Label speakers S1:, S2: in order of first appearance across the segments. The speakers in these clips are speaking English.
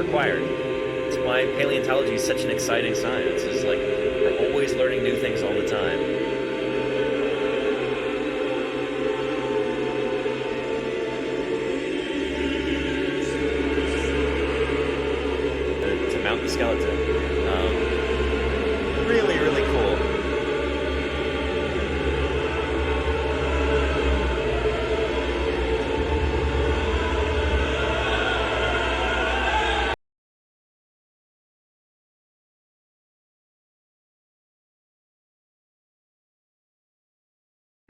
S1: required. It's why paleontology is such an exciting science. It's like we're always learning new things all the time. To mount the skeleton. Really, really cool.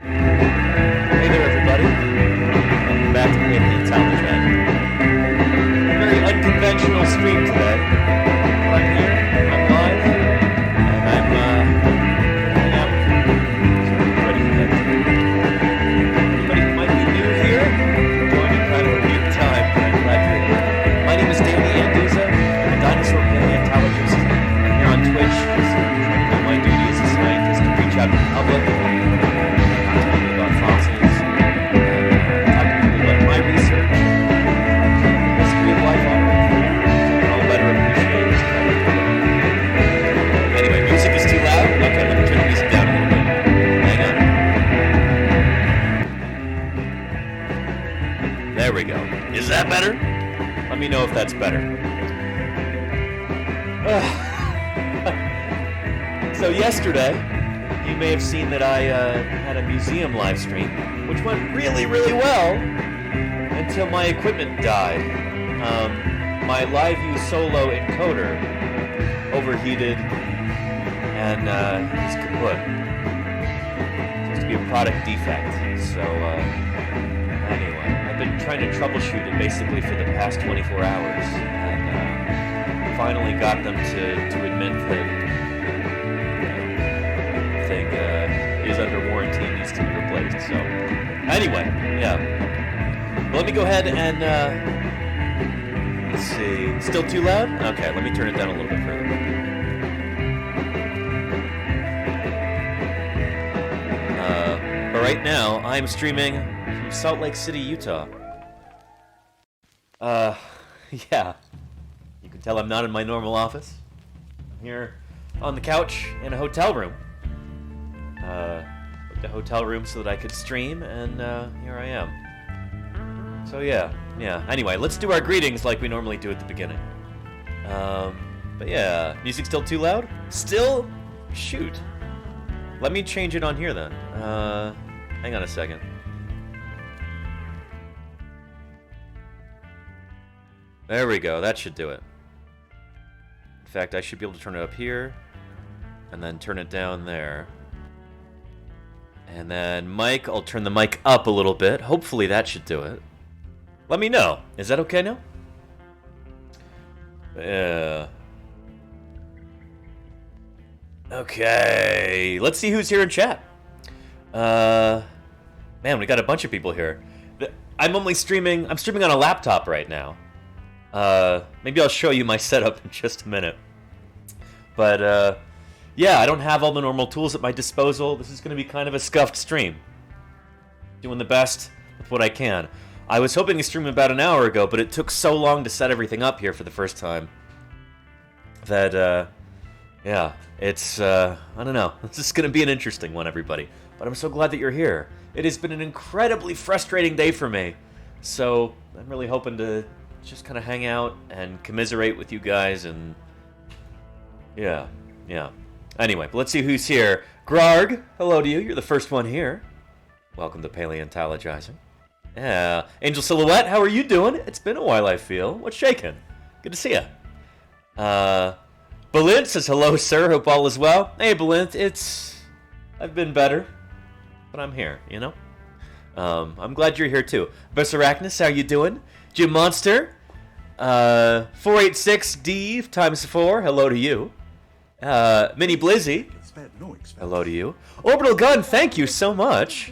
S1: Hey there, everybody. Welcome back to Paleontologizing. A very unconventional stream today. I'm here, I'm live, and I'm hanging out with you. So ready for that. Anybody who might be new here, joining kind of a weird time, but I'm glad you're here. My name is Danny Anduza. I'm a dinosaur paleontologist. I'm here on Twitch, just trying to do my duty as a scientist to reach out to the public. Fossils, talk to people about my research, history of life on Earth, and I'll better appreciate this kind of thing. Anyway, music is too loud? Okay, let me turn the music down a little bit. Hang on. There we go. Is that better? Let me know if that's better. So yesterday, you may have seen that I had a museum live stream, which went really, really well until my equipment died. My LiveView Solo encoder overheated and is kaput. It seems to be a product defect. So anyway, I've been trying to troubleshoot it basically for the past 24 hours, and finally got them to admit that is under warranty and needs to be replaced. So, anyway, yeah. Well, let me go ahead and, let's see. Still too loud? Okay, let me turn it down a little bit further. But right now, I'm streaming from Salt Lake City, Utah. Yeah. You can tell I'm not in my normal office. I'm here on the couch in a hotel room. Booked a hotel room so that I could stream, and here I am. So yeah. Anyway, let's do our greetings like we normally do at the beginning. But yeah, music still too loud? Still? Shoot. Let me change it on here then. Hang on a second. There we go, that should do it. In fact, I should be able to turn it up here, and then turn it down there. And then mic, I'll turn the mic up a little bit. Hopefully that should do it. Let me know. Is that okay now? Yeah. Okay. Let's see who's here in chat. Man, we got a bunch of people here. I'm streaming on a laptop right now. Maybe I'll show you my setup in just a minute. But, yeah, I don't have all the normal tools at my disposal. This is going to be kind of a scuffed stream. Doing the best with what I can. I was hoping to stream about an hour ago, but it took so long to set everything up here for the first time that, yeah, it's, I don't know. This is going to be an interesting one, everybody. But I'm so glad that you're here. It has been an incredibly frustrating day for me. So I'm really hoping to just kind of hang out and commiserate with you guys and, yeah. Anyway, but let's see who's here. Grarg, hello to you. You're the first one here. Welcome to Paleontologizing. Yeah. Angel Silhouette, how are you doing? It's been a while, I feel. What's shaking? Good to see you. Balint says, hello, sir. Hope all is well. Hey, Balint, I've been better, but I'm here, you know? I'm glad you're here, too. Besarachnis, how you doing? Jim Monster, 486D times 4, hello to you. Mini Blizzy, hello to you. Orbital Gun, thank you so much.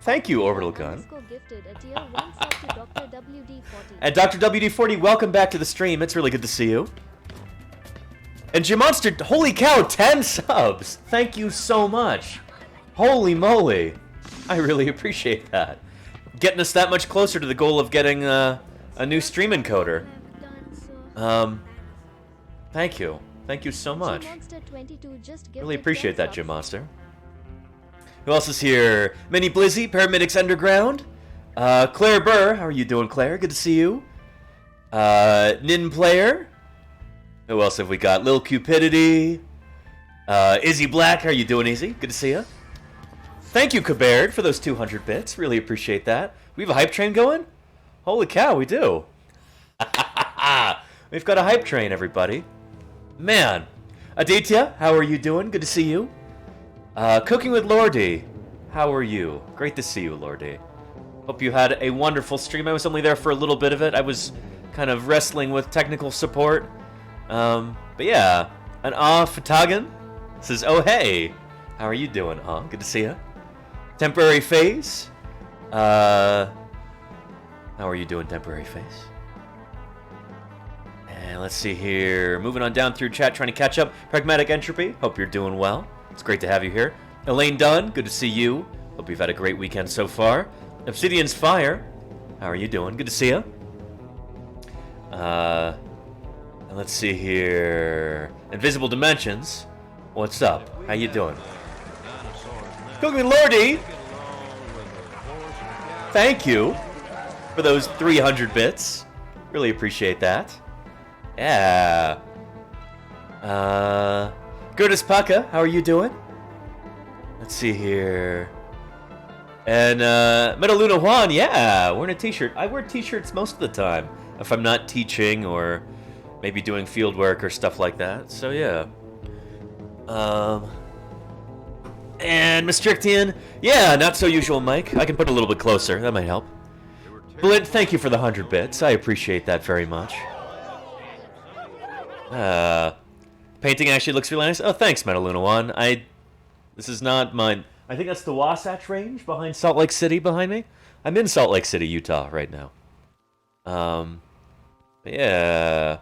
S1: Thank you, Orbital Gun. And Dr. WD40, welcome back to the stream. It's really good to see you. And Jim Monster, holy cow, 10 subs. Thank you so much. Holy moly. I really appreciate that. Getting us that much closer to the goal of getting a new stream encoder. Thank you. Thank you so much. Really appreciate that, Gym Monster. Who else is here? Mini Blizzy, Paramedics Underground. Claire Burr, how are you doing, Claire? Good to see you. Nin Player. Who else have we got? Lil Cupidity. Izzy Black, how are you doing, Izzy? Good to see you. Thank you, Cabaird, for those 200 bits. Really appreciate that. We have a hype train going? Holy cow, we do. We've got a hype train, everybody. Man. Aditya, how are you doing? Good to see you. Cooking with Lordy, how are you? Great to see you, Lordy. Hope you had a wonderful stream. I was only there for a little bit of it. I was kind of wrestling with technical support. But yeah. And Fatagan says, oh hey, how are you doing? Good to see you. Temporary Phase. How are you doing, Temporary Phase? And let's see here. Moving on down through chat, trying to catch up. Pragmatic Entropy, hope you're doing well. It's great to have you here. Elaine Dunn, good to see you. Hope you've had a great weekend so far. Obsidian's Fire, how are you doing? Good to see you. And let's see here. Invisible Dimensions, what's up? How you doing? Cooking Lordy, thank you for those 300 bits. Really appreciate that. Yeah. Curtis Paka, how are you doing? Let's see here. And Metaluna Juan, yeah, wearing a t-shirt. I wear t-shirts most of the time if I'm not teaching or maybe doing field work or stuff like that. So yeah. And Mistrictian, yeah, not so usual, Mike. I can put it a little bit closer. That might help. Blint, thank you for the 100 bits. I appreciate that very much. Painting actually looks really nice. Oh, thanks, Metaluna One. This is not mine. I think that's the Wasatch Range behind Salt Lake City behind me. I'm in Salt Lake City, Utah right now. Yeah.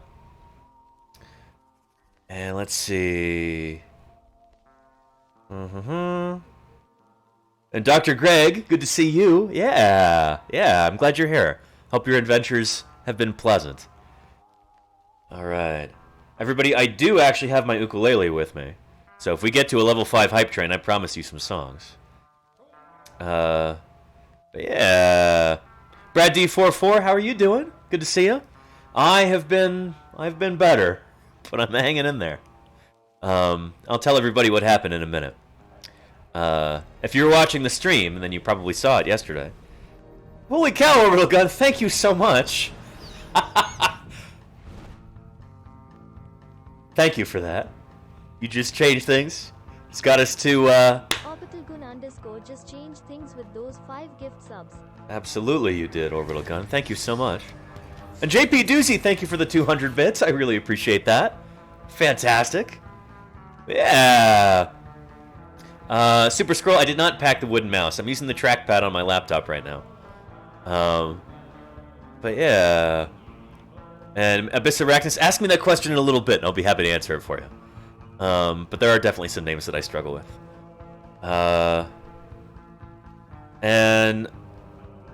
S1: And let's see. And Dr. Greg, good to see you. Yeah, I'm glad you're here. Hope your adventures have been pleasant. All right. Everybody, I do actually have my ukulele with me. So if we get to a level 5 hype train, I promise you some songs. But yeah. Brad D44, how are you doing? Good to see you. I've been better, but I'm hanging in there. I'll tell everybody what happened in a minute. If you were watching the stream, then you probably saw it yesterday. Holy cow, Orbital Gun, thank you so much. Thank you for that. You just changed things. It's got us to,
S2: Orbital Gun _ just changed things with those 5 gift subs.
S1: Absolutely you did, Orbital Gun. Thank you so much. And JP Doozy, thank you for the 200 bits. I really appreciate that. Fantastic. Yeah. Super Scroll, I did not pack the wooden mouse. I'm using the trackpad on my laptop right now. But yeah. And Abyss Arachnus, ask me that question in a little bit, and I'll be happy to answer it for you. But there are definitely some names that I struggle with. And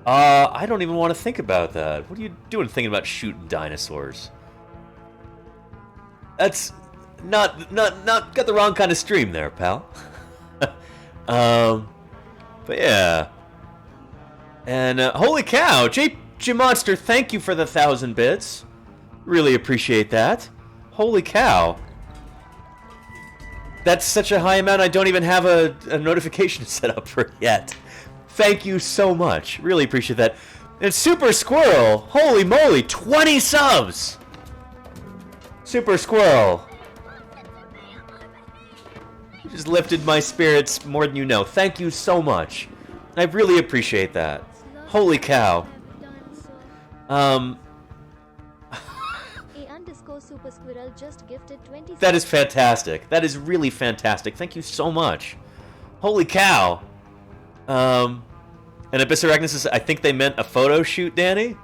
S1: I don't even want to think about that. What are you doing thinking about shooting dinosaurs? That's not got the wrong kind of stream there, pal. But yeah. And holy cow, J Monster, thank you for the 1,000 bits. Really appreciate that. Holy cow. That's such a high amount, I don't even have a notification set up for it yet. Thank you so much. Really appreciate that. And Super Squirrel, holy moly, 20 subs! Super Squirrel. You just lifted my spirits more than you know. Thank you so much. I really appreciate that. Holy cow.
S2: Super Squirrel just gifted 20.
S1: That is fantastic. That is really fantastic. Thank you so much. Holy cow. And Abyss Arachnus says, I think they meant a photo shoot, Danny?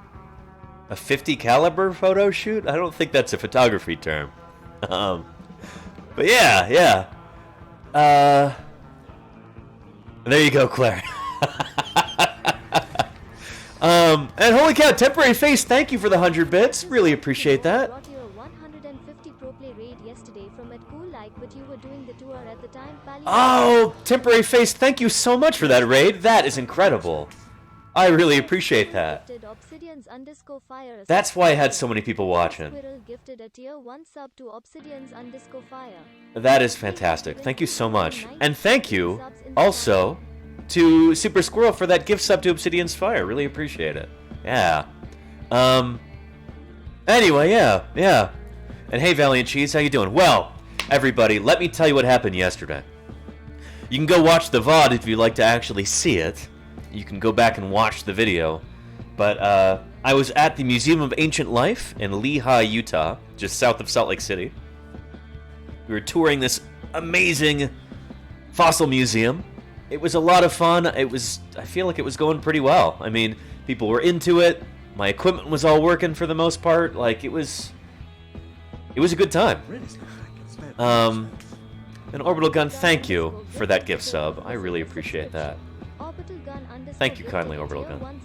S1: A 50 caliber photo shoot? I don't think that's a photography term. But yeah. There you go, Claire. And holy cow, Temporary Face, thank you for the 100 bits. Really appreciate that.
S2: Brought your 150 pro play raid yesterday from at Cool Like, but you were doing the tour at the time.
S1: Oh, Temporary Face, thank you so much for that raid. That is incredible. I really appreciate that. That's why I had so many people watching.
S2: Gifted a tier 1 sub to Obsidians_Fire.
S1: That is fantastic. Thank you so much. And thank you also to Super Squirrel for that gift sub to Obsidian's Fire. Really appreciate it. Yeah. Anyway, yeah. And hey, Valiant Cheese, how you doing? Well, everybody, let me tell you what happened yesterday. You can go watch the VOD if you'd like to actually see it. You can go back and watch the video. But I was at the Museum of Ancient Life in Lehigh, Utah, just south of Salt Lake City. We were touring this amazing fossil museum. It was a lot of fun. I feel like it was going pretty well. I mean, people were into it. My equipment was all working for the most part. Like, it was a good time. An Orbital Gun, thank you for that gift sub. I really appreciate that. Thank you kindly, Orbital Gun.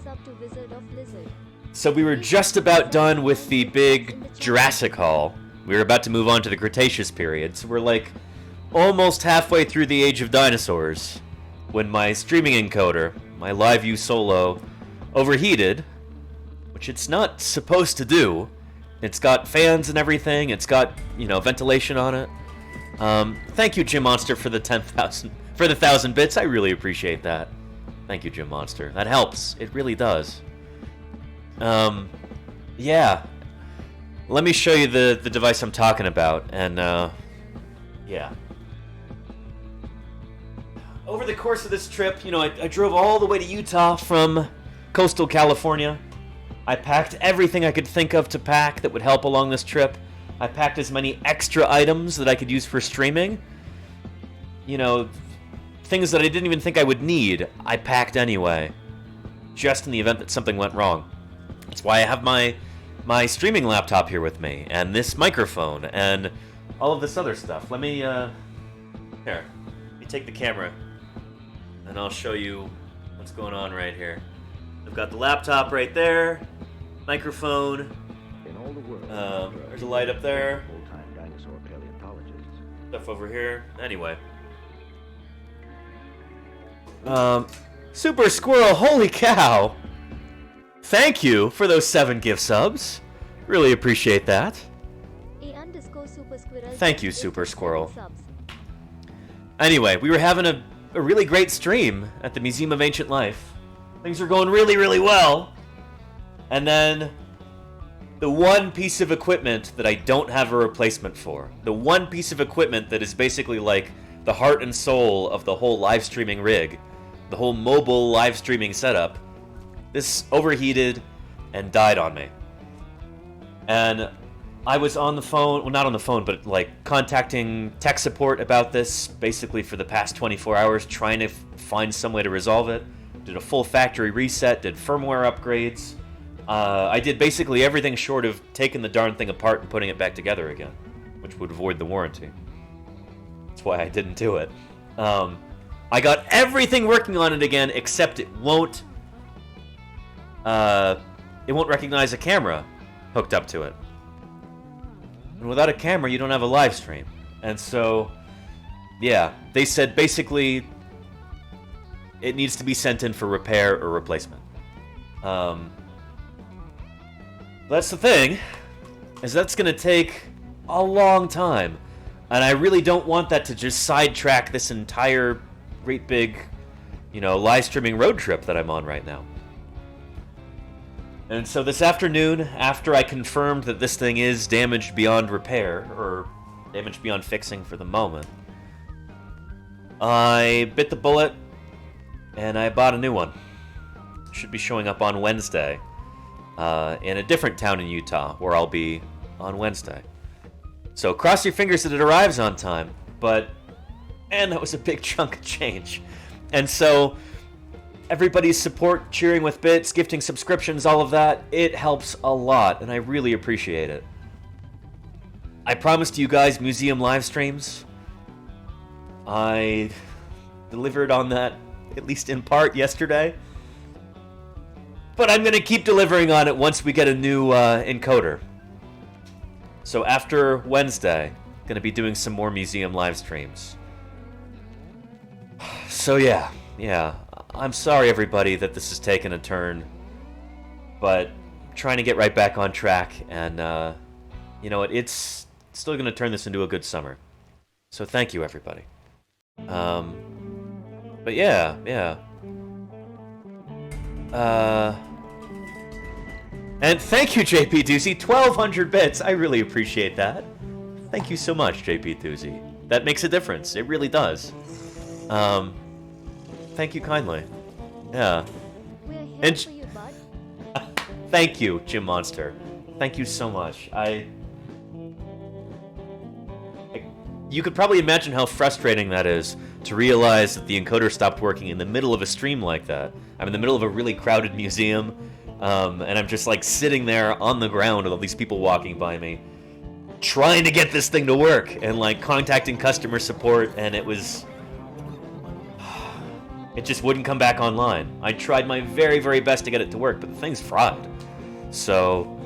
S1: So we were just about done with the big Jurassic Hall. We were about to move on to the Cretaceous period, so we're like almost halfway through the Age of Dinosaurs when my streaming encoder, my LiveView Solo, overheated, which it's not supposed to do. It's got fans and everything. It's got, ventilation on it. Thank you, Jim Monster, for the 1,000 bits. I really appreciate that. Thank you, Jim Monster. That helps. It really does. Yeah. Let me show you the device I'm talking about, and, yeah. Over the course of this trip, I drove all the way to Utah from coastal California. I packed everything I could think of to pack that would help along this trip. I packed as many extra items that I could use for streaming. Things that I didn't even think I would need, I packed anyway. Just in the event that something went wrong. That's why I have my streaming laptop here with me, and this microphone, and all of this other stuff. Let me take the camera, and I'll show you what's going on right here. I've got the laptop right there, microphone, there's a light up there,
S3: full-time dinosaur paleontologist.
S1: Stuff over here, anyway. Super Squirrel, holy cow! Thank you for those 7 gift subs. Really appreciate that. Thank you, Super Squirrel. Anyway, we were having a really great stream at the Museum of Ancient Life. Things were going really, really well. And then the one piece of equipment that I don't have a replacement for, the one piece of equipment that is basically like the heart and soul of the whole live streaming rig, the whole mobile live streaming setup, this overheated and died on me. And I was on the phone, well, not on the phone, but like contacting tech support about this basically for the past 24 hours, trying to find some way to resolve it. Did a full factory reset, did firmware upgrades. I did basically everything short of taking the darn thing apart and putting it back together again, which would void the warranty. That's why I didn't do it. I got everything working on it again, except it won't recognize a camera hooked up to it. And without a camera, you don't have a live stream. And so, yeah, they said basically it needs to be sent in for repair or replacement. That's the thing, is that's going to take a long time. And I really don't want that to just sidetrack this entire great big, live streaming road trip that I'm on right now. And so this afternoon, after I confirmed that this thing is damaged beyond repair, or damaged beyond fixing for the moment, I bit the bullet, and I bought a new one. Should be showing up on Wednesday, in a different town in Utah, where I'll be on Wednesday. So cross your fingers that it arrives on time, but, man, that was a big chunk of change. And so everybody's support, cheering with bits, gifting subscriptions, all of that, it helps a lot, and I really appreciate it. I promised you guys museum live streams. I delivered on that, at least in part, yesterday. But I'm going to keep delivering on it once we get a new encoder. So after Wednesday, going to be doing some more museum live streams. So yeah. I'm sorry, everybody, that this has taken a turn. But trying to get right back on track. And, you know what, it's still going to turn this into a good summer. So thank you, everybody. But yeah. And thank you, JP Doozy. 1,200 bits. I really appreciate that. Thank you so much, JP Doozy. That makes a difference. It really does. Thank you kindly. Yeah.
S2: We're here
S1: And
S2: for you, bud.
S1: thank you, Jim Monster. Thank you so much. You could probably imagine how frustrating that is to realize that the encoder stopped working in the middle of a stream like that. I'm in the middle of a really crowded museum, and I'm just like sitting there on the ground with all these people walking by me, trying to get this thing to work, and like contacting customer support, and it just wouldn't come back online. I tried my very, very best to get it to work, but the thing's fried. So,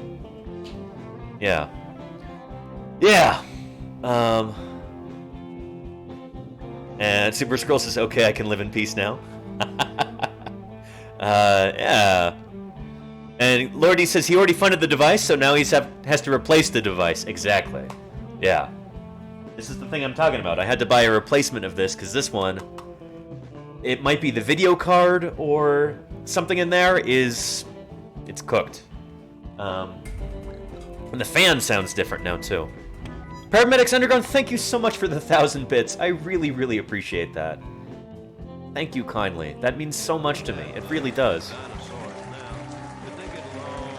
S1: yeah. And Super Scroll says, okay, I can live in peace now. Yeah. And Lordy says he already funded the device, so now he has to replace the device. Exactly. Yeah. This is the thing I'm talking about. I had to buy a replacement of this, because this one, it might be the video card or something in there it's cooked. And the fan sounds different now, too. Paramedics Underground, thank you so much for the 1,000 bits. I really, really appreciate that. Thank you kindly. That means so much to me. It really does.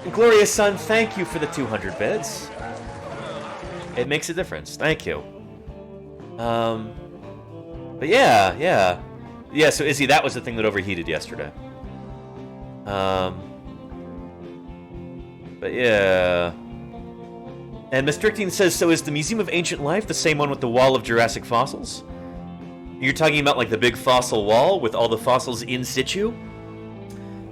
S1: And Glorious Sun, thank you for the 200 bits. It makes a difference. Thank you. But yeah. Yeah, so Izzy, that was the thing that overheated yesterday. But yeah. And Mistrictine says, so is the Museum of Ancient Life the same one with the wall of Jurassic fossils? You're talking about like the big fossil wall with all the fossils in situ?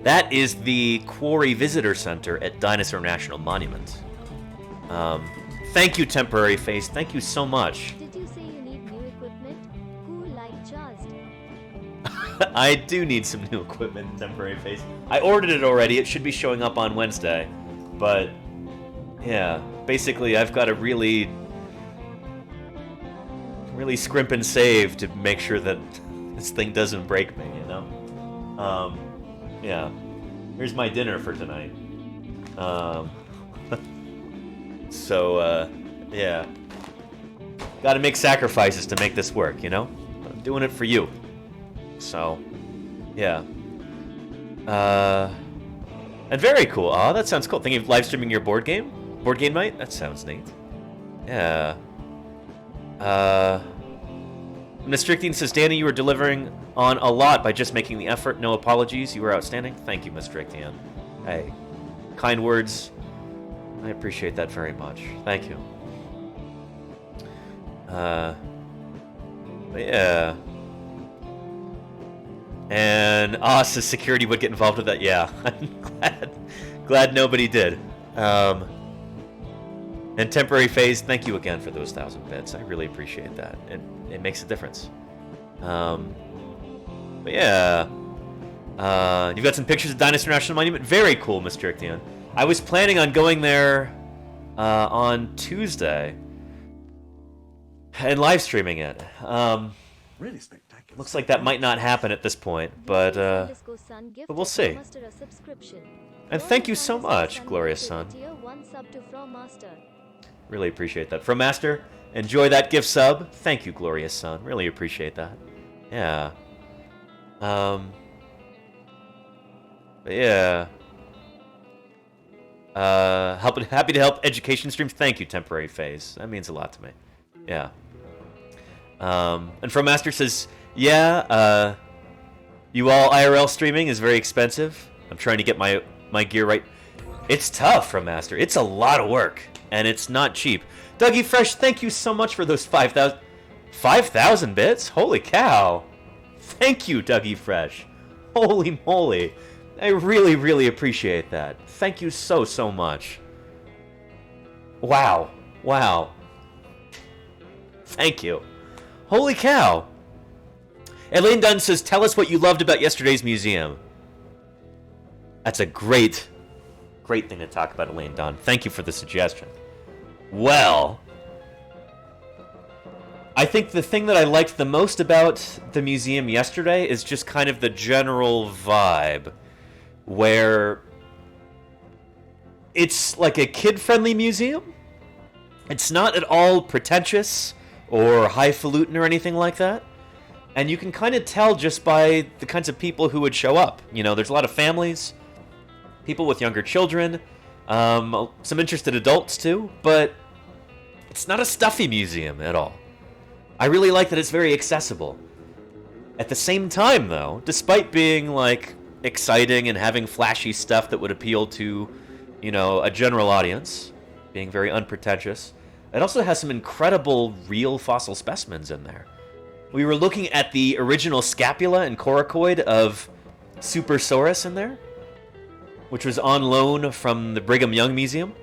S1: That is the Quarry Visitor Center at Dinosaur National Monument. Thank you, Temporary Face. Thank you so much.
S2: Did you say you need new equipment? Cool like just.
S1: I do need some new equipment, Temporary Face. I ordered it already. It should be showing up on Wednesday. But, yeah. Basically, I've got to really scrimp and save to make sure that this thing doesn't break me, you know? Yeah. Here's my dinner for tonight. So, yeah. Gotta make sacrifices to make this work, you know? I'm doing it for you. So, yeah. And very cool. Aw, that sounds cool. Thinking of live streaming your board game? Board game night? That sounds neat. Yeah. Mistrictine says, Danny, you were delivering on a lot by just making the effort. No apologies. You were outstanding. Thank you, Mistrictine. Hey. Kind words. I appreciate that very much. Thank you. But yeah. And says security would get involved with that. Yeah. I'm glad nobody did. And Temporary Phase, thank you again for those 1,000 bits. I really appreciate that. It makes a difference. But yeah. You've got some pictures of Dinosaur National Monument. Very cool, Mr. Ictian. I was planning on going there on Tuesday and live streaming it.
S4: Really spectacular.
S1: Looks like that might not happen at this point, but we'll see. And thank you so much, Glorious Sun. Really appreciate that. From Master, enjoy that gift sub. Thank you, Glorious Sun. Really appreciate that. Yeah. But yeah. Happy to help education streams. Thank you, Temporary Phase. That means a lot to me. Yeah. And From Master says, yeah, you all IRL streaming is very expensive. I'm trying to get my gear right. It's tough, From Master. It's a lot of work, and it's not cheap. Dougie Fresh, thank you so much for those 5,000 bits. Holy cow! Thank you, Dougie Fresh. Holy moly! I really, really appreciate that. Thank you so, so much. Wow. Wow. Thank you. Holy cow. Elaine Dunn says, tell us what you loved about yesterday's museum. That's a great thing to talk about, Elaine Dunn. Thank you for the suggestion. Well, I think the thing that I liked the most about the museum yesterday is just kind of the general vibe, where it's like a kid-friendly museum. It's not at all pretentious or highfalutin or anything like that. And you can kind of tell just by the kinds of people who would show up. You know, there's a lot of families, people with younger children, some interested adults too, but it's not a stuffy museum at all. I really like that it's very accessible. At the same time, though, despite being, like, exciting and having flashy stuff that would appeal to, you know, a general audience, being very unpretentious, it also has some incredible real fossil specimens in there. We were looking at the original scapula and coracoid of Supersaurus in there, which was on loan from the Brigham Young Museum.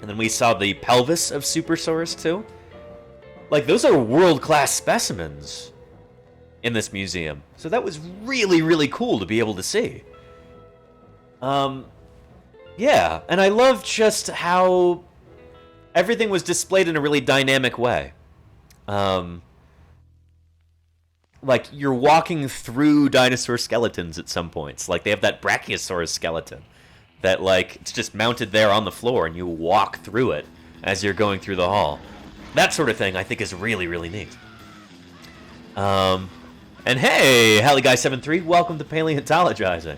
S1: And then we saw the pelvis of Supersaurus, too. Like, those are world-class specimens in this museum. So that was really, really cool to be able to see. Yeah, and I love just how everything was displayed in a really dynamic way. Like, you're walking through dinosaur skeletons at some points. Like, they have that Brachiosaurus skeleton that, like, it's just mounted there on the floor, and you walk through it as you're going through the hall. That sort of thing, I think, is really, really neat. And hey, HalleyGuy73, welcome to Paleontologizing.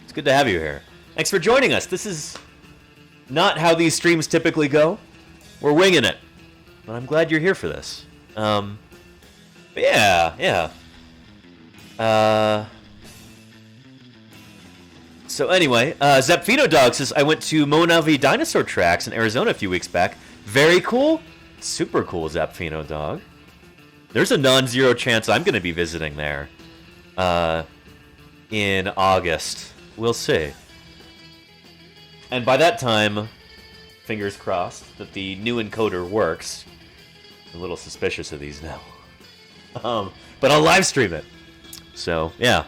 S1: It's good to have you here. Thanks for joining us. This is not how these streams typically go. We're winging it. But I'm glad you're here for this. But yeah. So anyway, Zepfino Dog says, I went to Monavi Dinosaur Tracks in Arizona a few weeks back. Very cool. Super cool, Zepfino Dog. There's a non-zero chance I'm going to be visiting there in August. We'll see. And by that time, fingers crossed, that the new encoder works. I'm a little suspicious of these now. But I'll live stream it. So, yeah.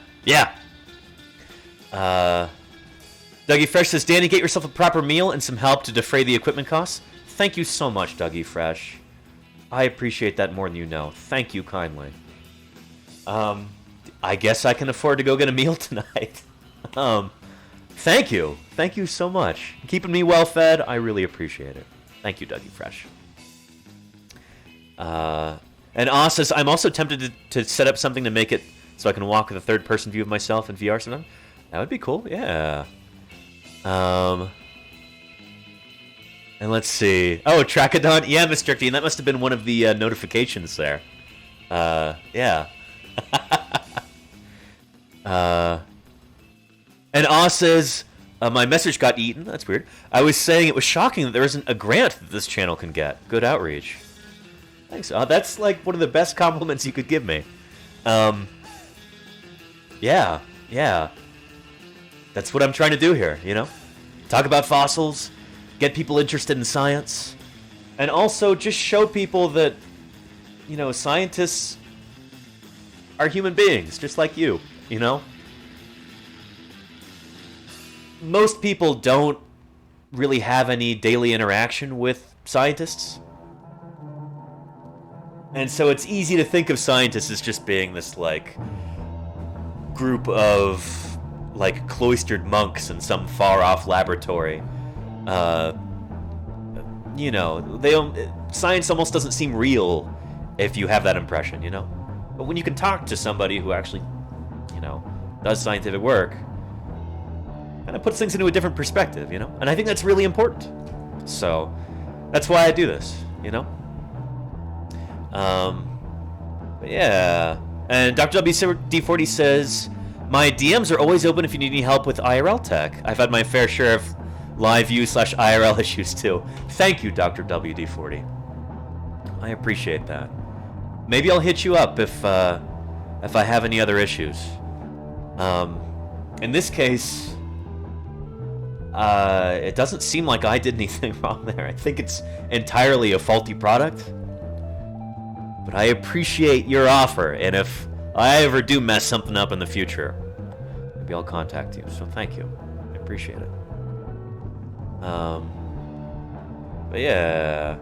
S1: Dougie Fresh says, Danny, get yourself a proper meal and some help to defray the equipment costs. Thank you so much, Dougie Fresh. I appreciate that more than you know. Thank you kindly. I guess I can afford to go get a meal tonight. Thank you. Thank you so much. Keeping me well fed, I really appreciate it. Thank you, Dougie Fresh. And Oz says, I'm also tempted to set up something to make it so I can walk with a third-person view of myself in VR sometime. That would be cool, yeah. And let's see. Oh, Trachodon. Yeah, Mr. Dean, that must have been one of the notifications there. Yeah. And Oz says, my message got eaten. That's weird. I was saying it was shocking that there isn't a grant that this channel can get. Good outreach. Thanks. That's like one of the best compliments you could give me. Yeah. That's what I'm trying to do here, you know? Talk about fossils, get people interested in science, and also just show people that, you know, scientists are human beings, just like you know? Most people don't really have any daily interaction with scientists. And so it's easy to think of scientists as just being this, like, group of, like, cloistered monks in some far-off laboratory. You know, science almost doesn't seem real if you have that impression, you know? But when you can talk to somebody who actually, you know, does scientific work, kind of puts things into a different perspective, you know? And I think that's really important. So, that's why I do this, you know? But yeah. And Dr. WD40 says, my DMs are always open if you need any help with IRL tech. I've had my fair share of live view/IRL issues too. Thank you, Dr. WD40. I appreciate that. Maybe I'll hit you up if I have any other issues. In this case, It doesn't seem like I did anything wrong there. I think it's entirely a faulty product. But I appreciate your offer, and if I ever do mess something up in the future, maybe I'll contact you. So thank you. I appreciate it. But yeah.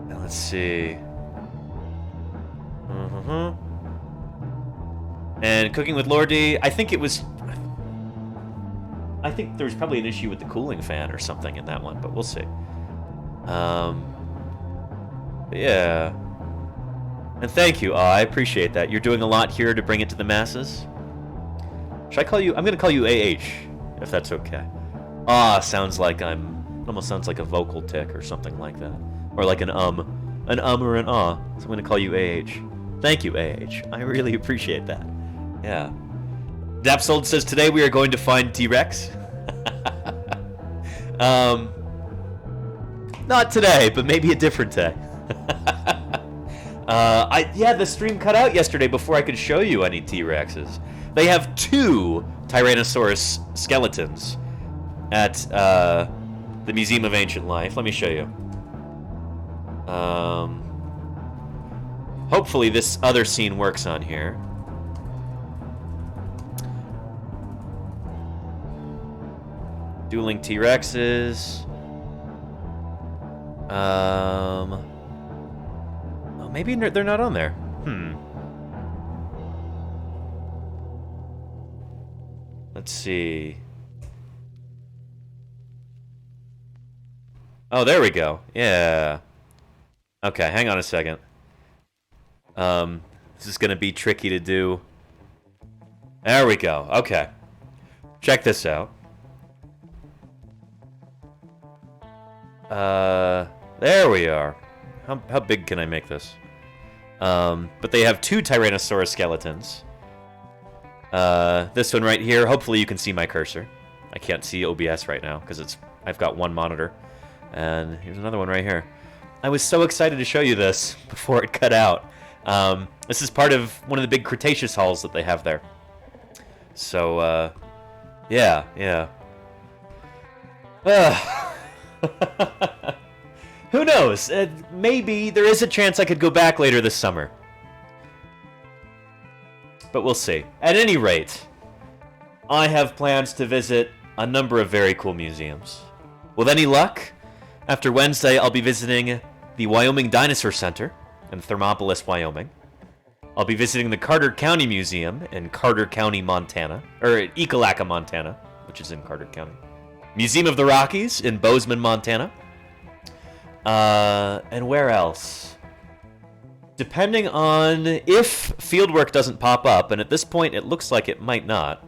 S1: Now let's see. And Cooking with Lordy, I think there was probably an issue with the cooling fan or something in that one, but we'll see. But yeah. And thank you, I appreciate that. You're doing a lot here to bring it to the masses. Should I call you? I'm gonna call you AH, if that's okay. Sounds like almost sounds like a vocal tick or something like that. Or like an or an ah. So I'm gonna call you AH. Thank you, AH. I really appreciate that. Yeah. Dapsold says, today we are going to find T-Rex. Not today, but maybe a different day. The stream cut out yesterday before I could show you any T-Rexes. They have 2 Tyrannosaurus skeletons at the Museum of Ancient Life. Let me show you. Hopefully this other scene works on here. Dueling T-Rexes. Oh, maybe they're not on there. Let's see. Oh, there we go. Yeah. Okay, hang on a second. This is gonna be tricky to do. There we go. Okay. Check this out. There we are. How big can I make this? But they have 2 Tyrannosaurus skeletons. This one right here, hopefully you can see my cursor. I can't see OBS right now, because I've got one monitor. And here's another one right here. I was so excited to show you this before it cut out. This is part of one of the big Cretaceous halls that they have there. So, yeah. Who knows? Maybe there is a chance I could go back later this summer. But we'll see. At any rate, I have plans to visit a number of very cool museums. With any luck, after Wednesday, I'll be visiting the Wyoming Dinosaur Center in Thermopolis, Wyoming. I'll be visiting the Carter County Museum in Carter County, Montana. Or Ekalaka, Montana, which is in Carter County. Museum of the Rockies in Bozeman, Montana. And where else? Depending on if fieldwork doesn't pop up, and at this point it looks like it might not,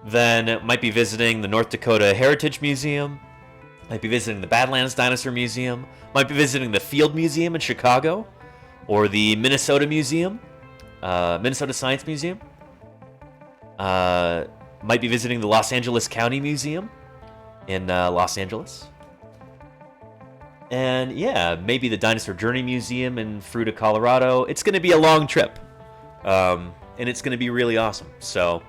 S1: then it might be visiting the North Dakota Heritage Museum, might be visiting the Badlands Dinosaur Museum, might be visiting the Field Museum in Chicago, or the Minnesota Museum, Minnesota Science Museum. Might be visiting the Los Angeles County Museum in Los Angeles. And yeah, maybe the Dinosaur Journey Museum in Fruita, Colorado. It's going to be a long trip. And it's going to be really awesome. So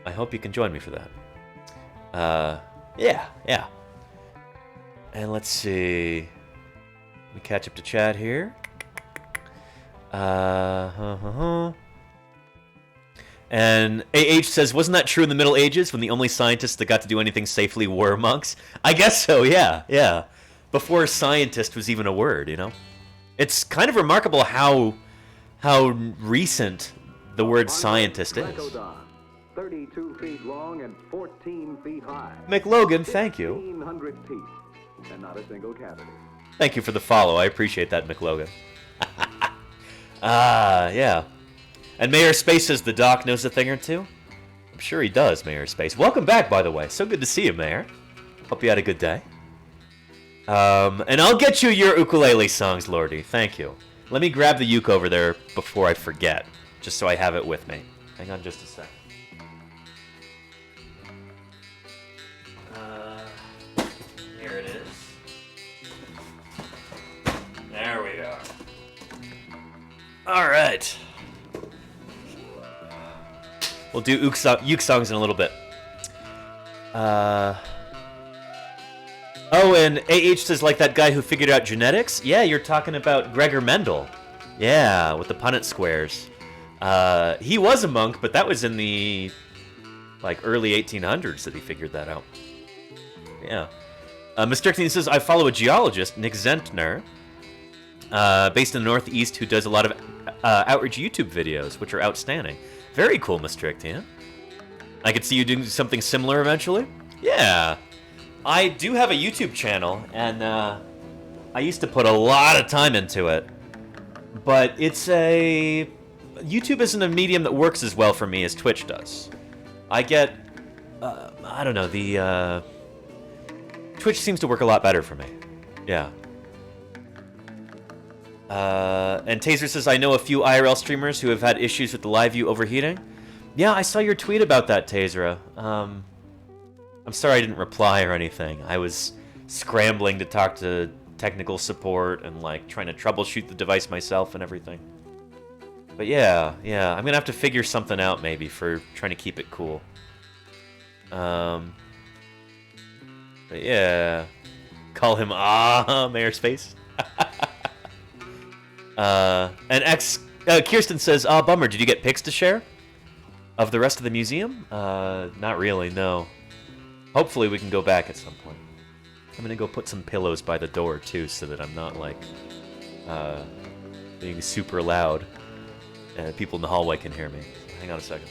S1: I hope you can join me for that. Yeah. And let's see. Let me catch up to chat here. And AH says, wasn't that true in the Middle Ages when the only scientists that got to do anything safely were monks? I guess so, yeah. Before scientist was even a word, you know? It's kind of remarkable how recent the word scientist is.
S3: 32 feet long and 14 feet high.
S1: McLogan, thank you.
S3: 1,500 teeth and not a single cavity.
S1: Thank you for the follow. I appreciate that, McLogan. Yeah. And Mayor Space says the doc knows a thing or two. I'm sure he does, Mayor Space. Welcome back, by the way. So good to see you, Mayor. Hope you had a good day. And I'll get you your ukulele songs, Lordy. Thank you. Let me grab the uke over there before I forget, just so I have it with me. Hang on just a sec. Here it is. There we are. All right. We'll do uke songs in a little bit. Oh, and AH says, like that guy who figured out genetics? Yeah, you're talking about Gregor Mendel. Yeah, with the Punnett squares. He was a monk, but that was in the, like, early 1800s that he figured that out. Yeah. Mr. Dixon says, I follow a geologist, Nick Zentner, based in the Northeast, who does a lot of outreach YouTube videos, which are outstanding. Very cool, Mr. Dixon. I could see you doing something similar eventually. Yeah. I do have a YouTube channel, and I used to put a lot of time into it. But it's a... YouTube isn't a medium that works as well for me as Twitch does. I get... I don't know, the... Twitch seems to work a lot better for me. Yeah. And Taser says, I know a few IRL streamers who have had issues with the live view overheating. Yeah, I saw your tweet about that, Tasera. I'm sorry I didn't reply or anything. I was scrambling to talk to technical support and, like, trying to troubleshoot the device myself and everything. But yeah, I'm gonna have to figure something out maybe for trying to keep it cool. But yeah. Call him Mayor Space. And Kirsten says, bummer, did you get pics to share? Of the rest of the museum? Not really, no. Hopefully we can go back at some point. I'm gonna go put some pillows by the door, too, so that I'm not, like, being super loud. And people in the hallway can hear me. Hang on a second.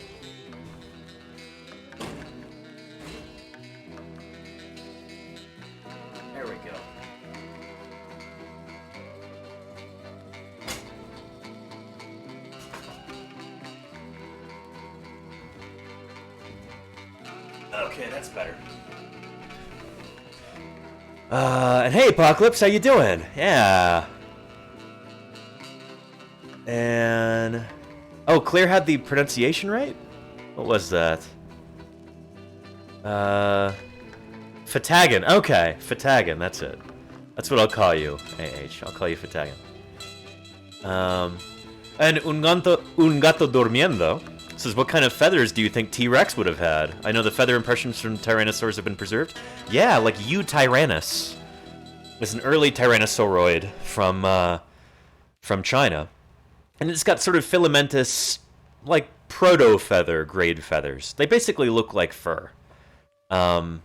S1: There we go. Okay, that's better. And hey, Apocalypse, how you doing? Yeah. And... Oh, Claire had the pronunciation right? What was that? Fatagan. Okay, Fatagan, that's it. That's what I'll call you, AH. I'll call you Fatagan. And Un Gato Durmiendo says, what kind of feathers do you think T-Rex would have had? I know the feather impressions from Tyrannosaurs have been preserved. Yeah, like Tyrannus. It's an early Tyrannosauroid from China. And it's got sort of filamentous, like, proto-feather grade feathers. They basically look like fur. But,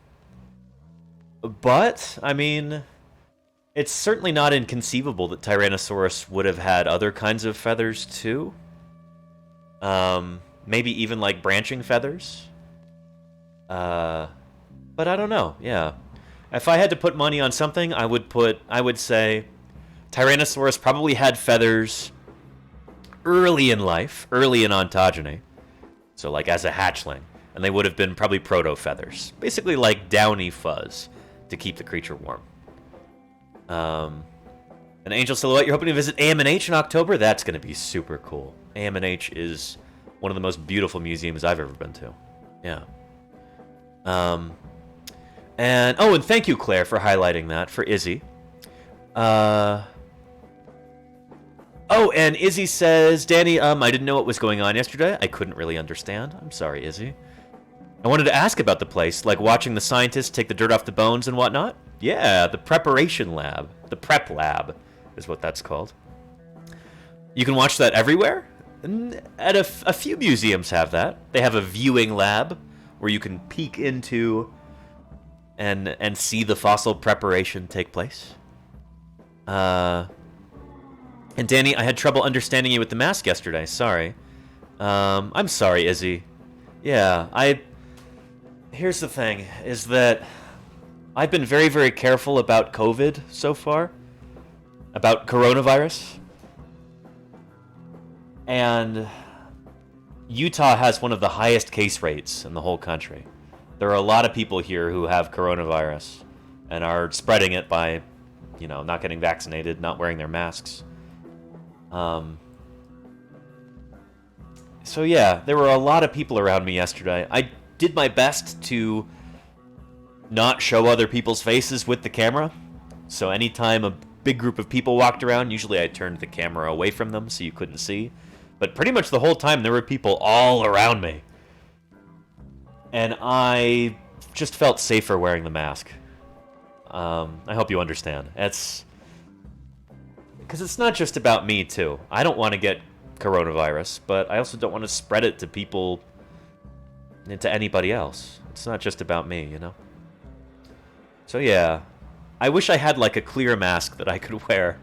S1: I mean, it's certainly not inconceivable that Tyrannosaurus would have had other kinds of feathers, too. Maybe even, like, branching feathers. But I don't know, yeah. If I had to put money on something, I would say Tyrannosaurus probably had feathers early in life, early in ontogeny, so like as a hatchling, and they would have been probably proto-feathers, basically like downy fuzz to keep the creature warm. An Angel Silhouette, you're hoping to visit AMNH in October? That's going to be super cool. AMNH is one of the most beautiful museums I've ever been to. Yeah. And thank you, Claire, for highlighting that, for Izzy. And Izzy says, Danny, I didn't know what was going on yesterday. I couldn't really understand. I'm sorry, Izzy. I wanted to ask about the place, like watching the scientists take the dirt off the bones and whatnot. Yeah, the preparation lab. The prep lab is what that's called. You can watch that everywhere. At a few museums have that. They have a viewing lab where you can peek into and see the fossil preparation take place. And Danny, I had trouble understanding you with the mask yesterday. Sorry. I'm sorry, Izzy. Yeah, here's the thing, is that I've been very, very careful about COVID so far. About coronavirus. And Utah has one of the highest case rates in the whole country. There are a lot of people here who have coronavirus and are spreading it by, not getting vaccinated, not wearing their masks. So yeah, there were a lot of people around me yesterday. I did my best to not show other people's faces with the camera. So anytime a big group of people walked around, usually I turned the camera away from them so you couldn't see. But pretty much the whole time there were people all around me. And I just felt safer wearing the mask. I hope you understand. Because it's not just about me, too. I don't want to get coronavirus, but I also don't want to spread it to people, and to anybody else. It's not just about me, you know? So yeah, I wish I had like a clear mask that I could wear,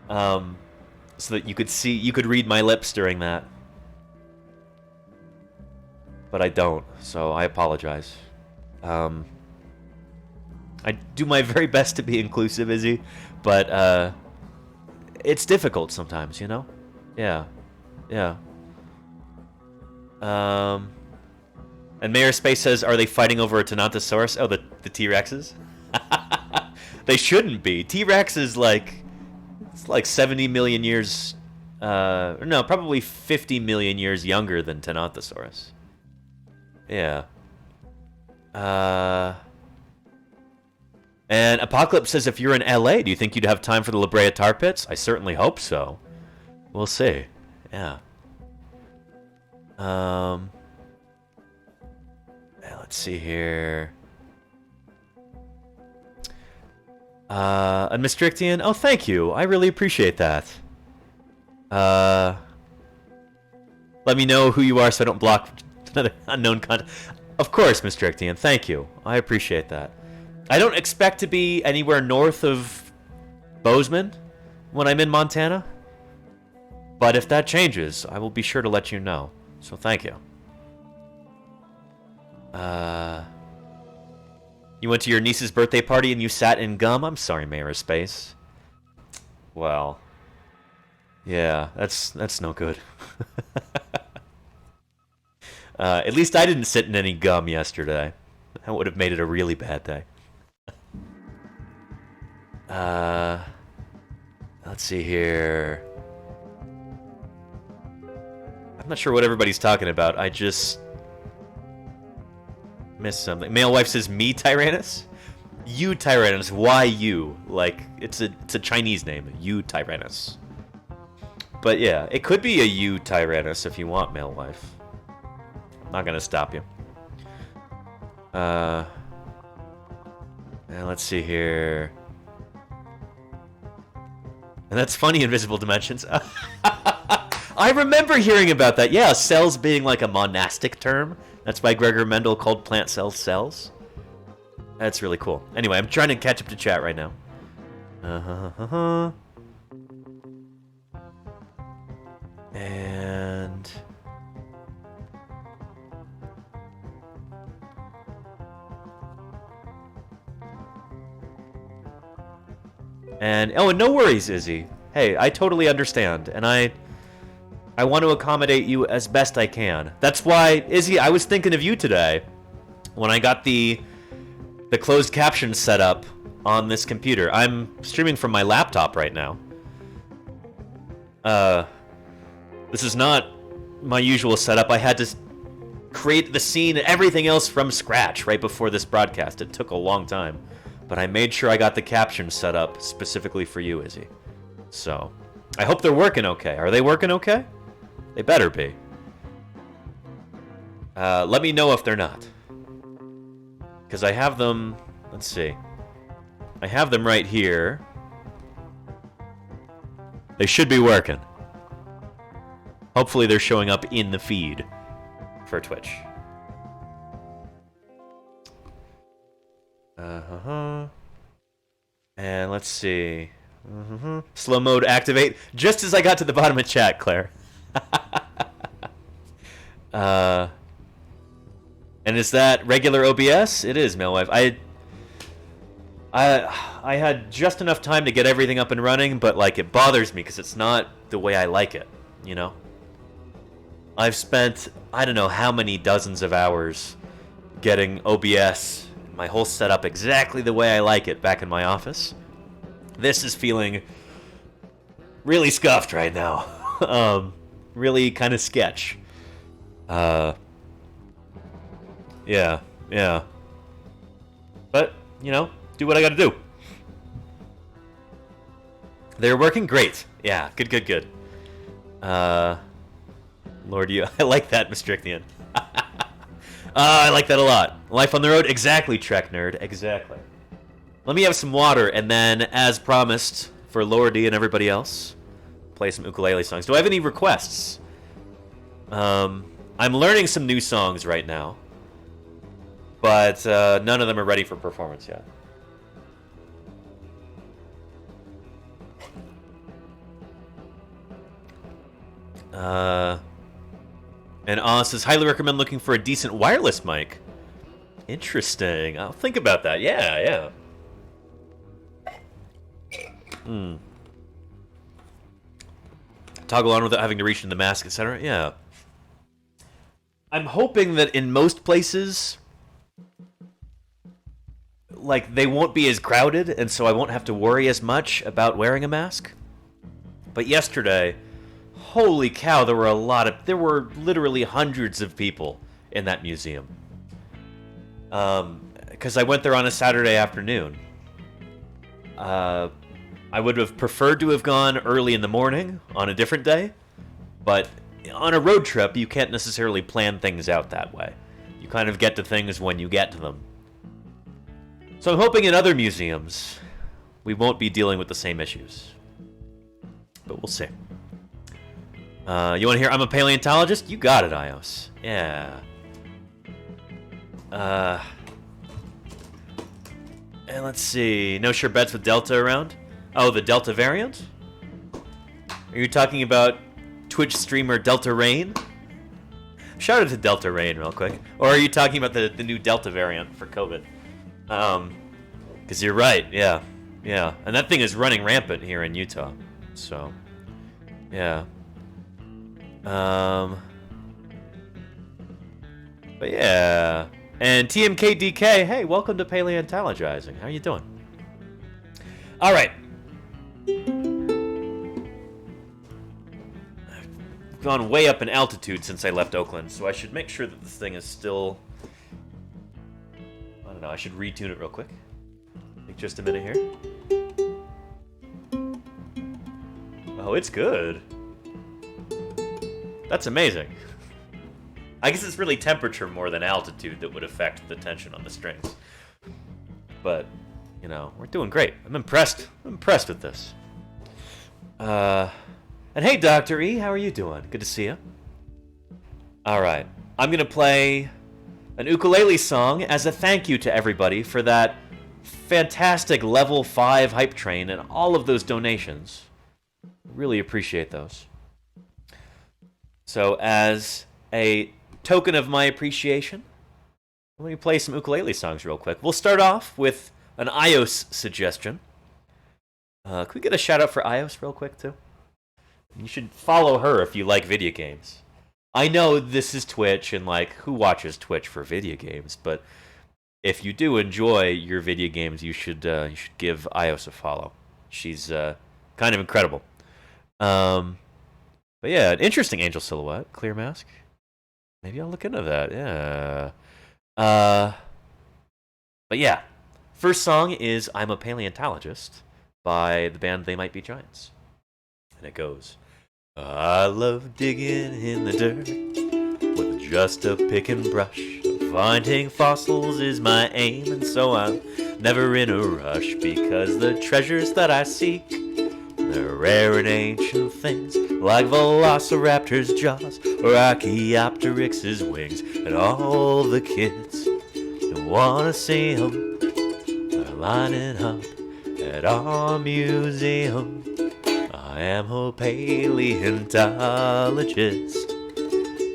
S1: so that you could read my lips during that. But I don't, so I apologize. I do my very best to be inclusive, Izzy, but it's difficult sometimes, you know? Yeah. And Mayor Space says, are they fighting over a Tenontosaurus? Oh, the T-Rexes? They shouldn't be. T-Rex is like 70 million years, no, probably 50 million years younger than Tenontosaurus. Yeah. And Apocalypse says, if you're in LA, do you think you'd have time for the La Brea Tar Pits? I certainly hope so. We'll see. Yeah. Let's see here. And Mistrictian, oh, thank you. I really appreciate that. Let me know who you are so I don't block another unknown content. Of course, Mistrictian, thank you. I appreciate that. I don't expect to be anywhere north of Bozeman when I'm in Montana. But if that changes, I will be sure to let you know. So thank you. You went to your niece's birthday party and you sat in gum? I'm sorry, Mayor of Space. Well, yeah, that's no good. At least I didn't sit in any gum yesterday. That would have made it a really bad day. Let's see here. I'm not sure what everybody's talking about. I just missed something. Male wife says, me Tyrannus? You Tyrannus. Why you? Like, it's a Chinese name. You Tyrannus. But yeah, it could be a you Tyrannus if you want, male wife. I'm not gonna stop you. Now let's see here. And that's funny, Invisible Dimensions. I remember hearing about that. Yeah, cells being like a monastic term. That's why Gregor Mendel called plant cells cells. That's really cool. Anyway, I'm trying to catch up to chat right now. And oh, and no worries, Izzy. Hey, I totally understand, and I want to accommodate you as best I can. That's why, Izzy, I was thinking of you today when I got the closed caption set up on this computer. I'm streaming from my laptop right now. This is not my usual setup. I had to create the scene and everything else from scratch right before this broadcast. It took a long time. But I made sure I got the captions set up specifically for you, Izzy. So, I hope they're working okay. Are they working okay? They better be. Let me know if they're not. Because I have them... Let's see. I have them right here. They should be working. Hopefully they're showing up in the feed for Twitch. And let's see. Slow mode activate. Just as I got to the bottom of chat, Claire. And is that regular OBS? It is, Mailwife. I had just enough time to get everything up and running, but like it bothers me because it's not the way I like it, you know? I've spent I don't know how many dozens of hours getting OBS, my whole setup exactly the way I like it back in my office. This is feeling really scuffed right now. Really kind of sketch. Yeah. But, you know, do what I gotta do. They're working great. Yeah, good. Lord, I like that, Mistrictian. I like that a lot. Life on the road? Exactly, Trek Nerd. Exactly. Let me have some water, and then, as promised, for Lord D and everybody else, play some ukulele songs. Do I have any requests? I'm learning some new songs right now, but none of them are ready for performance yet. And Oz says, highly recommend looking for a decent wireless mic. Interesting. I'll think about that. Yeah. Toggle on without having to reach in the mask, etc. Yeah. I'm hoping that in most places, like, they won't be as crowded, and so I won't have to worry as much about wearing a mask. But yesterday, holy cow, there were literally hundreds of people in that museum. Because I went there on a Saturday afternoon. I would have preferred to have gone early in the morning on a different day, but on a road trip, you can't necessarily plan things out that way. You kind of get to things when you get to them. So I'm hoping in other museums, we won't be dealing with the same issues. But we'll see. You want to hear I'm a paleontologist? You got it, Ios. Yeah. And let's see. No sure bets with Delta around? Oh, the Delta variant? Are you talking about Twitch streamer Delta Rain? Shout out to Delta Rain real quick. Or are you talking about the new Delta variant for COVID? Because you're right, yeah. And that thing is running rampant here in Utah. So, yeah. But yeah. And TMKDK, hey, welcome to Paleontologizing. How you doing? All right. I've gone way up in altitude since I left Oakland, so I should make sure that this thing is still... I don't know, I should retune it real quick. Take just a minute here. Oh, it's good. That's amazing. I guess it's really temperature more than altitude that would affect the tension on the strings. But, you know, we're doing great. I'm impressed. I'm impressed with this. And hey, Dr. E, how are you doing? Good to see you. All right. I'm going to play an ukulele song as a thank you to everybody for that fantastic level 5 hype train and all of those donations. Really appreciate those. So as a token of my appreciation, let me play some ukulele songs real quick. We'll start off with an Ios suggestion. Can we get a shout out for Ios real quick too? You should follow her if you like video games. I know this is Twitch, and like, who watches Twitch for video games? But if you do enjoy your video games, you should give Ios a follow. She's kind of incredible. But yeah, an interesting angel silhouette, clear mask. Maybe I'll look into that. Yeah. But yeah, first song is "I'm a Paleontologist" by the band They Might Be Giants, and it goes. I love digging in the dirt with just a pick and brush. Finding fossils is my aim, and so I'm never in a rush, because the treasures that I seek, they're rare and ancient things, like Velociraptor's jaws or Archaeopteryx's wings. And all the kids who wanna see them are lining up at our museum. I am a paleontologist.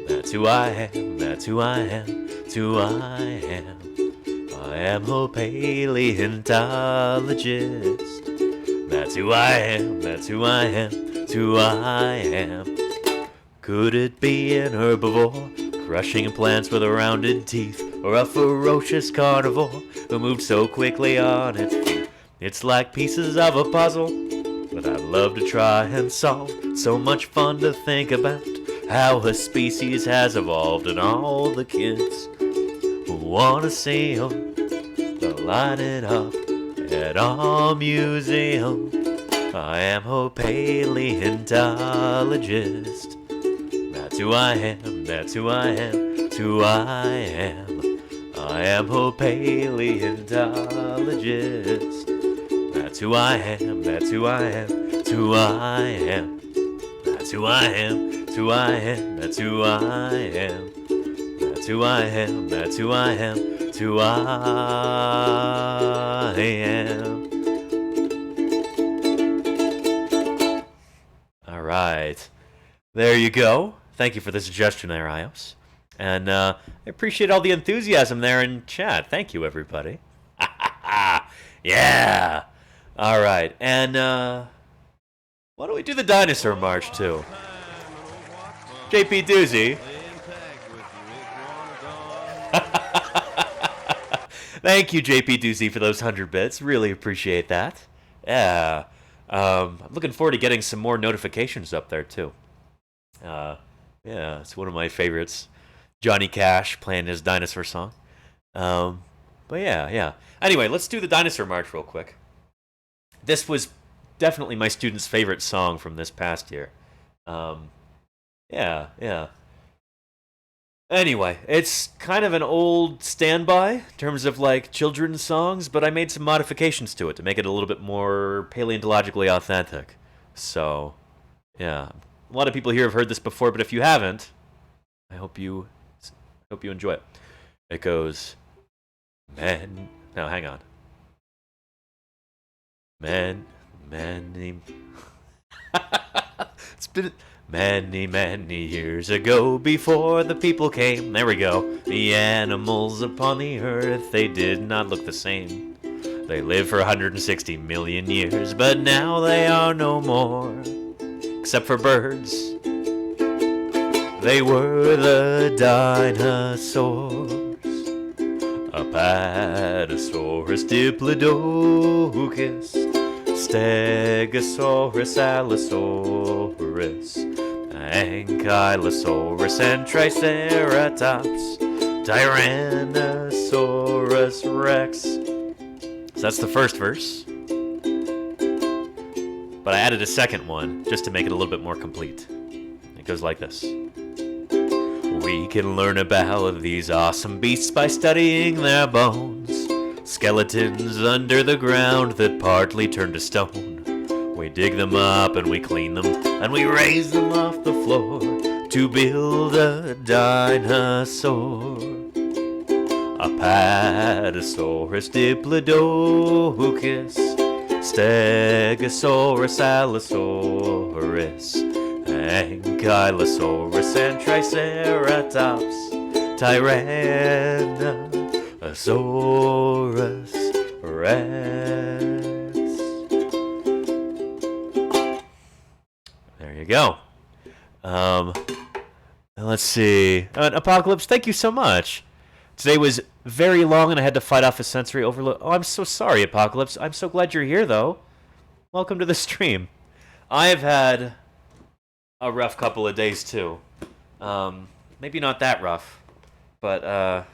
S1: That's who I am, that's who I am, that's who I am. I am a paleontologist. That's who I am, that's who I am, that's who I am. Could it be an herbivore, crushing plants with rounded teeth, or a ferocious carnivore who moved so quickly on its feet? It's like pieces of a puzzle, but I'd love to try and solve. So much fun to think about how a species has evolved, and all the kids who wanna see them, they'll line it up at our museum. I am a paleontologist. That's who I am, that's who I am, That's who I am. I am a paleontologist. That's who I am. That's who I am. That's who I am. That's who I am. That's who I am. That's who I am. That's who I am. That's who I am. That's who I am. All right. There you go. Thank you for the suggestion there, Ios. And I appreciate all the enthusiasm there in chat. Thank you, everybody. Yeah. All right. And why don't we do the dinosaur march, too? JP Doozy. Thank you, JP Doozy, for those 100 bits. Really appreciate that. Yeah. I'm looking forward to getting some more notifications up there, too. Yeah, it's one of my favorites. Johnny Cash playing his dinosaur song. But yeah. Anyway, let's do the dinosaur march real quick. This was definitely my students' favorite song from this past year. Yeah. Anyway, it's kind of an old standby in terms of like children's songs, but I made some modifications to it to make it a little bit more paleontologically authentic. So, yeah. A lot of people here have heard this before, but if you haven't, I hope you enjoy it. It goes, man. No, hang on. Many. It's been many years ago before the people came. There we go. The animals upon the earth, they did not look the same. They lived for 160 million years, but now they are no more. Except for birds. They were the dinosaurs. Apatosaurus, Diplodocus, Stegosaurus, Allosaurus, Ankylosaurus, and Triceratops, Tyrannosaurus Rex. So that's the first verse. But I added a second one just to make it a little bit more complete. It goes like this. We can learn about these awesome beasts by studying their bones. Skeletons under the ground that partly turn to stone. We dig them up and we clean them and we raise them off the floor to build a dinosaur. Apatosaurus, Diplodocus, Stegosaurus, Allosaurus, Ankylosaurus, and Triceratops, Tyrannosaurus Rex. There you go. Let's see. Apocalypse, thank you so much. Today was very long and I had to fight off a sensory overload. Oh, I'm so sorry, Apocalypse. I'm so glad you're here, though. Welcome to the stream. I've had a rough couple of days, too. Maybe not that rough, but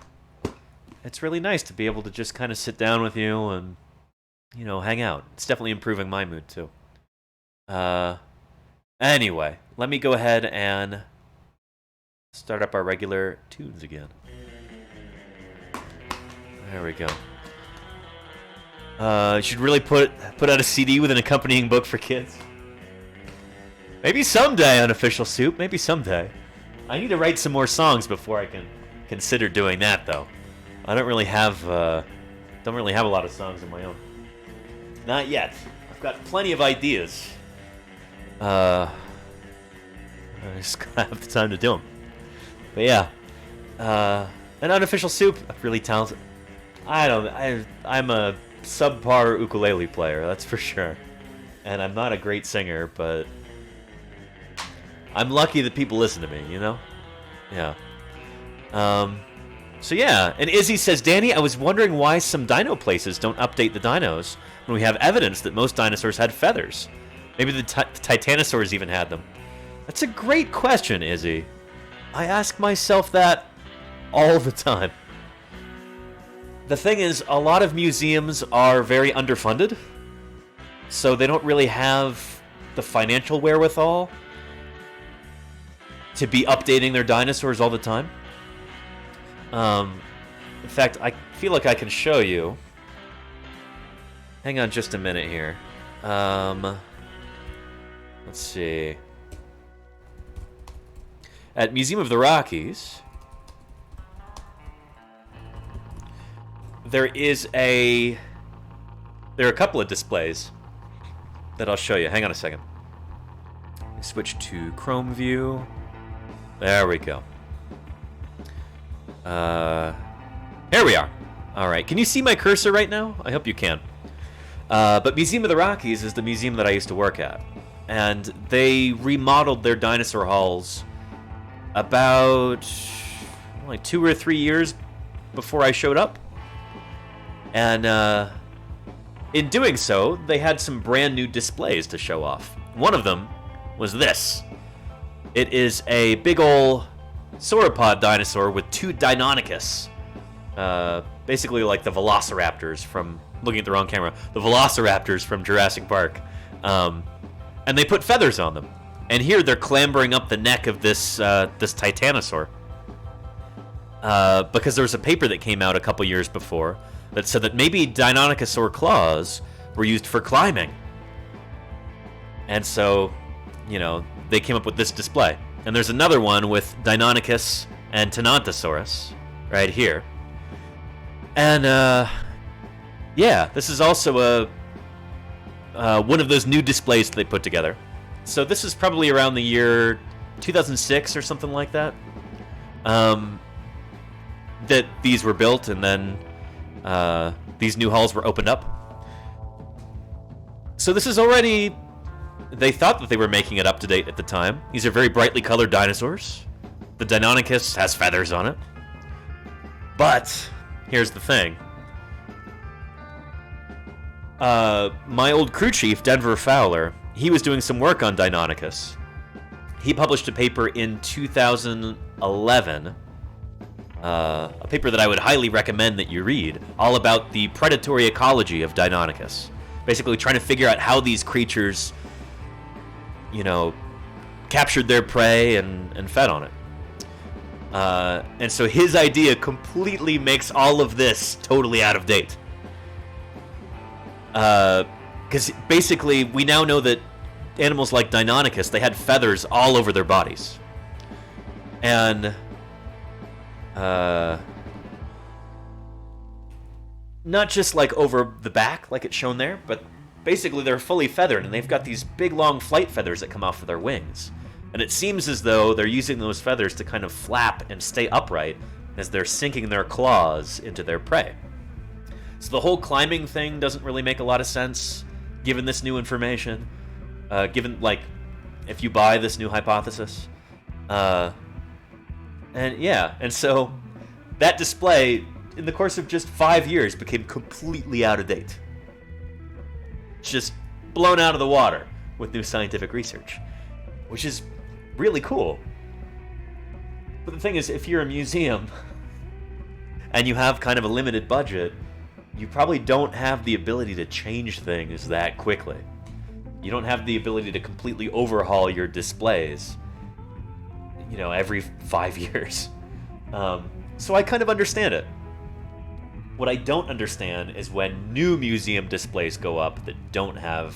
S1: it's really nice to be able to just kind of sit down with you and, you know, hang out. It's definitely improving my mood, too. Anyway, let me go ahead and start up our regular tunes again. There we go. You should really put out a CD with an accompanying book for kids. Maybe someday, Unofficial Soup. Maybe someday. I need to write some more songs before I can consider doing that, though. I don't really have a lot of songs of my own. Not yet. I've got plenty of ideas. I just gotta have the time to do them. But yeah, an Unofficial Soup, really talented. I'm a subpar ukulele player, that's for sure. And I'm not a great singer, but I'm lucky that people listen to me, you know? Yeah. So yeah, and Izzy says, Danny, I was wondering why some dino places don't update the dinos when we have evidence that most dinosaurs had feathers. Maybe the titanosaurs even had them. That's a great question, Izzy. I ask myself that all the time. The thing is, a lot of museums are very underfunded, so they don't really have the financial wherewithal to be updating their dinosaurs all the time. In fact, I feel like I can show you. Hang on just a minute here. Let's see. At Museum of the Rockies, there are a couple of displays that I'll show you. Hang on a second. Switch to Chrome view. There we go. There we are. All right. Can you see my cursor right now? I hope you can. But Museum of the Rockies is the museum that I used to work at. And they remodeled their dinosaur halls about like 2 or 3 years before I showed up. And in doing so, they had some brand new displays to show off. One of them was this. It is a big ol' sauropod dinosaur with 2 Deinonychus. Basically like the velociraptors from... Looking at the wrong camera. The velociraptors from Jurassic Park. And they put feathers on them. And here they're clambering up the neck of this titanosaur. Because there was a paper that came out a couple years before that said that maybe Deinonychosaur claws were used for climbing. And so, you know, they came up with this display. And there's another one with Deinonychus and Tenontosaurus right here. And, yeah, this is also one of those new displays that they put together. So this is probably around the year 2006 or something like that. That these were built, and then these new halls were opened up. So this is already... They thought that they were making it up to date at the time. These are very brightly colored dinosaurs. The Deinonychus has feathers on it. But here's the thing. My old crew chief, Denver Fowler, he was doing some work on Deinonychus. He published a paper in 2011, a paper that I would highly recommend that you read, all about the predatory ecology of Deinonychus. Basically trying to figure out how these creatures, you know, captured their prey and fed on it. And so his idea completely makes all of this totally out of date. Because basically, we now know that animals like Deinonychus, they had feathers all over their bodies. And, not just like over the back, like it's shown there, but basically they're fully feathered, and they've got these big long flight feathers that come off of their wings. And it seems as though they're using those feathers to kind of flap and stay upright as they're sinking their claws into their prey. So the whole climbing thing doesn't really make a lot of sense, given this new information. Given, like, if you buy this new hypothesis. And yeah, and so that display, in the course of just 5 years, became completely out of date. Just blown out of the water with new scientific research, which is really cool. But the thing is, if you're a museum and you have kind of a limited budget, you probably don't have the ability to change things that quickly. You don't have the ability to completely overhaul your displays, you know, every 5 years. So I kind of understand it. What I don't understand is when new museum displays go up that don't have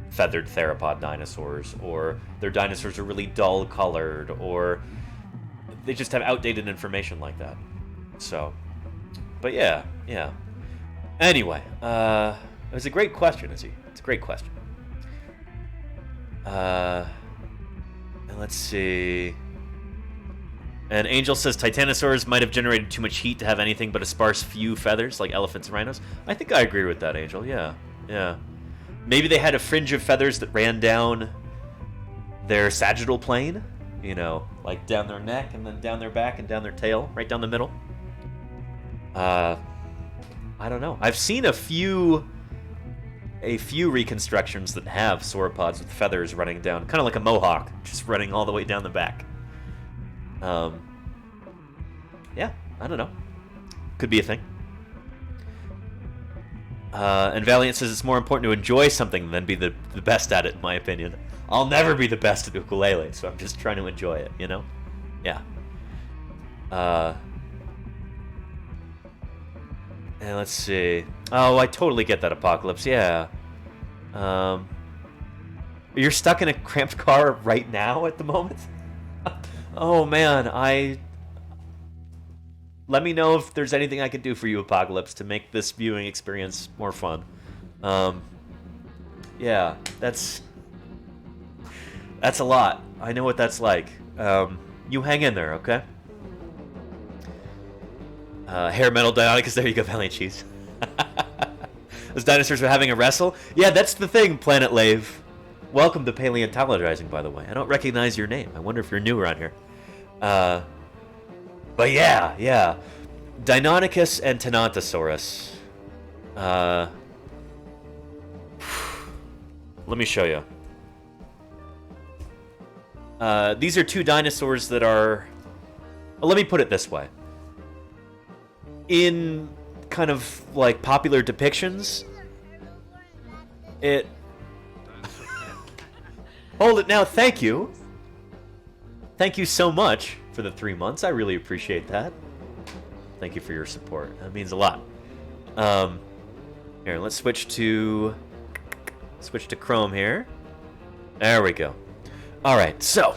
S1: feathered theropod dinosaurs, or their dinosaurs are really dull colored, or they just have outdated information like that. So, but yeah. Anyway, it was a great question, Izzy. It's a great question. And let's see. And Angel says titanosaurs might have generated too much heat to have anything but a sparse few feathers, like elephants and rhinos. I think I agree with that, Angel. Yeah. Maybe they had a fringe of feathers that ran down their sagittal plane, you know, like down their neck and then down their back and down their tail, right down the middle. I don't know. I've seen a few reconstructions that have sauropods with feathers running down, kind of like a mohawk, just running all the way down the back. Yeah, I don't know. Could be a thing. And Valiant says it's more important to enjoy something than be the best at it, in my opinion. I'll never be the best at ukulele, so I'm just trying to enjoy it, you know? Yeah. And let's see. Oh, I totally get that, Apocalypse. Yeah. You're stuck in a cramped car right now at the moment? Oh, man. Let me know if there's anything I can do for you, Apocalypse, to make this viewing experience more fun. Yeah, that's a lot. I know what that's like. You hang in there, okay? Hair metal Deinonychus, there you go, Valiant Cheese. Those dinosaurs were having a wrestle? Yeah, that's the thing, Planet Lave. Welcome to Paleontologizing, by the way. I don't recognize your name. I wonder if you're new around here. But yeah. Deinonychus and Tenontosaurus. Let me show you. These are two dinosaurs that are... Well, let me put it this way. In kind of, like, popular depictions, it... Hold it now, thank you. Thank you so much for the 3 months. I really appreciate that. Thank you for your support. That means a lot. Here, let's switch to Chrome here. There we go. All right, so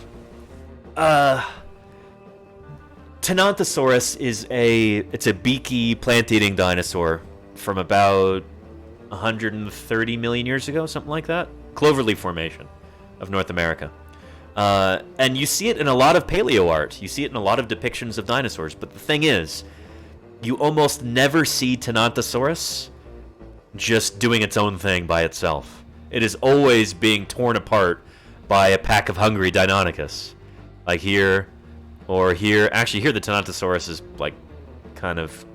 S1: Tenontosaurus is a beaky plant-eating dinosaur from about 130 million years ago, something like that. Cloverleaf Formation of North America. And you see it in a lot of paleo art. You see it in a lot of depictions of dinosaurs. But the thing is, you almost never see Tenontosaurus just doing its own thing by itself. It is always being torn apart by a pack of hungry Deinonychus. Like here, or here. Actually, here the Tenontosaurus is, like, kind of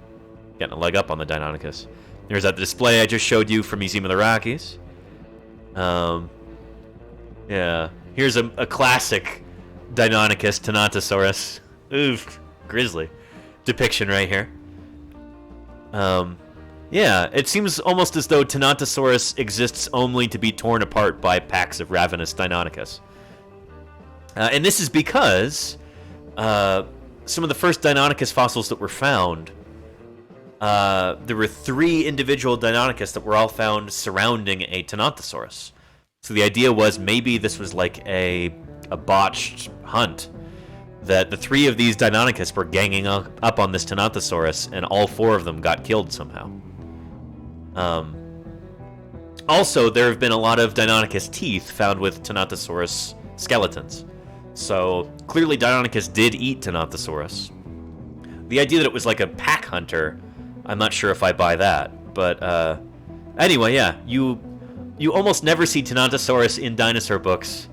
S1: getting a leg up on the Deinonychus. There's that display I just showed you from Museum of the Rockies. Yeah. Here's a classic Deinonychus Tenontosaurus. Oof. Grisly depiction right here. Yeah, it seems almost as though Tenontosaurus exists only to be torn apart by packs of ravenous Deinonychus. And this is because some of the first Deinonychus fossils that were found, there were 3 individual Deinonychus that were all found surrounding a Tenontosaurus. So the idea was maybe this was like a botched hunt, that the 3 of these Deinonychus were ganging up on this Tenontosaurus, and all 4 of them got killed somehow. Also, there have been a lot of Deinonychus teeth found with Tenontosaurus skeletons. So, clearly Deinonychus did eat Tenontosaurus. The idea that it was like a pack hunter, I'm not sure if I buy that. But, anyway, yeah, you almost never see Tenontosaurus in dinosaur books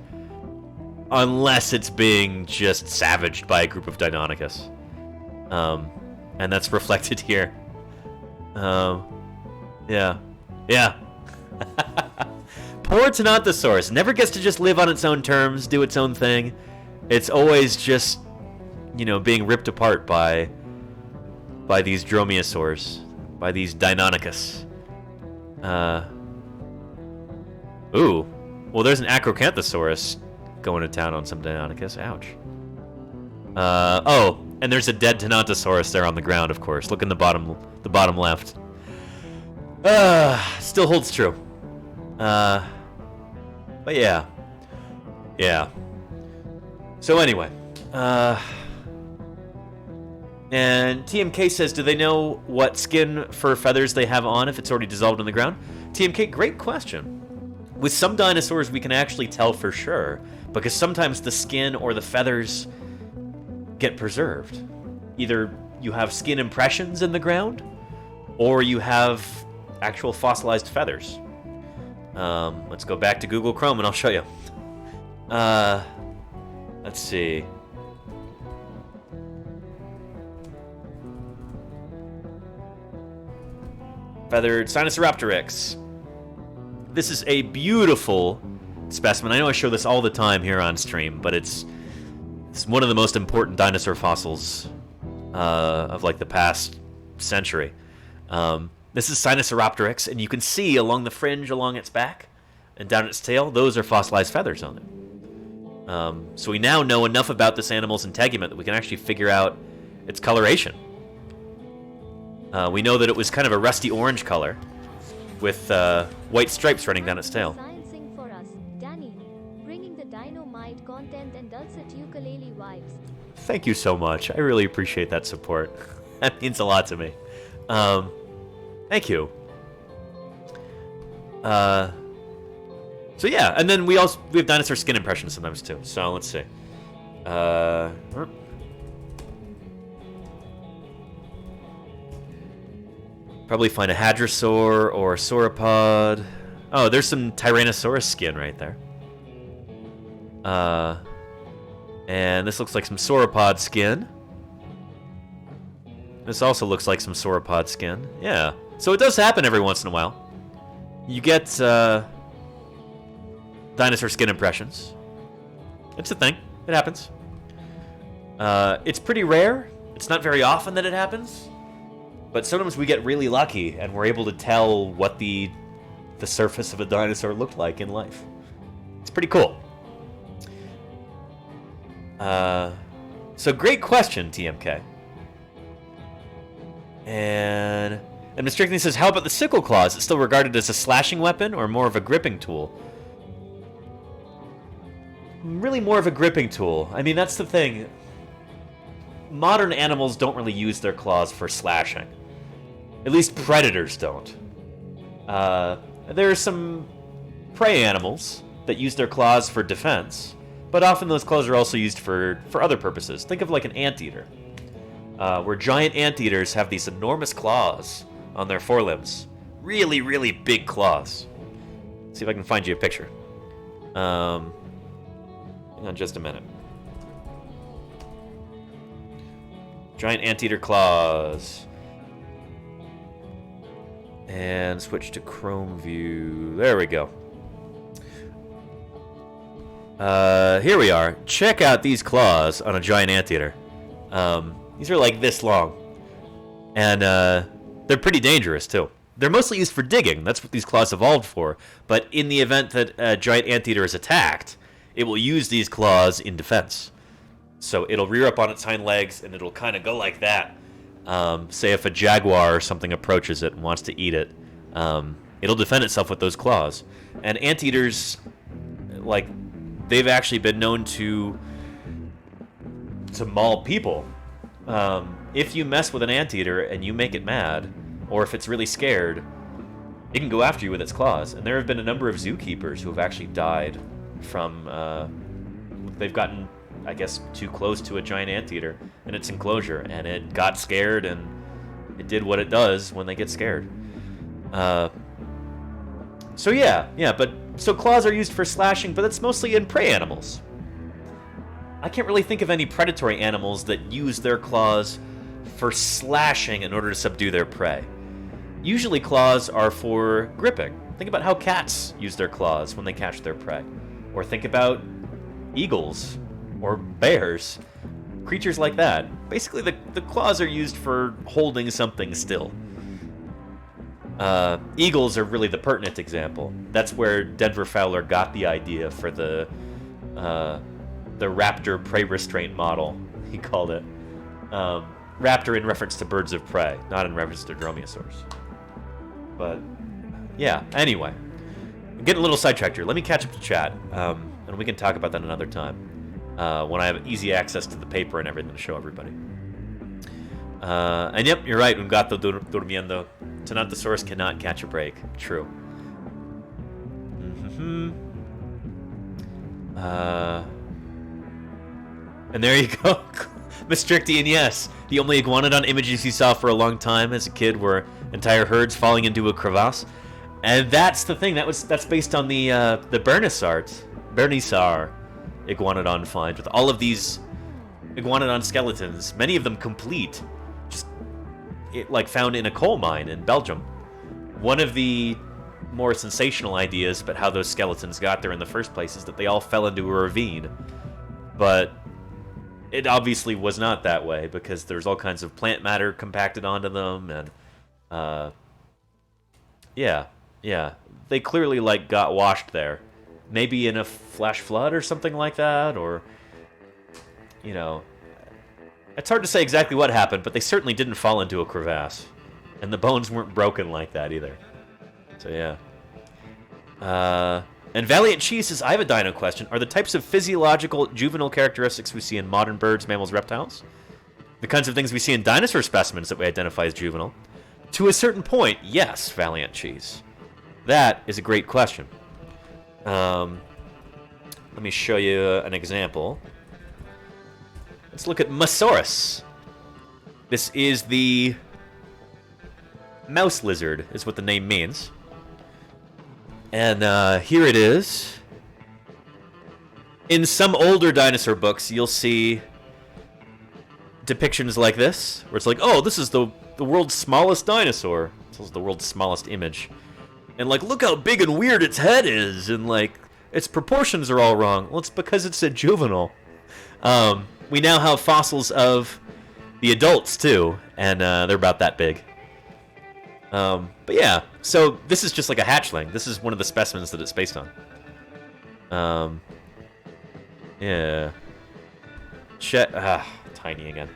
S1: unless it's being just savaged by a group of Deinonychus. And that's reflected here. Yeah. Poor Tenontosaurus. Never gets to just live on its own terms, do its own thing. It's always just, being ripped apart by these dromaeosaurs, by these Deinonychus. Ooh. Well, there's an Acrocanthosaurus going to town on some Deinonychus. Ouch. Oh, and there's a dead Tenontosaurus there on the ground, of course. Look in the bottom left. Still holds true. But yeah. So anyway, and TMK says, do they know what skin, fur, feathers they have on if it's already dissolved in the ground? TMK, great question. With some dinosaurs, we can actually tell for sure, because sometimes the skin or the feathers get preserved. Either you have skin impressions in the ground, or you have actual fossilized feathers. Let's go back to Google Chrome and I'll show you. Let's see. Feathered Sinosauropteryx. This is a beautiful specimen. I know I show this all the time here on stream, but it's one of the most important dinosaur fossils of like the past century. This is Sinosauropteryx, and you can see along the fringe along its back and down its tail, those are fossilized feathers on it. So we now know enough about this animal's integument that we can actually figure out its coloration. We know that it was kind of a rusty orange color with white stripes running down its tail.
S2: Sciencing for us, Danny, bringing the dynamite content and dulcet ukulele vibes.
S1: Thank you so much. I really appreciate that support. That means a lot to me. Thank you. So yeah, and then we have dinosaur skin impressions sometimes too. So let's see. Probably find a hadrosaur or a sauropod. Oh, there's some Tyrannosaurus skin right there. And this looks like some sauropod skin. This also looks like some sauropod skin. Yeah. So it does happen every once in a while. You get dinosaur skin impressions. It's a thing. It happens. It's pretty rare. It's not very often that it happens. But sometimes we get really lucky and we're able to tell what the surface of a dinosaur looked like in life. It's pretty cool. So great question, TMK. And Mr. Strickland says, how about the sickle claw? Is it still regarded as a slashing weapon or more of a gripping tool? Really more of a gripping tool. I mean, that's the thing. Modern animals don't really use their claws for slashing. At least predators don't. There are some prey animals that use their claws for defense, but often those claws are also used for other purposes. Think of like an anteater, where giant anteaters have these enormous claws on their forelimbs. Really, really big claws. Let's see if I can find you a picture. Hang on just a minute. Giant anteater claws. And switch to Chrome view. There we go. Here we are. Check out these claws on a giant anteater. These are like this long. And they're pretty dangerous, too. They're mostly used for digging. That's what these claws evolved for. But in the event that a giant anteater is attacked, it will use these claws in defense. So it'll rear up on its hind legs, and it'll kind of go like that. Say if a jaguar or something approaches it and wants to eat it, it'll defend itself with those claws. And anteaters, like, they've actually been known to maul people. If you mess with an anteater and you make it mad, or if it's really scared, it can go after you with its claws. And there have been a number of zookeepers who have actually died from, they've gotten, I guess, too close to a giant anteater in its enclosure, and it got scared, and it did what it does when they get scared. So claws are used for slashing, but that's mostly in prey animals. I can't really think of any predatory animals that use their claws for slashing in order to subdue their prey. Usually claws are for gripping. Think about how cats use their claws when they catch their prey. Or think about eagles or bears, creatures like that. Basically, the claws are used for holding something still. Eagles are really the pertinent example. That's where Denver Fowler got the idea for the raptor prey restraint model, he called it. Raptor in reference to birds of prey, not in reference to dromaeosaurs. But, yeah, anyway. I'm getting a little sidetracked here. Let me catch up to chat, and we can talk about that another time. When I have easy access to the paper and everything to show everybody. And yep, you're right, Un gato durmiendo. Tenantosaurus cannot catch a break. True. And there you go. Mistrictian, yes. The only iguanodon images you saw for a long time as a kid were entire herds falling into a crevasse. And that's the thing. That's based on the Bernissart iguanodon find, with all of these iguanodon skeletons, many of them complete, just found in a coal mine in Belgium. One of the more sensational ideas about how those skeletons got there in the first place is that they all fell into a ravine, but it obviously was not that way, because there's all kinds of plant matter compacted onto them, and yeah, they clearly got washed there. Maybe in a flash flood or something like that, or, it's hard to say exactly what happened, but they certainly didn't fall into a crevasse. And the bones weren't broken like that either. So yeah. And Valiant Cheese says, I have a dino question. Are the types of physiological juvenile characteristics we see in modern birds, mammals, reptiles the kinds of things we see in dinosaur specimens that we identify as juvenile? To a certain point, yes, Valiant Cheese. That is a great question. Let me show you an example. Let's look at Mosaurus. This is the mouse lizard, is what the name means. And here it is. In some older dinosaur books, you'll see depictions like this, where it's like, oh, this is the world's smallest dinosaur. This is the world's smallest image. And like, look how big and weird its head is, and like, its proportions are all wrong. Well, it's because it's a juvenile. We now have fossils of the adults, too, and they're about that big. But yeah, so this is just like a hatchling. This is one of the specimens that it's based on. Yeah. Tiny again.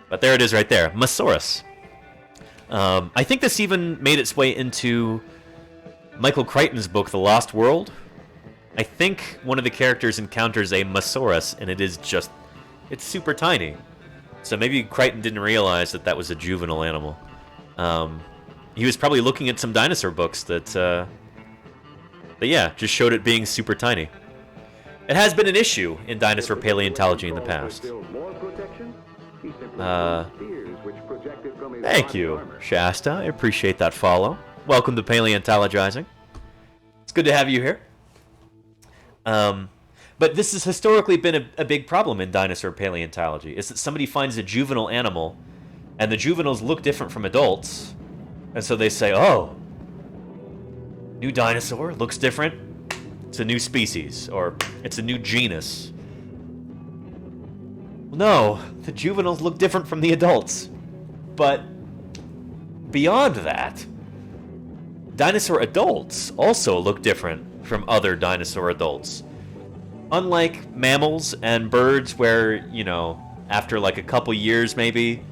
S1: But there it is right there. Mosaurus. I think this even made its way into Michael Crichton's book, The Lost World. I think one of the characters encounters a Mosaurus, and it's super tiny. So maybe Crichton didn't realize that that was a juvenile animal. He was probably looking at some dinosaur books that yeah, just showed it being super tiny. It has been an issue in dinosaur paleontology in the past. Thank you, Shasta. I appreciate that follow. Welcome to Paleontologizing. It's good to have you here. But this has historically been a big problem in dinosaur paleontology, is that somebody finds a juvenile animal, and the juveniles look different from adults, and so they say, oh, new dinosaur, looks different, it's a new species, or it's a new genus. No, the juveniles look different from the adults. But beyond that, dinosaur adults also look different from other dinosaur adults. Unlike mammals and birds where, you know, after like a couple years maybe,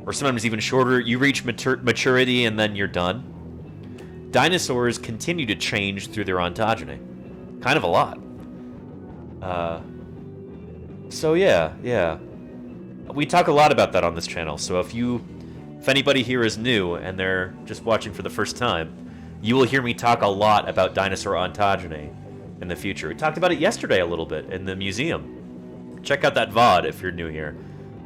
S1: or sometimes even shorter, you reach maturity and then you're done. Dinosaurs continue to change through their ontogeny. Kind of a lot. So yeah. We talk a lot about that on this channel, so if anybody here is new and they're just watching for the first time, you will hear me talk a lot about dinosaur ontogeny in the future. We talked about it yesterday a little bit in the museum. Check out that VOD if you're new here.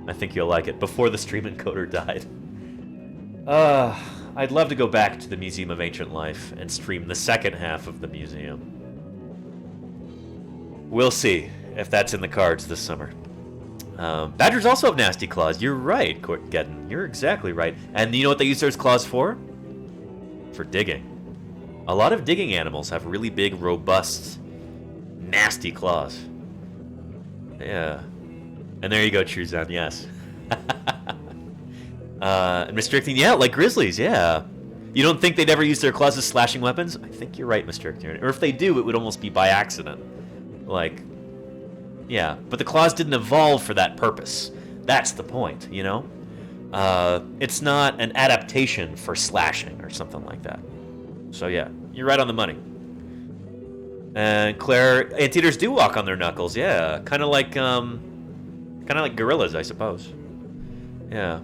S1: I think you'll like it, before the stream encoder died. I'd love to go back to the Museum of Ancient Life and stream the second half of the museum. We'll see if that's in the cards this summer. Badgers also have nasty claws. You're right, Geddon. You're exactly right. And you know what they use those claws for? For digging. A lot of digging animals have really big, robust, nasty claws. Yeah. And there you go, Truzan, yes. And restricting, yeah, like grizzlies, yeah. You don't think they'd ever use their claws as slashing weapons? I think you're right, Mr. Icturian. Or if they do, it would almost be by accident. Like, yeah. But the claws didn't evolve for that purpose. That's the point, you know? It's not an adaptation for slashing or something like that. So yeah, you're right on the money. And Claire, anteaters do walk on their knuckles, yeah. Kind of like gorillas, I suppose. Yeah.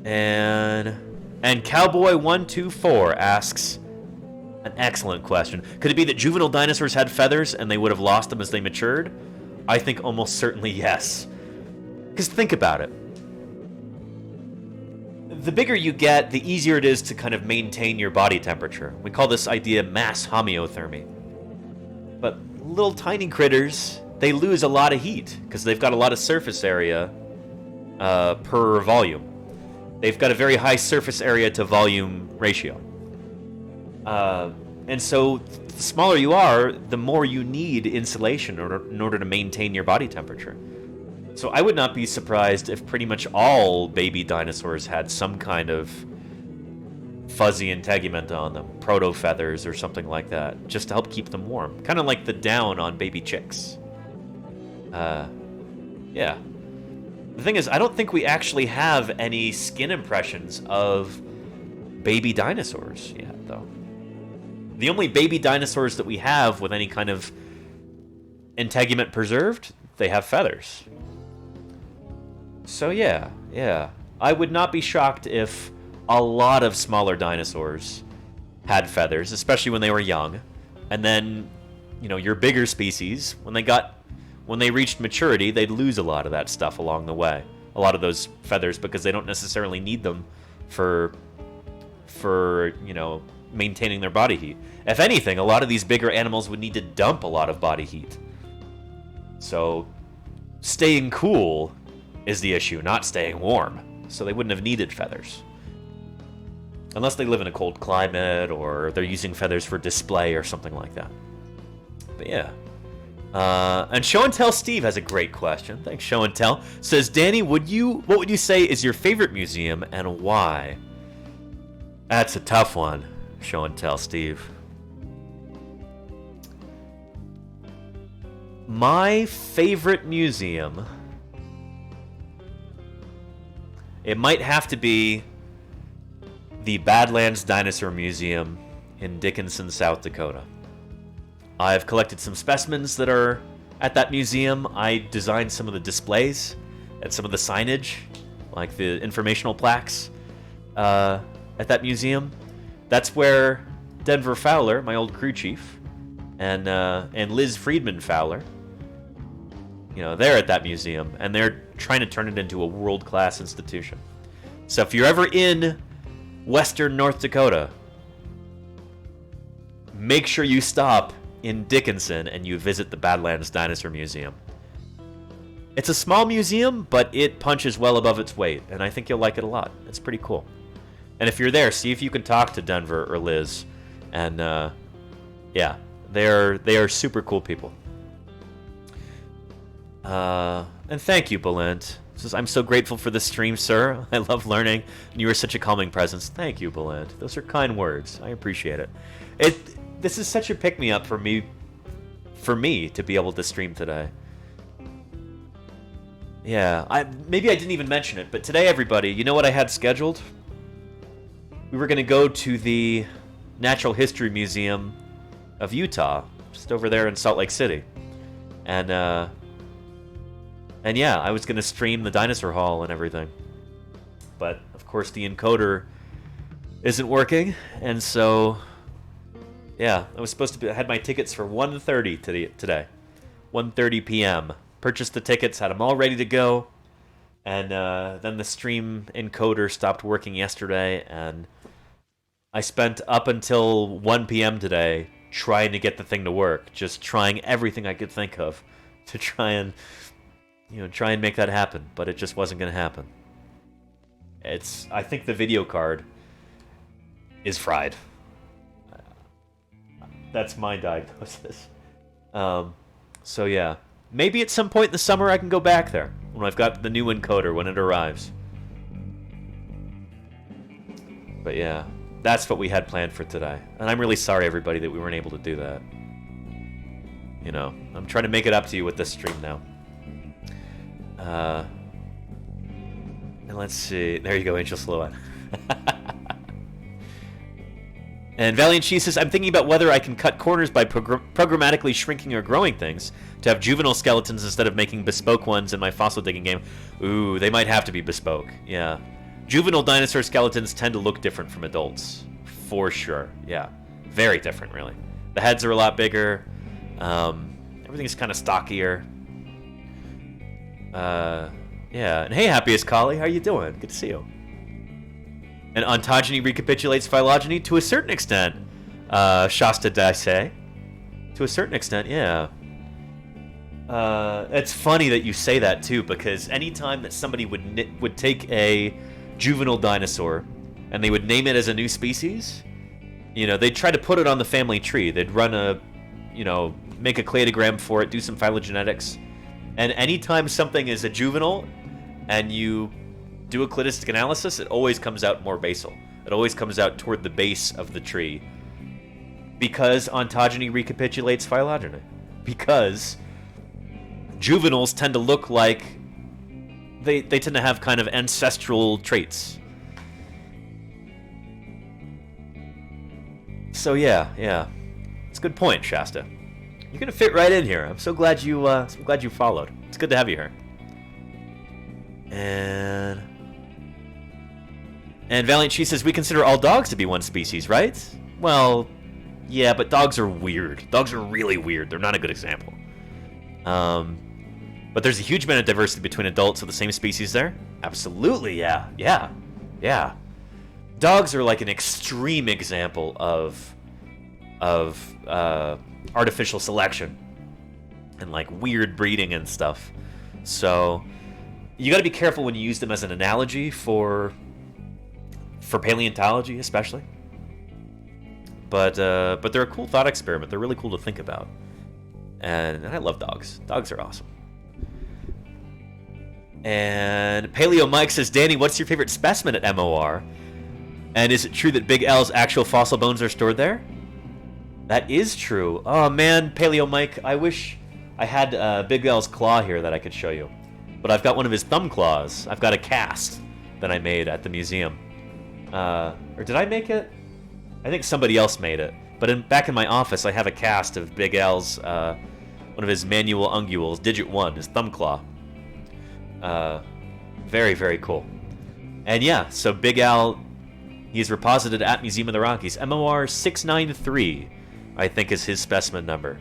S1: And Cowboy124 asks an excellent question. Could it be that juvenile dinosaurs had feathers and they would have lost them as they matured? I think almost certainly yes. Because think about it. The bigger you get, the easier it is to kind of maintain your body temperature. We call this idea mass homeothermy. But little tiny critters, they lose a lot of heat because they've got a lot of surface area per volume. They've got a very high surface area to volume ratio. And so the smaller you are, the more you need insulation in order to maintain your body temperature. So I would not be surprised if pretty much all baby dinosaurs had some kind of fuzzy integument on them, proto-feathers or something like that, just to help keep them warm. Kind of like the down on baby chicks. Yeah. The thing is, I don't think we actually have any skin impressions of baby dinosaurs yet, though. The only baby dinosaurs that we have with any kind of integument preserved, they have feathers. So yeah. I would not be shocked if a lot of smaller dinosaurs had feathers, especially when they were young. And then, your bigger species, when they reached maturity, they'd lose a lot of that stuff along the way. A lot of those feathers, because they don't necessarily need them for maintaining their body heat. If anything, a lot of these bigger animals would need to dump a lot of body heat. So staying cool is the issue, not staying warm. So they wouldn't have needed feathers. Unless they live in a cold climate, or they're using feathers for display or something like that. But yeah. And Show and Tell Steve has a great question. Thanks, Show and Tell. Says, Danny, what would you say is your favorite museum and why? That's a tough one, Show and Tell Steve. My favorite museum, it might have to be the Badlands Dinosaur Museum in Dickinson, South Dakota. I've collected some specimens that are at that museum. I designed some of the displays and some of the signage, like the informational plaques at that museum. That's where Denver Fowler, my old crew chief, and Liz Friedman Fowler, they're at that museum, and they're trying to turn it into a world-class institution. So if you're ever in Western North Dakota, make sure you stop in Dickinson and you visit the Badlands Dinosaur Museum. It's a small museum, but it punches well above its weight, and I think you'll like it a lot. It's pretty cool. And if you're there, see if you can talk to Denver or Liz. And yeah, they are super cool people. And thank you, Belinda. Says, I'm so grateful for the stream, sir. I love learning, and you are such a calming presence. Thank you, Belinda. Those are kind words. I appreciate it. This is such a pick-me-up for me to be able to stream today. Yeah, maybe I didn't even mention it, but today, everybody, you know what I had scheduled? We were going to go to the Natural History Museum of Utah, just over there in Salt Lake City. And yeah, I was going to stream the dinosaur hall and everything. But, of course, the encoder isn't working, and so yeah, I was supposed to I had my tickets for 1:30 today. 1:30 p.m. Purchased the tickets, had them all ready to go, and then the stream encoder stopped working yesterday, and I spent up until 1 p.m. today trying to get the thing to work, just trying everything I could think of to try and make that happen, but it just wasn't going to happen. I think the video card is fried. That's my diagnosis. So yeah, maybe at some point in the summer I can go back there when I've got the new encoder when it arrives. But yeah, that's what we had planned for today, and I'm really sorry, everybody, that we weren't able to do that. I'm trying to make it up to you with this stream now. And let's see. There you go, Angel Silhouette. And Valiant She says, I'm thinking about whether I can cut corners by programmatically shrinking or growing things to have juvenile skeletons instead of making bespoke ones in my fossil digging game. Ooh, they might have to be bespoke. Yeah. Juvenile dinosaur skeletons tend to look different from adults. For sure. Yeah. Very different, really. The heads are a lot bigger. Everything's kind of stockier. Yeah. And hey, Happiest Collie, how you doing? Good to see you. And ontogeny recapitulates phylogeny to a certain extent. Shasta Daisei. To a certain extent, yeah. It's funny that you say that too, because anytime that somebody would take a juvenile dinosaur and they would name it as a new species, they'd try to put it on the family tree. They'd run make a cladogram for it, do some phylogenetics, and anytime something is a juvenile and you do a cladistic analysis, it always comes out more basal. It always comes out toward the base of the tree, because ontogeny recapitulates phylogeny. Because juveniles tend to look like they tend to have kind of ancestral traits. So yeah. It's a good point, Shasta. You're gonna fit right in here. I'm so glad you followed. It's good to have you here. And Valiant She says we consider all dogs to be one species, right? Well, yeah, but dogs are weird. Dogs are really weird. They're not a good example. But there's a huge amount of diversity between adults of the same species there. Absolutely, yeah. Dogs are like an extreme example of artificial selection and like weird breeding and stuff. So you got to be careful when you use them as an analogy for paleontology, especially. But they're a cool thought experiment. They're really cool to think about, and I love dogs. Dogs are awesome. And Paleo Mike says, Danny, what's your favorite specimen at MOR? And is it true that Big L's actual fossil bones are stored there? That is true. Oh man, Paleo Mike, I wish I had Big L's claw here that I could show you. But I've got one of his thumb claws. I've got a cast that I made at the museum. Or did I make it? I think somebody else made it. But back in my office, I have a cast of Big L's, one of his manual unguals, Digit 1, his thumb claw. Very, very cool. And yeah, so Big Al, he's reposited at Museum of the Rockies. MOR 693, I think, is his specimen number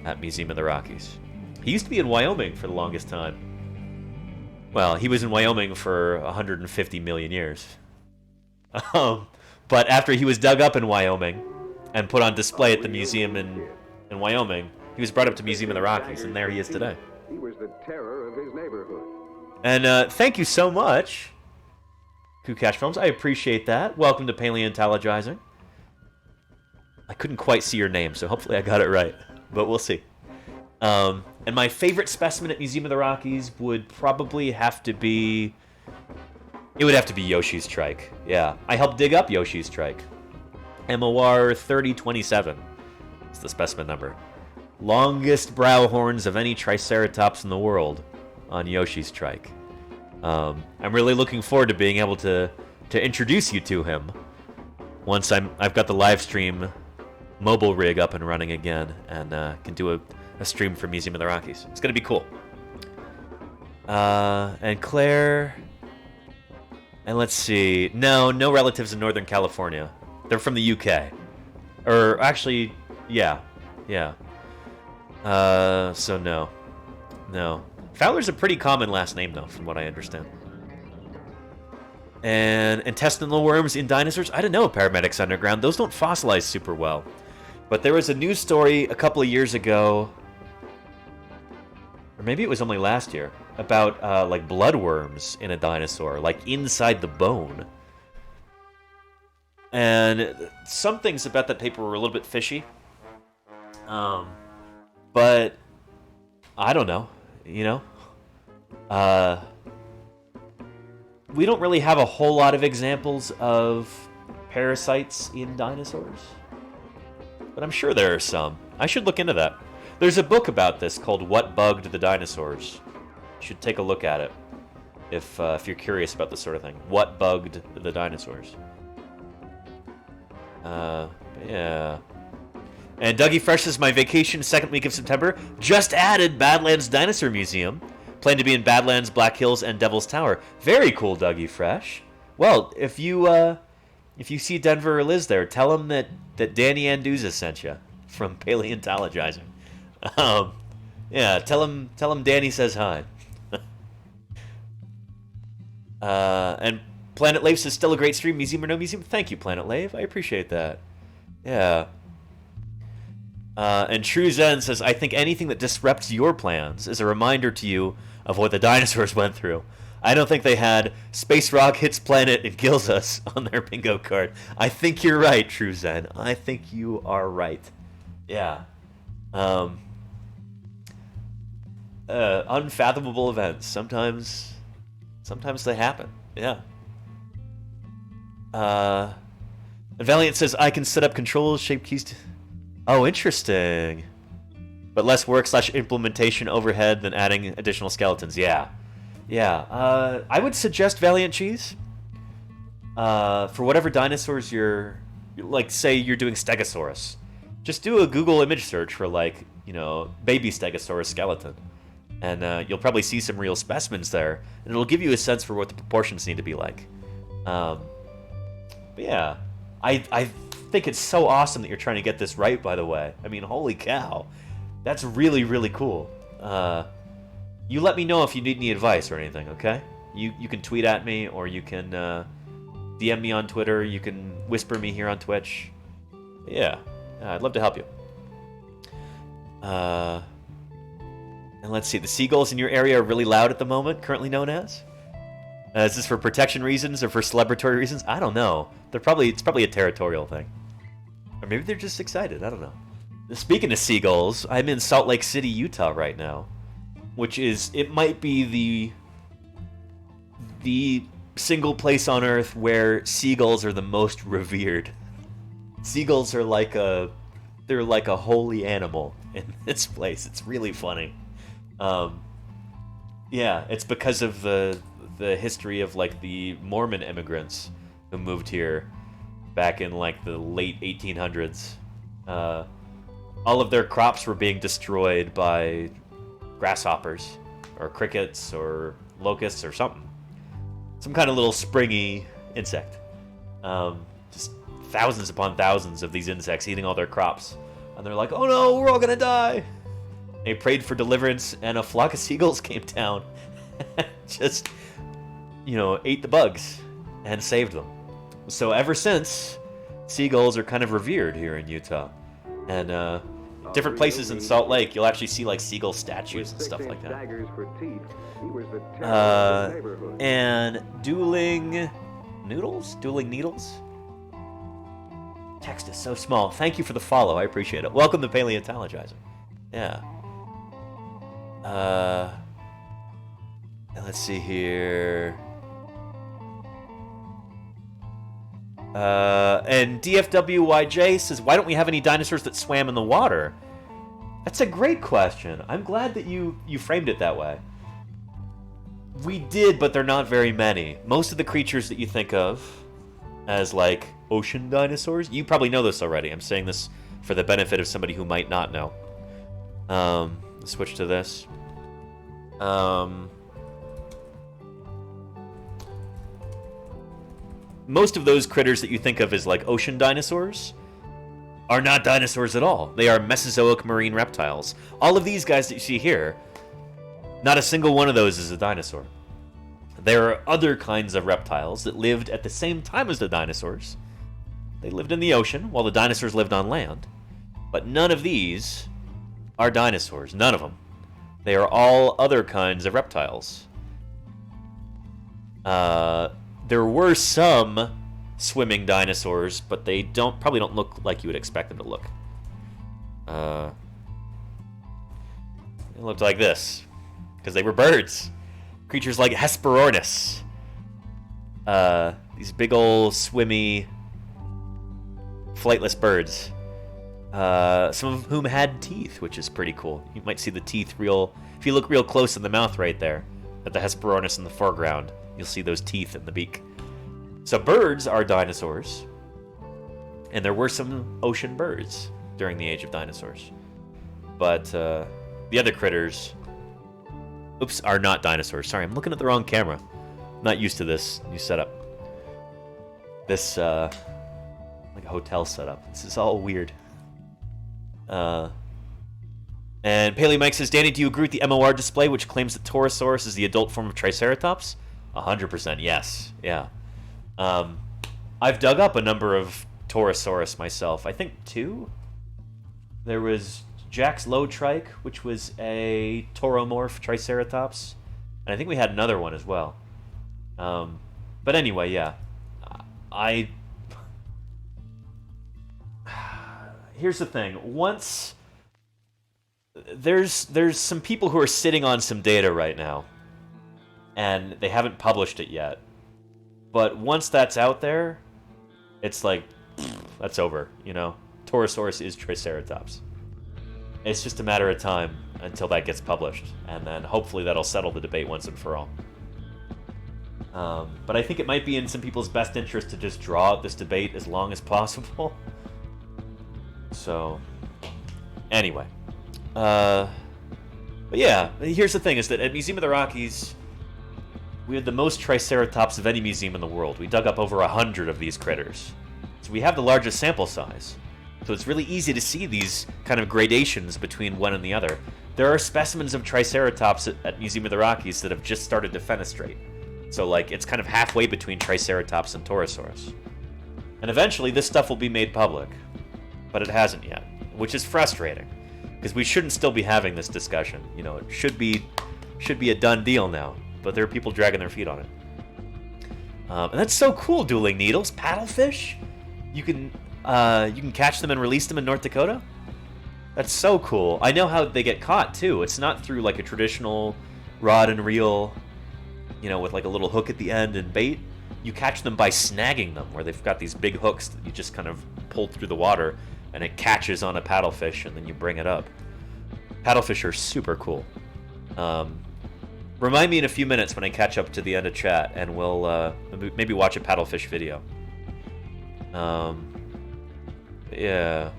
S1: at Museum of the Rockies. He used to be in Wyoming for the longest time. Well, he was in Wyoming for 150 million years. But after he was dug up in Wyoming and put on display at the museum in Wyoming, he was brought up to Museum of the Rockies, and there he is today.
S3: He was the terror of his neighborhood.
S1: And thank you so much, Kukash Films. I appreciate that. Welcome to Paleontologizing. I couldn't quite see your name, so hopefully I got it right, but we'll see. And my favorite specimen at Museum of the Rockies would probably have to be... It would have to be Yoshi's trike. Yeah, I helped dig up Yoshi's trike. MOR 3027 is the specimen number. Longest brow horns of any Triceratops in the world on Yoshi's trike. I'm really looking forward to being able to introduce you to him once I've got the live stream mobile rig up and running again and can do a stream for Museum of the Rockies. It's gonna be cool. And Claire, and let's see. No relatives in Northern California. They're from the UK, or actually, yeah. So no. Fowler's a pretty common last name, though, from what I understand. And intestinal worms in dinosaurs? I don't know, Paramedics Underground. Those don't fossilize super well. But there was a news story a couple of years ago, or maybe it was only last year, about like bloodworms in a dinosaur, like inside the bone. And some things about that paper were a little bit fishy. But I don't know, you know? We don't really have a whole lot of examples of parasites in dinosaurs. But I'm sure there are some. I should look into that. There's a book about this called What Bugged the Dinosaurs. You should take a look at it if you're curious about this sort of thing. What Bugged the Dinosaurs. Yeah. And Dougie Fresh says, my vacation second week of September just added Badlands Dinosaur Museum. Plan to be in Badlands, Black Hills, and Devil's Tower. Very cool, Dougie Fresh. Well, if you see Denver or Liz there, tell them that Danny Anduza sent you from Paleontologizing. Yeah, tell him Danny says hi. And Planet Lave says, still a great stream, museum or no museum. Thank you, Planet Lave. I appreciate that. Yeah. And True Zen says, I think anything that disrupts your plans is a reminder to you of what the dinosaurs went through. I don't think they had Space Rock hits planet and kills us on their bingo card. I think you're right, True Zen. I think you are right. Yeah. Unfathomable events. Sometimes they happen. Yeah. And Valiant says, I can set up controls, shape keys. Oh, interesting. But less work / implementation overhead than adding additional skeletons. Yeah. Yeah, I would suggest Valiant Cheese. For whatever dinosaurs you're like, say you're doing Stegosaurus, just do a Google image search for like, baby Stegosaurus skeleton, and you'll probably see some real specimens there, and it'll give you a sense for what the proportions need to be like. But yeah, I think it's so awesome that you're trying to get this right. By the way, I mean, holy cow, that's really, really cool. You let me know if you need any advice or anything, okay? You can tweet at me, or you can DM me on Twitter. You can whisper me here on Twitch. Yeah, I'd love to help you. And let's see, the seagulls in your area are really loud at the moment, currently known as? Is this for protection reasons or for celebratory reasons? I don't know. It's probably a territorial thing. Or maybe they're just excited, I don't know. Speaking of seagulls, I'm in Salt Lake City, Utah right now. Which it might be the single place on Earth where seagulls are the most revered. Seagulls are they're like a holy animal in this place. It's really funny. Yeah, it's because of the history of like the Mormon immigrants who moved here back in like the late 1800s. All of their crops were being destroyed by grasshoppers or crickets or locusts or something. Some kind of little springy insect. Just thousands upon thousands of these insects eating all their crops. And they're like, oh no, we're all gonna die. They prayed for deliverance, and a flock of seagulls came down and just, ate the bugs and saved them. So ever since, seagulls are kind of revered here in Utah. And different places in Salt Lake, you'll actually see like seagull statues and stuff like that. And dueling needles. Text is so small. Thank you for the follow. I appreciate it. Welcome to Paleontologizing. Yeah. Let's see here. And DFWYJ says, why don't we have any dinosaurs that swam in the water? That's a great question. I'm glad that you framed it that way. We did, but they're not very many. Most of the creatures that you think of as like ocean dinosaurs, you probably know this already. I'm saying this for the benefit of somebody who might not know. Let's switch to this. Most of those critters that you think of as like ocean dinosaurs are not dinosaurs at all. They are Mesozoic marine reptiles. All of these guys that you see here, not a single one of those is a dinosaur. There are other kinds of reptiles that lived at the same time as the dinosaurs. They lived in the ocean while the dinosaurs lived on land. But none of these are dinosaurs. None of them. They are all other kinds of reptiles. There were some swimming dinosaurs, but they probably don't look like you would expect them to look. They looked like this, because they were birds. Creatures like Hesperornis. These big old swimmy, flightless birds. Some of whom had teeth, which is pretty cool. You might see the teeth if you look real close in the mouth right there, at the Hesperornis in the foreground. You'll see those teeth in the beak. So birds are dinosaurs. And there were some ocean birds during the age of dinosaurs. But the other critters, are not dinosaurs. Sorry, I'm looking at the wrong camera. I'm not used to this new setup. This, like a hotel setup. This is all weird. And Paley Mike says, Danny, do you agree with the MOR display which claims that Torosaurus is the adult form of Triceratops? 100%, yes. Yeah. I've dug up a number of Torosaurus myself. I think 2. There was Jack's Low-Trike, which was a Toromorph Triceratops. And I think we had another one as well. But anyway, yeah. Here's the thing. Once there's some people who are sitting on some data right now, and they haven't published it yet. But once that's out there, it's like, that's over, Torosaurus is Triceratops. It's just a matter of time until that gets published, and then hopefully that'll settle the debate once and for all. But I think it might be in some people's best interest to just draw out this debate as long as possible. So, anyway. But yeah, here's the thing, is that at Museum of the Rockies, we had the most Triceratops of any museum in the world. We dug up over 100 of these critters. So we have the largest sample size. So it's really easy to see these kind of gradations between one and the other. There are specimens of Triceratops at Museum of the Rockies that have just started to fenestrate. So, like, it's kind of halfway between Triceratops and Torosaurus. And eventually, this stuff will be made public. But it hasn't yet, which is frustrating. Because we shouldn't still be having this discussion. You know, it should be a done deal now. But there are people dragging their feet on it. And that's so cool, dueling needles. Paddlefish? You can catch them and release them in North Dakota? That's so cool. I know how they get caught, too. It's not through, like, a traditional rod and reel, you know, with, like, a little hook at the end and bait. You catch them by snagging them, where they've got these big hooks that you just kind of pull through the water, and it catches on a paddlefish, and then you bring it up. Paddlefish are super cool. Remind me in a few minutes when I catch up to the end of chat, and we'll maybe watch a paddlefish video. Yeah.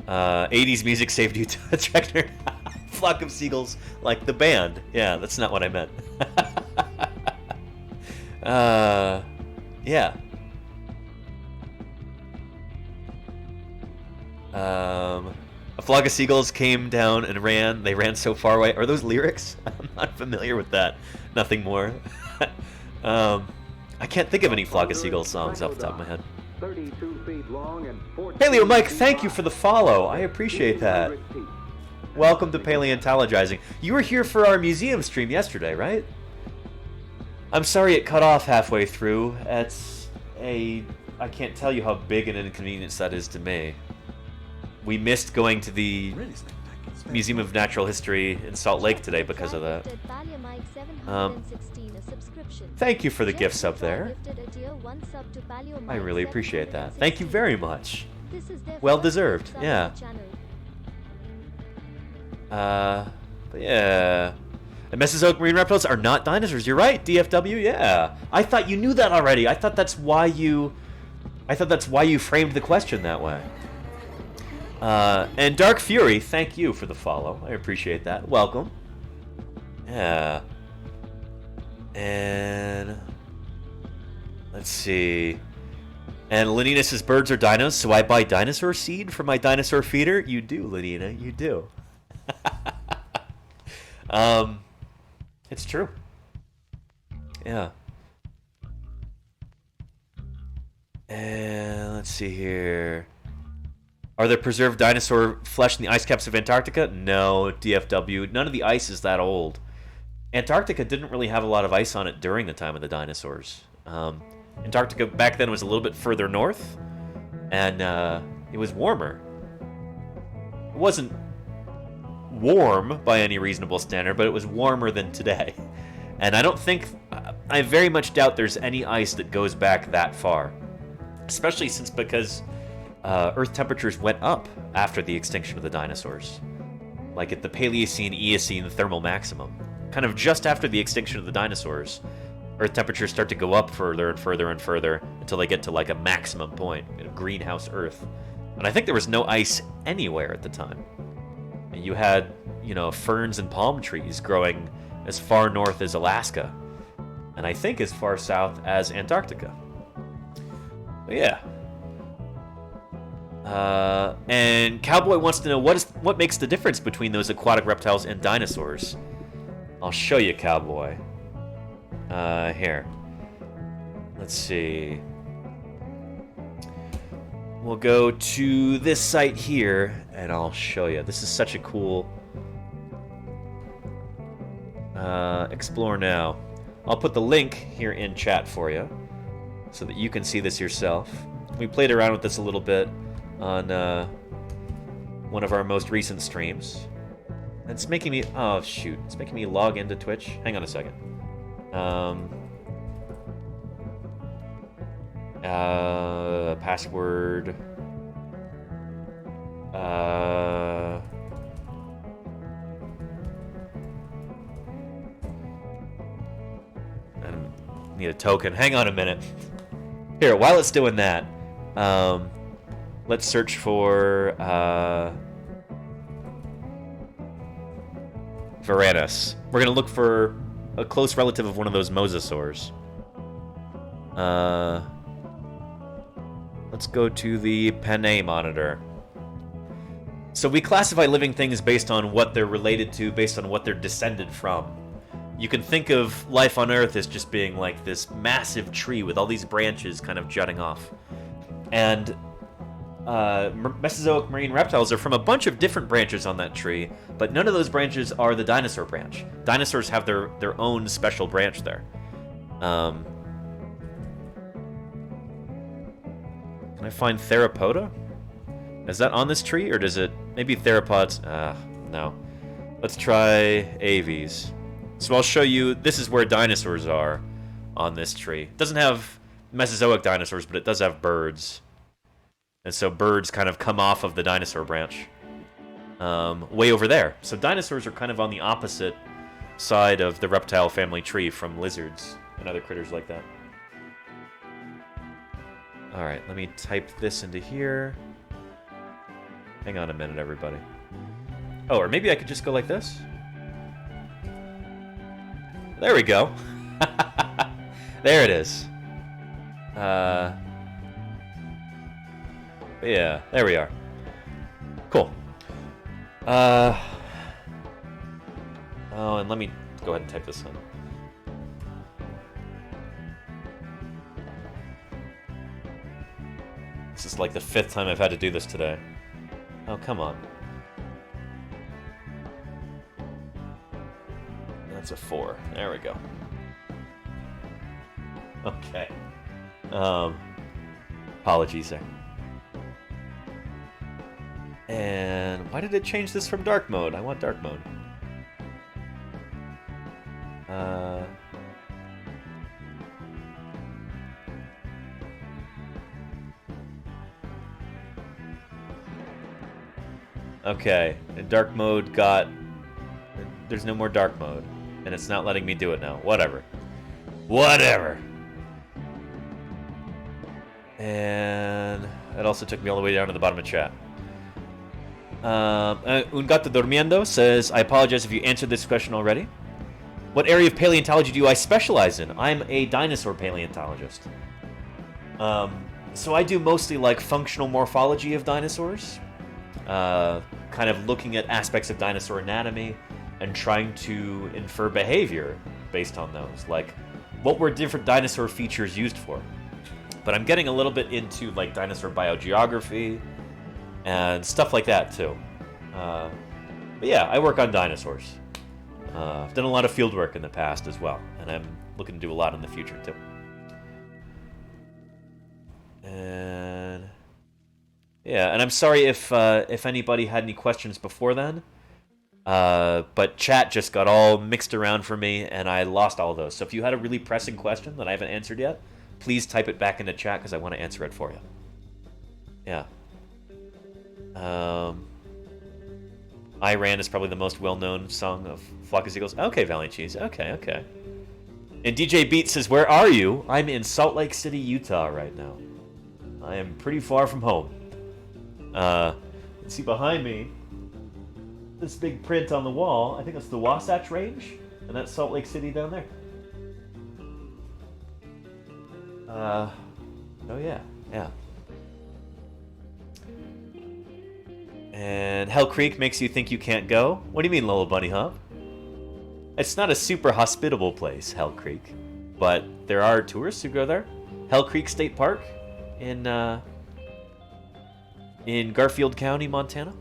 S1: 80s music saved you, Trechner. Flock of Seagulls, like the band. Yeah, that's not what I meant. Yeah. A flock of seagulls came down and ran. They ran so far away. Are those lyrics? I'm not familiar with that. Nothing more. I can't think of any flock of seagulls songs off the top of my head.
S3: 32 feet long and 14
S1: Paleo Mike,
S3: feet
S1: thank you
S3: wide.
S1: for the follow. I appreciate that. Welcome to Paleontologizing. You were here for our museum stream yesterday, right? I'm sorry it cut off halfway through. I can't tell you how big an inconvenience that is to me. We missed going to the
S4: Really spectacular.
S1: Museum of Natural History in Salt Lake today because of that.
S2: Gifted Paleomike 716 a subscription.
S1: Thank you for the
S2: Jeff
S1: gifts up
S2: Lupar
S1: there.
S2: gifted a tier 1 sub to Paleomike
S1: I really appreciate that. Thank you
S2: 716.
S1: very much.
S2: This is their
S1: Well
S2: first
S1: deserved,
S2: sub
S1: yeah.
S2: to the channel.
S1: But yeah. And Mesozoic marine reptiles are not dinosaurs. You're right, DFW, yeah. I thought you knew that already. I thought that's why you framed the question that way. And Dark Fury, thank you for the follow. I appreciate that. Welcome. Yeah. And let's see. And Lenina says birds are dinos, so I buy dinosaur seed for my dinosaur feeder. You do, Lenina, you do. It's true. Yeah. And let's see here. Are there preserved dinosaur flesh in the ice caps of Antarctica? No, DFW. None of the ice is that old. Antarctica didn't really have a lot of ice on it during the time of the dinosaurs. Antarctica back then was a little bit further north, and it was warmer. It wasn't warm by any reasonable standard, but it was warmer than today. And I very much doubt there's any ice that goes back that far. Especially because Earth temperatures went up after the extinction of the dinosaurs. Like at the Paleocene, Eocene thermal maximum. Kind of just after the extinction of the dinosaurs, Earth temperatures start to go up further and further and further until they get to like a maximum point, greenhouse Earth. And I think there was no ice anywhere at the time. You had, ferns and palm trees growing as far north as Alaska, and I think as far south as Antarctica. But yeah. And Cowboy wants to know what makes the difference between those aquatic reptiles and dinosaurs. I'll show you, Cowboy. Here. Let's see. We'll go to this site here, and I'll show you. This is such a cool... explore now. I'll put the link here in chat for you, so that you can see this yourself. We played around with this a little bit on one of our most recent streams. It's making me... Oh, shoot. It's making me log into Twitch. Hang on a second. Password. Need a token. Hang on a minute. Here, while it's doing that, let's search for Varanus. We're gonna look for a close relative of one of those mosasaurs. Let's go to the Panay monitor. So we classify living things based on what they're related to, based on what they're descended from. You can think of life on Earth as just being like this massive tree with all these branches kind of jutting off. And Mesozoic marine reptiles are from a bunch of different branches on that tree, but none of those branches are the dinosaur branch. Dinosaurs have their own special branch there. Can I find Theropoda? Is that on this tree, or does it... Maybe theropods... no. Let's try Aves. So I'll show you... This is where dinosaurs are on this tree. It doesn't have Mesozoic dinosaurs, but it does have birds. And so birds kind of come off of the dinosaur branch. Way over there. So dinosaurs are kind of on the opposite side of the reptile family tree from lizards and other critters like that. Alright, let me type this into here. Hang on a minute, everybody. Oh, or maybe I could just go like this? There we go. There it is. Yeah, there we are. Cool. Oh, and let me go ahead and type this in. This is like the 5th time I've had to do this today. Oh, come on. That's a 4. There we go. Okay. Apologies there. And why did it change this from dark mode? I want dark mode. Okay, and dark mode got... There's no more dark mode. And it's not letting me do it now. Whatever. Whatever! And... It also took me all the way down to the bottom of chat. Un Gato Dormiendo says, I apologize if you answered this question already. What area of paleontology do I specialize in? I'm a dinosaur paleontologist. So I do mostly like functional morphology of dinosaurs. Kind of looking at aspects of dinosaur anatomy and trying to infer behavior based on those. Like, what were different dinosaur features used for? But I'm getting a little bit into like dinosaur biogeography and stuff like that too. But yeah, I work on dinosaurs. I've done a lot of field work in the past as well, and I'm looking to do a lot in the future too. And yeah, and I'm sorry if anybody had any questions before then, but chat just got all mixed around for me, and I lost all of those. So if you had a really pressing question that I haven't answered yet, please type it back into chat because I want to answer it for you. Yeah. Iran is probably the most well-known song of Flock of Seagulls. Okay, Valiant Cheese. Okay, okay. And DJ Beat says, where are you? I'm in Salt Lake City, Utah right now. I am pretty far from home. Let's see behind me. This big print on the wall. I think that's the Wasatch Range. And that's Salt Lake City down there. Oh yeah, yeah. And Hell Creek makes you think you can't go? What do you mean, Lola Bunny Hop? It's not a super hospitable place, Hell Creek. But there are tourists who go there. Hell Creek State Park in Garfield County, Montana.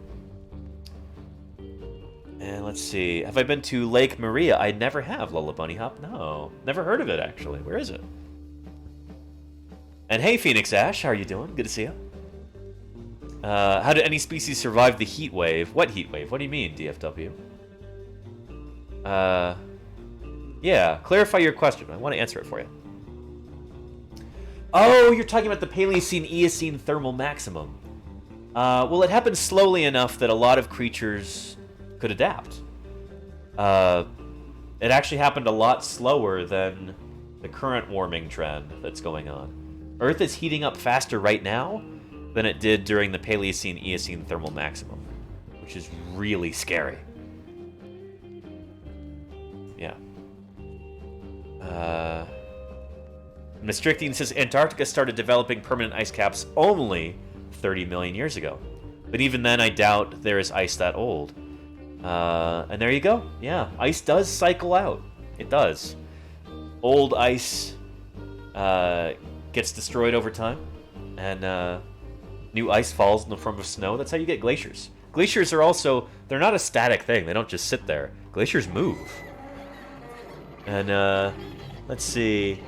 S1: And let's see. Have I been to Lake Maria? I never have, Lola Bunny Hop. No. Never heard of it, actually. Where is it? And hey, Phoenix Ash. How are you doing? Good to see you. How did any species survive the heat wave? What heat wave? What do you mean, DFW? Yeah, clarify your question. I want to answer it for you. Oh, you're talking about the Paleocene-Eocene thermal maximum. Well, it happened slowly enough that a lot of creatures could adapt. It actually happened a lot slower than the current warming trend that's going on. Earth is heating up faster right now than it did during the Paleocene-Eocene thermal maximum, which is really scary. Yeah. Mistrictine says Antarctica started developing permanent ice caps only 30 million years ago. But even then, I doubt there is ice that old. And there you go. Yeah, ice does cycle out. It does. Old ice gets destroyed over time, and new ice falls in the form of snow. That's how you get glaciers. Glaciers are also, they're not a static thing. They don't just sit there. Glaciers move. And let's see.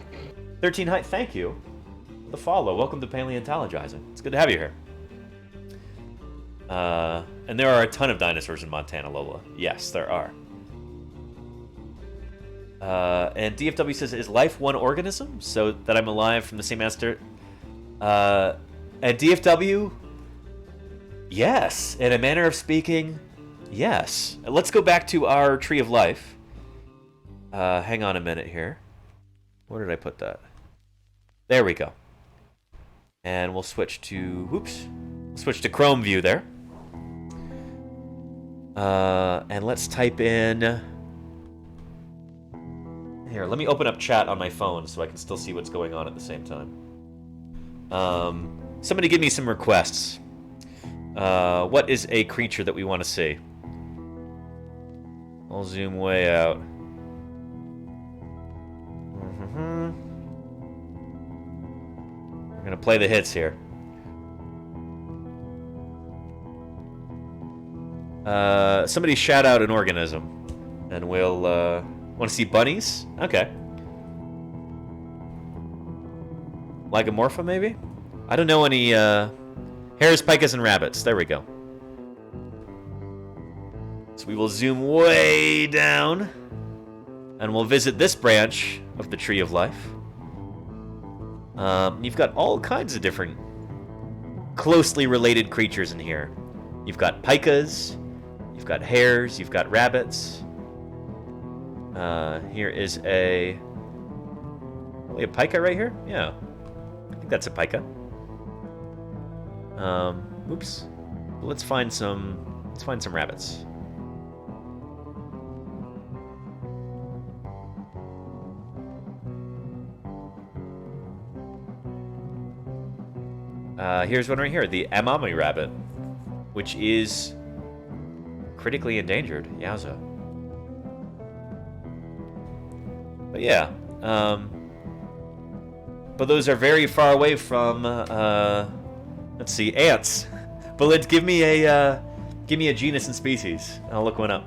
S1: 13 Height, thank you. The follow. Welcome to Paleontologizing. It's good to have you here. And there are a ton of dinosaurs in Montana, Lola. Yes, there are. And DFW says, is life one organism? So that I'm alive from the same ancestor? And DFW, yes. In a manner of speaking, yes. Let's go back to our tree of life. Hang on a minute here. Where did I put that? There we go. And we'll switch to, whoops. We'll switch to Chrome view there. And let's type in... Here, let me open up chat on my phone so I can still see what's going on at the same time. Somebody give me some requests. What is a creature that we want to see? I'll zoom way out. We're gonna play the hits here. Somebody shout out an organism, and we'll want to see bunnies. Okay. Lagomorpha, maybe? I don't know any hares, pikas, and rabbits. There we go. So we will zoom way down, and we'll visit this branch of the Tree of Life. You've got all kinds of different closely related creatures in here. You've got pikas, you've got hares, you've got rabbits. Here is probably a pika right here? Yeah. I think that's a pika. Oops. Let's find some rabbits. Here's one right here, the Amami rabbit, which is critically endangered. Yowza. But yeah, but those are very far away from, let's see, ants. But let's give me a genus and species. I'll look one up.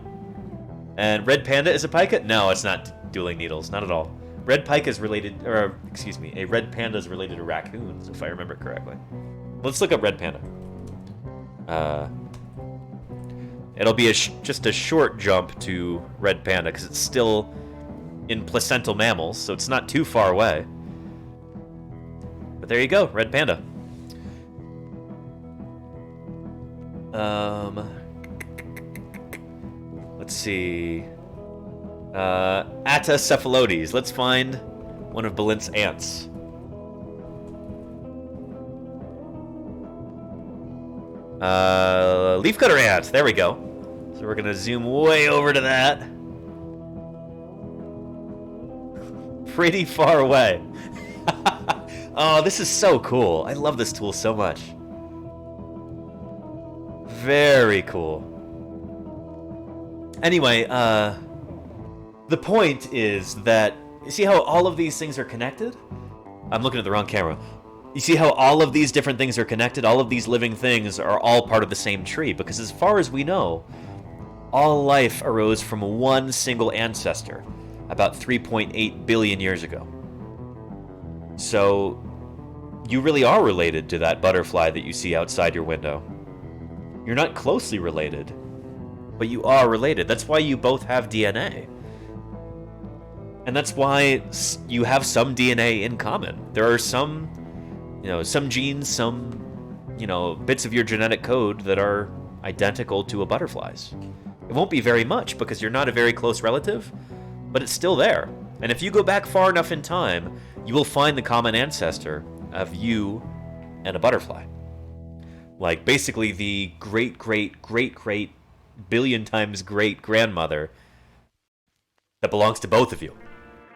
S1: And red panda is a pika? No, it's not dueling needles, not at all. Red pika is related, or excuse me, a red panda is related to raccoons, if I remember correctly. Let's look up red panda. It'll be just a short jump to red panda because it's still in placental mammals, so it's not too far away. But there you go, red panda. Let's see. Atacephalotes. Let's find one of Balint's ants. Leafcutter ant. There we go. So we're gonna zoom way over to that. Pretty far away. Oh, this is so cool. I love this tool so much. Very cool. Anyway, the point is that, you see how all of these things are connected? I'm looking at the wrong camera. You see how all of these different things are connected? All of these living things are all part of the same tree, because as far as we know, all life arose from one single ancestor about 3.8 billion years ago. So, you really are related to that butterfly that you see outside your window. You're not closely related, but you are related. That's why you both have DNA. And that's why you have some DNA in common. There are some genes, some, bits of your genetic code that are identical to a butterfly's. It won't be very much because you're not a very close relative, but it's still there. And if you go back far enough in time, you will find the common ancestor of you and a butterfly. Like, basically the great billion times great grandmother that belongs to both of you.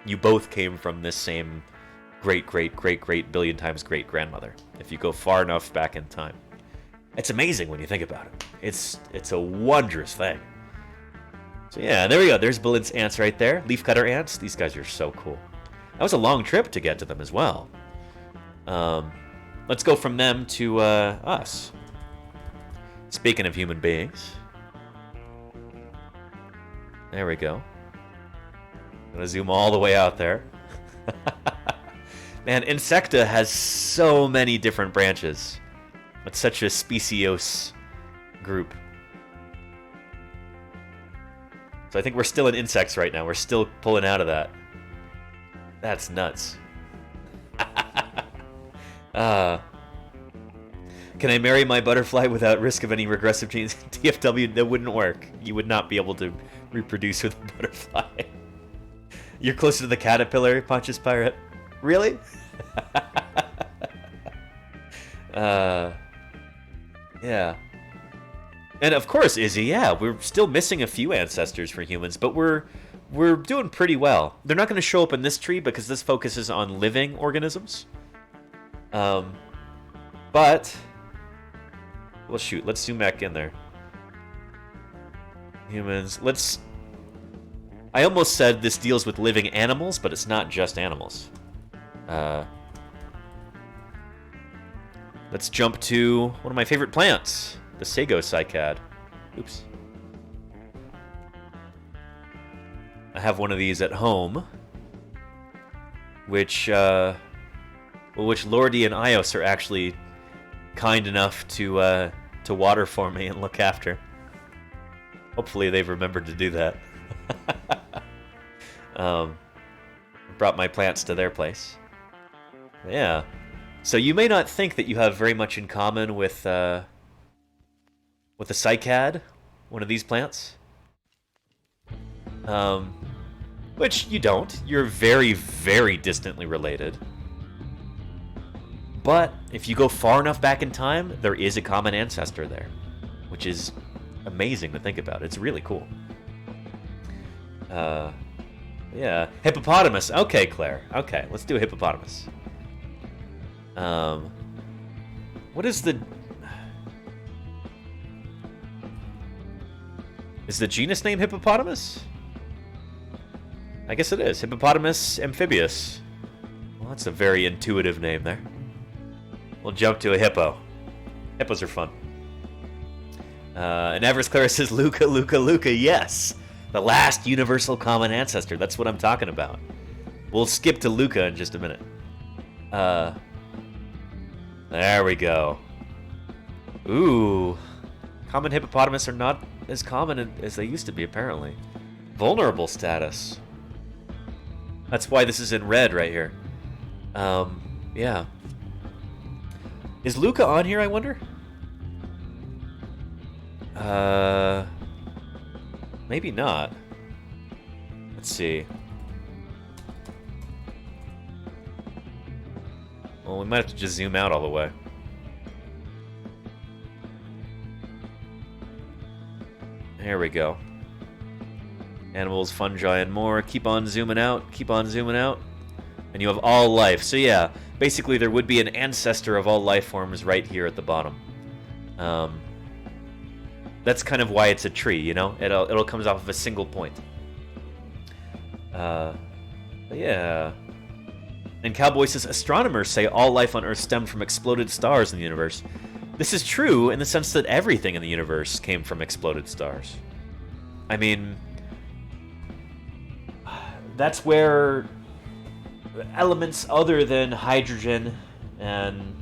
S1: You both came from this same great billion times great grandmother, if you go far enough back in time. It's amazing when you think about it. It's a wondrous thing. So yeah, there we go. There's Balint's ants right there. Leafcutter ants. These guys are so cool. That was a long trip to get to them as well. Let's go from them to us. Speaking of human beings. There we go. I'm gonna zoom all the way out there. Man, Insecta has so many different branches. It's such a speciose group. So I think we're still in insects right now. We're still pulling out of that. That's nuts. Can I marry my butterfly without risk of any regressive genes? TFW, that wouldn't work. You would not be able to reproduce with a butterfly. You're closer to the caterpillar, Pontius Pirate. Really? Yeah. And of course, Izzy, yeah, we're still missing a few ancestors for humans, but we're doing pretty well. They're not going to show up in this tree because this focuses on living organisms. But, well, shoot, let's zoom back in there. Humans, I almost said this deals with living animals, but it's not just animals. Let's jump to one of my favorite plants, the sago cycad. Oops. I have one of these at home, which Lordy and Ios are actually kind enough to water for me and look after. Hopefully they've remembered to do that. Brought my plants to their place. Yeah. So you may not think that you have very much in common with a cycad, one of these plants. Which you don't. You're very, very distantly related. But if you go far enough back in time, there is a common ancestor there, which is amazing to think about. It's really cool. Yeah. Hippopotamus. Okay, Claire. Okay, let's do a hippopotamus. What is the... Is the genus name hippopotamus? I guess it is. Hippopotamus amphibius. Well, that's a very intuitive name there. We'll jump to a hippo. Hippos are fun. And Everest Clara says, Luca, yes! The last universal common ancestor. That's what I'm talking about. We'll skip to Luca in just a minute. There we go. Ooh. Common hippopotamus are not as common as they used to be, apparently. Vulnerable status. That's why this is in red right here. Yeah. Is Luca on here, I wonder? Maybe not. Let's see. Well, we might have to just zoom out all the way. There we go. Animals, fungi, and more. Keep on zooming out. Keep on zooming out. And you have all life. So yeah, basically there would be an ancestor of all life forms right here at the bottom. That's kind of why it's a tree, you know? It'll comes off of a single point. Yeah. And Cowboy says, astronomers say all life on Earth stemmed from exploded stars in the universe. This is true in the sense that everything in the universe came from exploded stars. I mean, that's where elements other than hydrogen and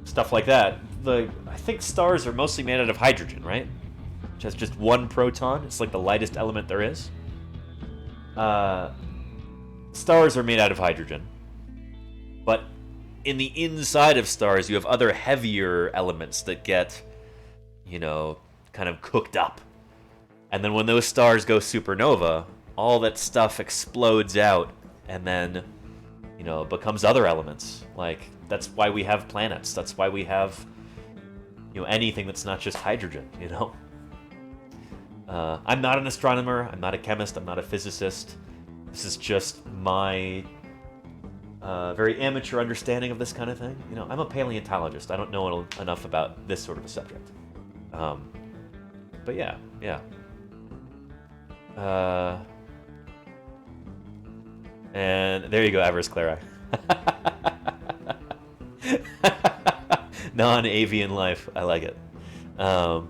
S1: stuff like that, I think stars are mostly made out of hydrogen, right? Which has just one proton. It's like the lightest element there is. Stars are made out of hydrogen. But in the inside of stars, you have other heavier elements that get, you know, kind of cooked up. And then when those stars go supernova, all that stuff explodes out and then, you know, becomes other elements. Like, that's why we have planets. That's why we have, you know, anything that's not just hydrogen, you know? I'm not an astronomer. I'm not a chemist. I'm not a physicist. This is just my very amateur understanding of this kind of thing. You know, I'm a paleontologist. I don't know enough about this sort of a subject. But yeah. And there you go, Avarice Clari. Non-avian life. I like it. And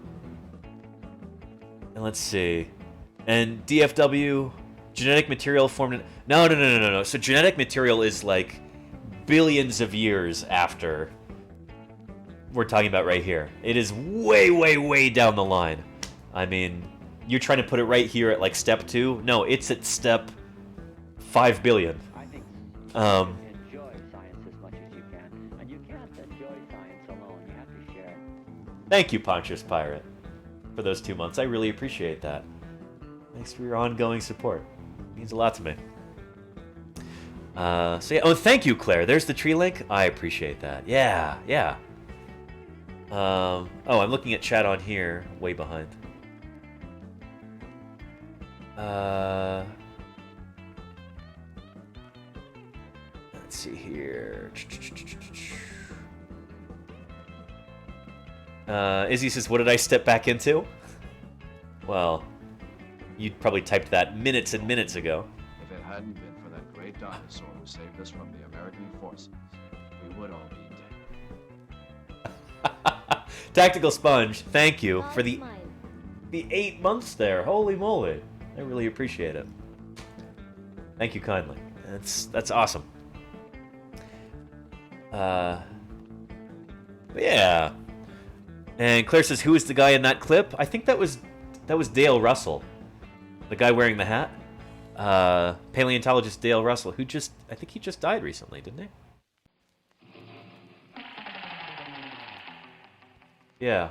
S1: let's see. And DFW, genetic material formed in... No. So genetic material is like billions of years after we're talking about right here. It is way, way, way down the line. I mean, you're trying to put it right here at like step 2. No, it's at step 5 billion.
S5: I think enjoy science as much as you can, and you can't enjoy science alone. You have to share.
S1: Thank you, Pontius Pirate, for those 2 months. I really appreciate that. Thanks for your ongoing support. It means a lot to me. So yeah. Oh, thank you, Claire. There's the tree link. I appreciate that. Yeah. Oh, I'm looking at chat on here, way behind. Let's see here. Izzy says, what did I step back into? Well, you probably typed that minutes and minutes ago.
S6: If it hadn't been for that great dinosaur who saved us from the American forces, we would all be dead.
S1: Tactical Sponge, thank you for the
S2: Smile.
S1: 8 months there. Holy moly. I really appreciate it. Thank you kindly. That's awesome. Yeah. And Claire says, who is the guy in that clip? I think that was Dale Russell. The guy wearing the hat. Paleontologist Dale Russell, who I think he just died recently, didn't he? Yeah.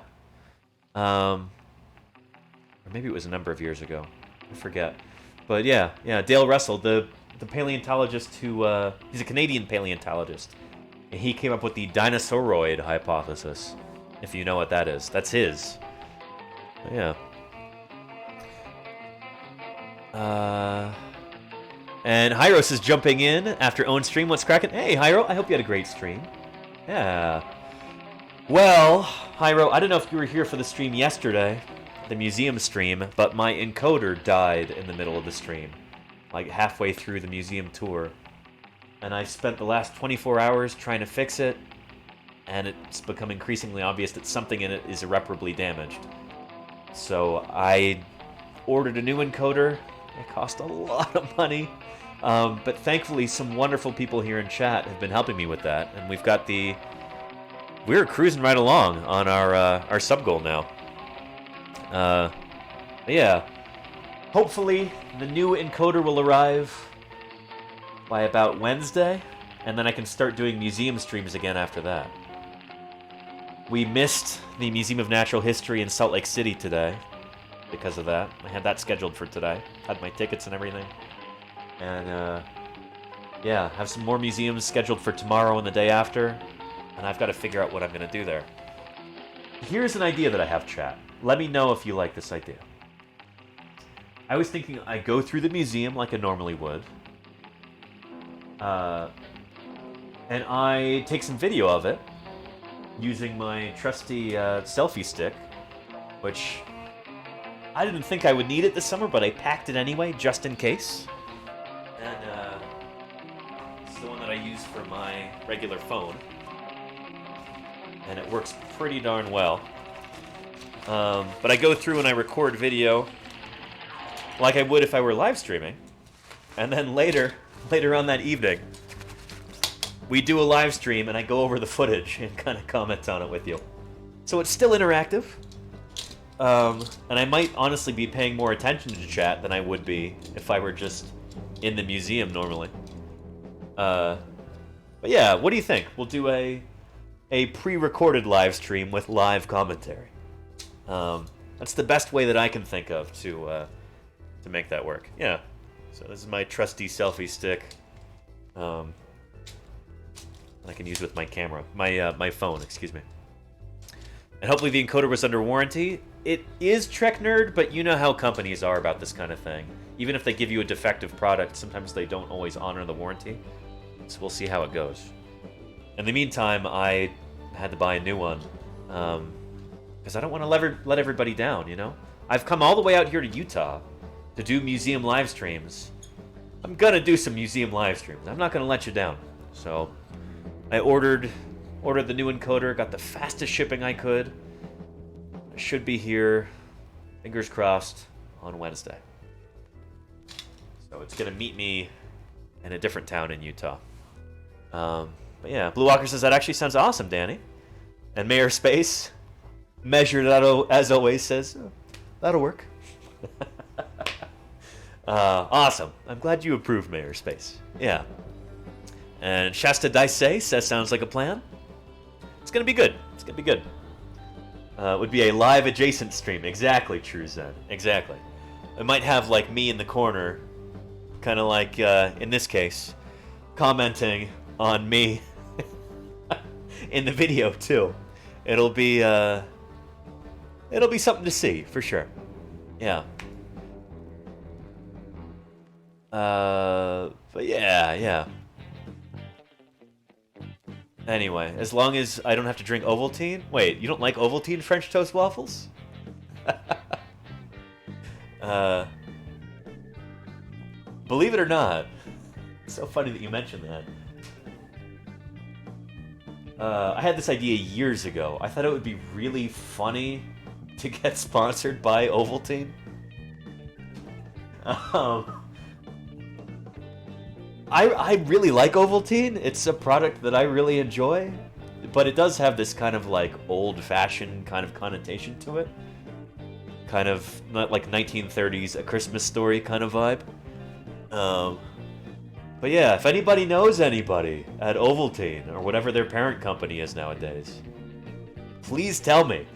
S1: Or maybe it was a number of years ago. I forget. But yeah, Dale Russell, the paleontologist who, he's a Canadian paleontologist. And he came up with the dinosauroid hypothesis, if you know what that is. That's his. But yeah. And Hyros is jumping in after own stream. What's cracking? Hey, Hyro, I hope you had a great stream. Yeah. Well, Hyro, I don't know if you were here for the stream yesterday, the museum stream, but my encoder died in the middle of the stream, like halfway through the museum tour. And I spent the last 24 hours trying to fix it, and it's become increasingly obvious that something in it is irreparably damaged. So I ordered a new encoder. It cost a lot of money. But thankfully, some wonderful people here in chat have been helping me with that, and we're cruising right along on our sub goal now. Yeah. Hopefully, the new encoder will arrive by about Wednesday, and then I can start doing museum streams again after that. We missed the Museum of Natural History in Salt Lake City today because of that. I had that scheduled for today. Had my tickets and everything. And, yeah, have some more museums scheduled for tomorrow and the day after. And I've got to figure out what I'm going to do there. Here's an idea that I have, chat. Let me know if you like this idea. I was thinking I go through the museum like I normally would. And I take some video of it using my trusty selfie stick, which I didn't think I would need it this summer, but I packed it anyway, just in case. And it's the one that I use for my regular phone. And it works pretty darn well. But I go through and I record video like I would if I were live streaming. And then later on that evening, we do a live stream and I go over the footage and kind of comment on it with you. So it's still interactive. And I might honestly be paying more attention to chat than I would be if I were just in the museum normally. But yeah, what do you think? We'll do a pre-recorded live stream with live commentary. That's the best way that I can think of to make that work. Yeah, So this is my trusty selfie stick. I can use with my camera, my phone, excuse me. And hopefully the encoder was under warranty. It is Trek Nerd, but you know how companies are about this kind of thing. Even if they give you a defective product, sometimes they don't always honor the warranty. So we'll see how it goes. In the meantime, I had to buy a new one. Because I don't want to let everybody down, you know? I've come all the way out here to Utah to do museum live streams. I'm gonna do some museum live streams. I'm not gonna let you down. So I ordered the new encoder, got the fastest shipping I could. I should be here, fingers crossed, on Wednesday. So it's gonna meet me in a different town in Utah. But yeah, Blue Walker says that actually sounds awesome, Danny. And Mayor Space, measured as always, says that'll work. Awesome. I'm glad you approve, Mayor Space. Yeah. And Shasta Dice says sounds like a plan. It's gonna be good. It's gonna be good. It would be a live adjacent stream. Exactly, True Zen. Exactly. It might have like me in the corner, kind of like in this case, commenting on me in the video too. It'll be something to see for sure. Yeah. But yeah. Anyway, as long as I don't have to drink Ovaltine. Wait, you don't like Ovaltine French toast waffles? Believe it or not, it's so funny that you mentioned that. I had this idea years ago. I thought it would be really funny to get sponsored by Ovaltine. I really like Ovaltine. It's a product that I really enjoy, but it does have this kind of like old-fashioned kind of connotation to it. Kind of not like 1930s A Christmas Story kind of vibe. But yeah, if anybody knows anybody at Ovaltine or whatever their parent company is nowadays, please tell me,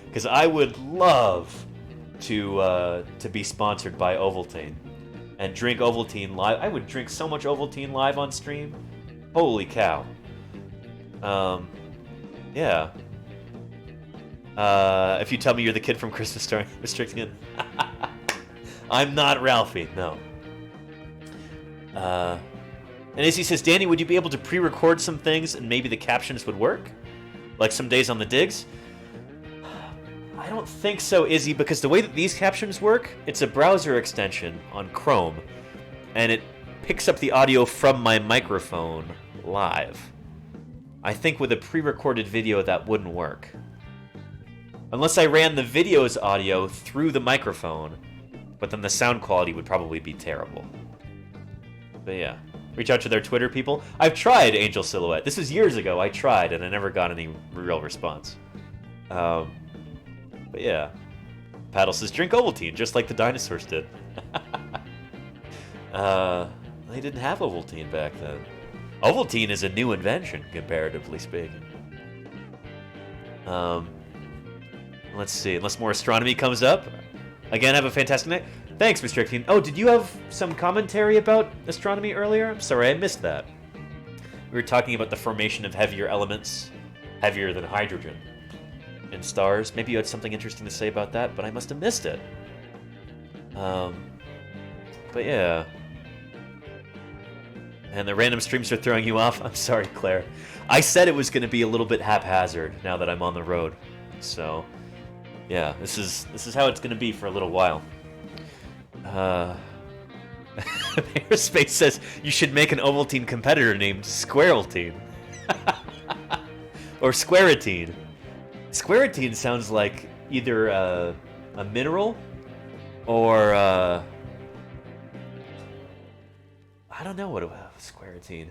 S1: because I would love to be sponsored by Ovaltine and drink Ovaltine live. I would drink so much Ovaltine live on stream. Holy cow. Yeah. If you tell me you're the kid from Christmas Story, restricting. I'm not Ralphie, no. And Izzy says, Danny, would you be able to pre-record some things and maybe the captions would work? Like some days on the digs? I don't think so, Izzy, because the way that these captions work, it's a browser extension on Chrome, and it picks up the audio from my microphone live. I think with a pre-recorded video that wouldn't work. Unless I ran the video's audio through the microphone, but then the sound quality would probably be terrible. But yeah, reach out to their Twitter people. I've tried Angel Silhouette. This was years ago. I tried, and I never got any real response. But yeah, Paddle says, drink Ovaltine, just like the dinosaurs did. They didn't have Ovaltine back then. Ovaltine is a new invention, comparatively speaking. Let's see, unless more astronomy comes up. Again, have a fantastic night. Thanks, Mr. 18. Oh, did you have some commentary about astronomy earlier? I'm sorry, I missed that. We were talking about the formation of heavier elements, heavier than hydrogen, in stars. Maybe you had something interesting to say about that, but I must have missed it. But yeah. And the random streams are throwing you off. I'm sorry, Claire. I said it was going to be a little bit haphazard now that I'm on the road. So, yeah, this is how it's going to be for a little while. Airspace says you should make an Ovaltine competitor named Squirreltine. Or Squaretine. Squaretine sounds like either a mineral or I don't know what Squaretine.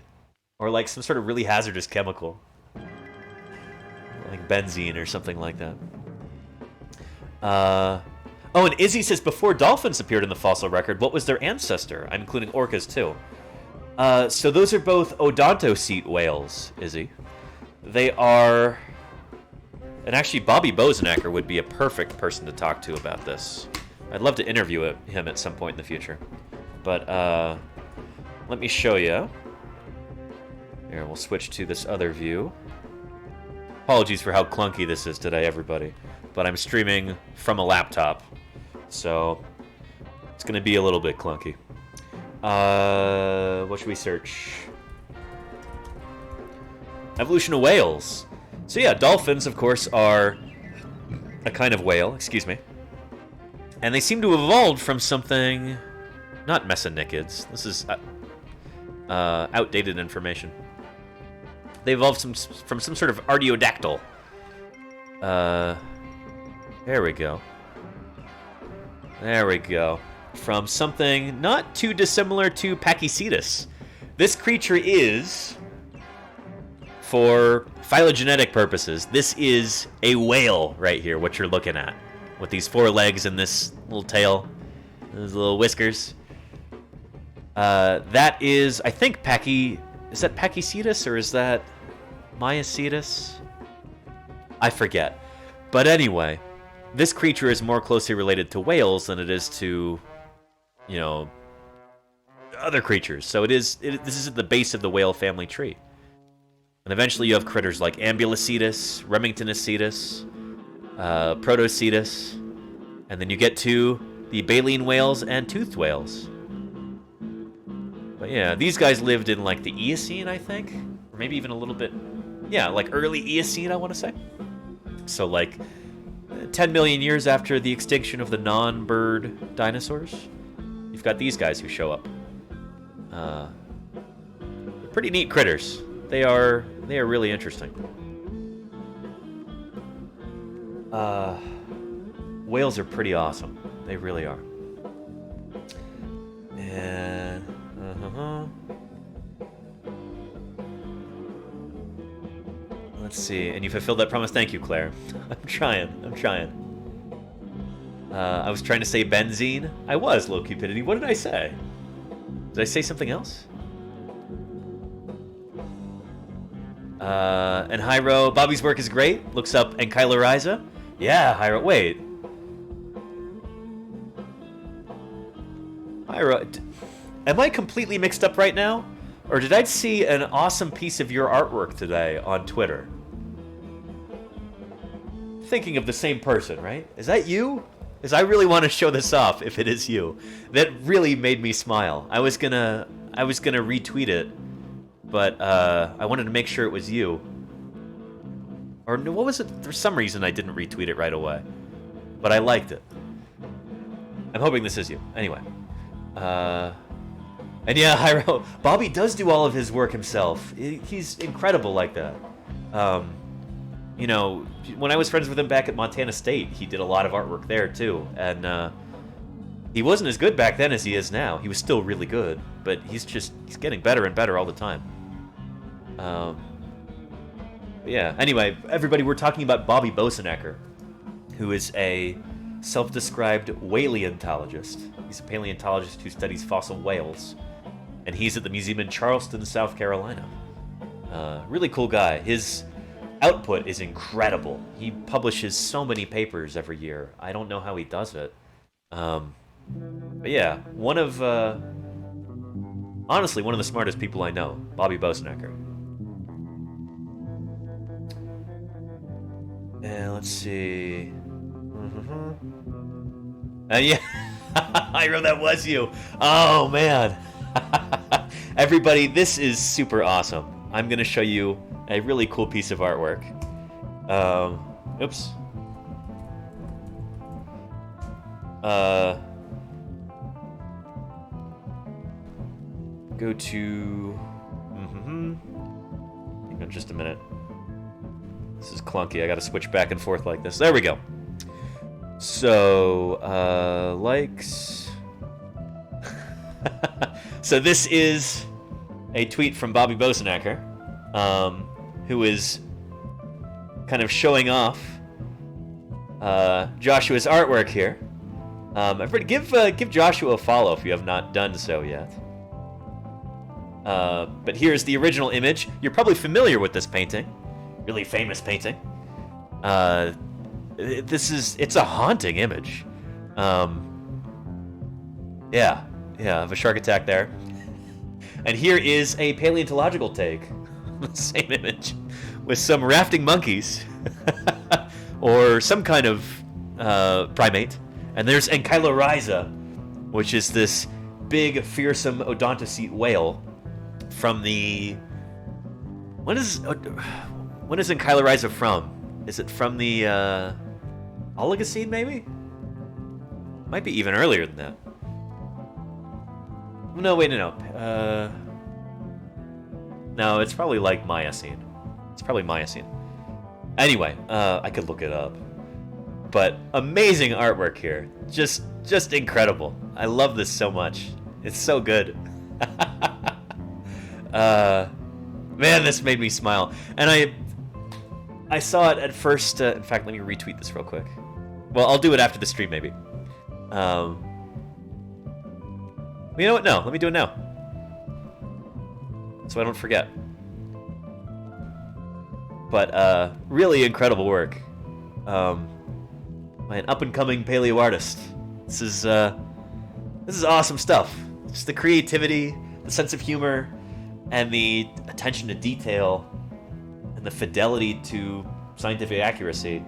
S1: Or like some sort of really hazardous chemical. Like benzene or something like that. Oh, and Izzy says, before dolphins appeared in the fossil record, what was their ancestor? I'm including orcas, too. So those are both odontocete whales, Izzy. They are... And actually, Bobby Bozenacker would be a perfect person to talk to about this. I'd love to interview him at some point in the future. but let me show you. Here, we'll switch to this other view. Apologies for how clunky this is today, everybody, but I'm streaming from a laptop, so it's going to be a little bit clunky. What should we search? Evolution of whales. So yeah, dolphins, of course, are a kind of whale, excuse me. And they seem to have evolved from something... Not mesonychids. This is outdated information. They evolved from some sort of artiodactyl. There we go. There we go. From something not too dissimilar to Pachycetus. This creature is, for phylogenetic purposes, this is a whale right here, what you're looking at. With these 4 legs and this little tail, those little whiskers. That is, I think, is that Pachycetus or is that Myocetus? I forget. But anyway, this creature is more closely related to whales than it is to, you know, other creatures. So this is at the base of the whale family tree. And eventually you have critters like Ambulocetus, Remingtonocetus, Protocetus, and then you get to the baleen whales and toothed whales. But yeah, these guys lived in like the Eocene, I think, or maybe even a little bit, yeah, like early Eocene, I want to say. So like 10 million years after the extinction of the non-bird dinosaurs, you've got these guys who show up. Pretty neat critters. They are really interesting. Whales are pretty awesome. They really are. And let's see. And you fulfilled that promise. Thank you, Claire. I'm trying. I was trying to say benzene. I was, low cupidity. What did I say? Did I say something else? And Hyro, Bobby's work is great. Looks up Ankyloriza. Yeah, Hyro. Wait. Hyro, am I completely mixed up right now? Or did I see an awesome piece of your artwork today on Twitter? Thinking of the same person, right? Is that you? Because I really want to show this off if it is you. That really made me smile. I was gonna retweet it, but I wanted to make sure it was you. Or what was it? For some reason I didn't retweet it right away. But I liked it. I'm hoping this is you. Anyway. And yeah, Hyro, Bobby does do all of his work himself. He's incredible like that. You know, when I was friends with him back at Montana State, he did a lot of artwork there too. And he wasn't as good back then as he is now. He was still really good, but he's getting better and better all the time. Yeah, anyway, everybody, we're talking about Bobby Bosenecker, who is a self-described whaleontologist. He's a paleontologist who studies fossil whales, and he's at the museum in Charleston, South Carolina. Really cool guy. His output is incredible. He publishes so many papers every year. I don't know how he does it. But yeah, honestly, one of the smartest people I know, Bobby Bosenecker. And let's see. Yeah, Hyro, that was you. Oh, man. Everybody, this is super awesome. I'm going to show you a really cool piece of artwork. Oops. Go to... Hang on just a minute. This is clunky. I gotta switch back and forth like this. There we go. So, likes... So this is a tweet from Bobby Bosenecker, who is kind of showing off Joshua's artwork here. Everybody, give Joshua a follow if you have not done so yet. But here's the original image. You're probably familiar with this painting. Really famous painting. It's a haunting image. Yeah, Yeah, of a shark attack there. And here is a paleontological take. The same image. With some rafting monkeys. Or some kind of primate. And there's Ankylorhiza, which is this big, fearsome odontocete whale from the... When is Ankylorhiza from? Is it from the Oligocene, maybe? Might be even earlier than that. No, wait, no. No, it's probably like Miocene. It's probably Miocene. Anyway, I could look it up. But amazing artwork here. Just incredible. I love this so much. It's so good. Man, this made me smile. And I saw it at first. In fact, let me retweet this real quick. Well, I'll do it after the stream, maybe. You know what? No, let me do it now. So I don't forget. But really incredible work. By an up-and-coming paleo artist. This is awesome stuff. Just the creativity, the sense of humor, and the attention to detail, and the fidelity to scientific accuracy.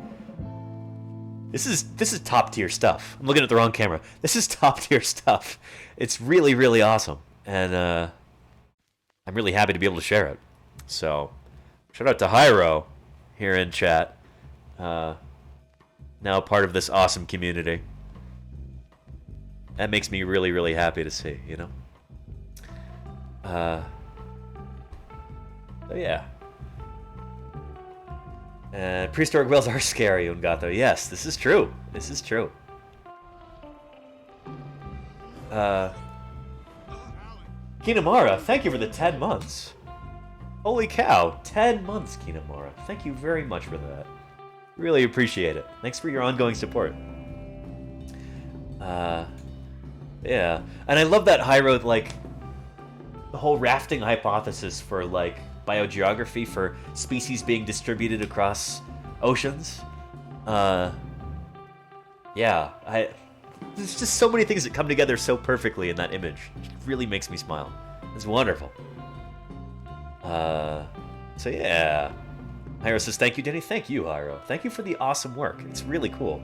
S1: This is top-tier stuff. I'm looking at the wrong camera. This is top-tier stuff. It's really, really awesome. And I'm really happy to be able to share it. So, shout out to Hyro here in chat. Now part of this awesome community. That makes me really, really happy to see, you know? So yeah. Prehistoric whales are scary, Ungato. Yes, this is true. This is true. Kinamara, thank you for the 10 months. Holy cow, 10 months, Kinamara. Thank you very much for that. Really appreciate it. Thanks for your ongoing support. Yeah. And I love that Hyro, like, the whole rafting hypothesis for, like, biogeography for species being distributed across oceans. Yeah. There's just so many things that come together so perfectly in that image. It really makes me smile. It's wonderful. So yeah. Hyro says, thank you, Danny. Thank you, Hyro. Thank you for the awesome work. It's really cool.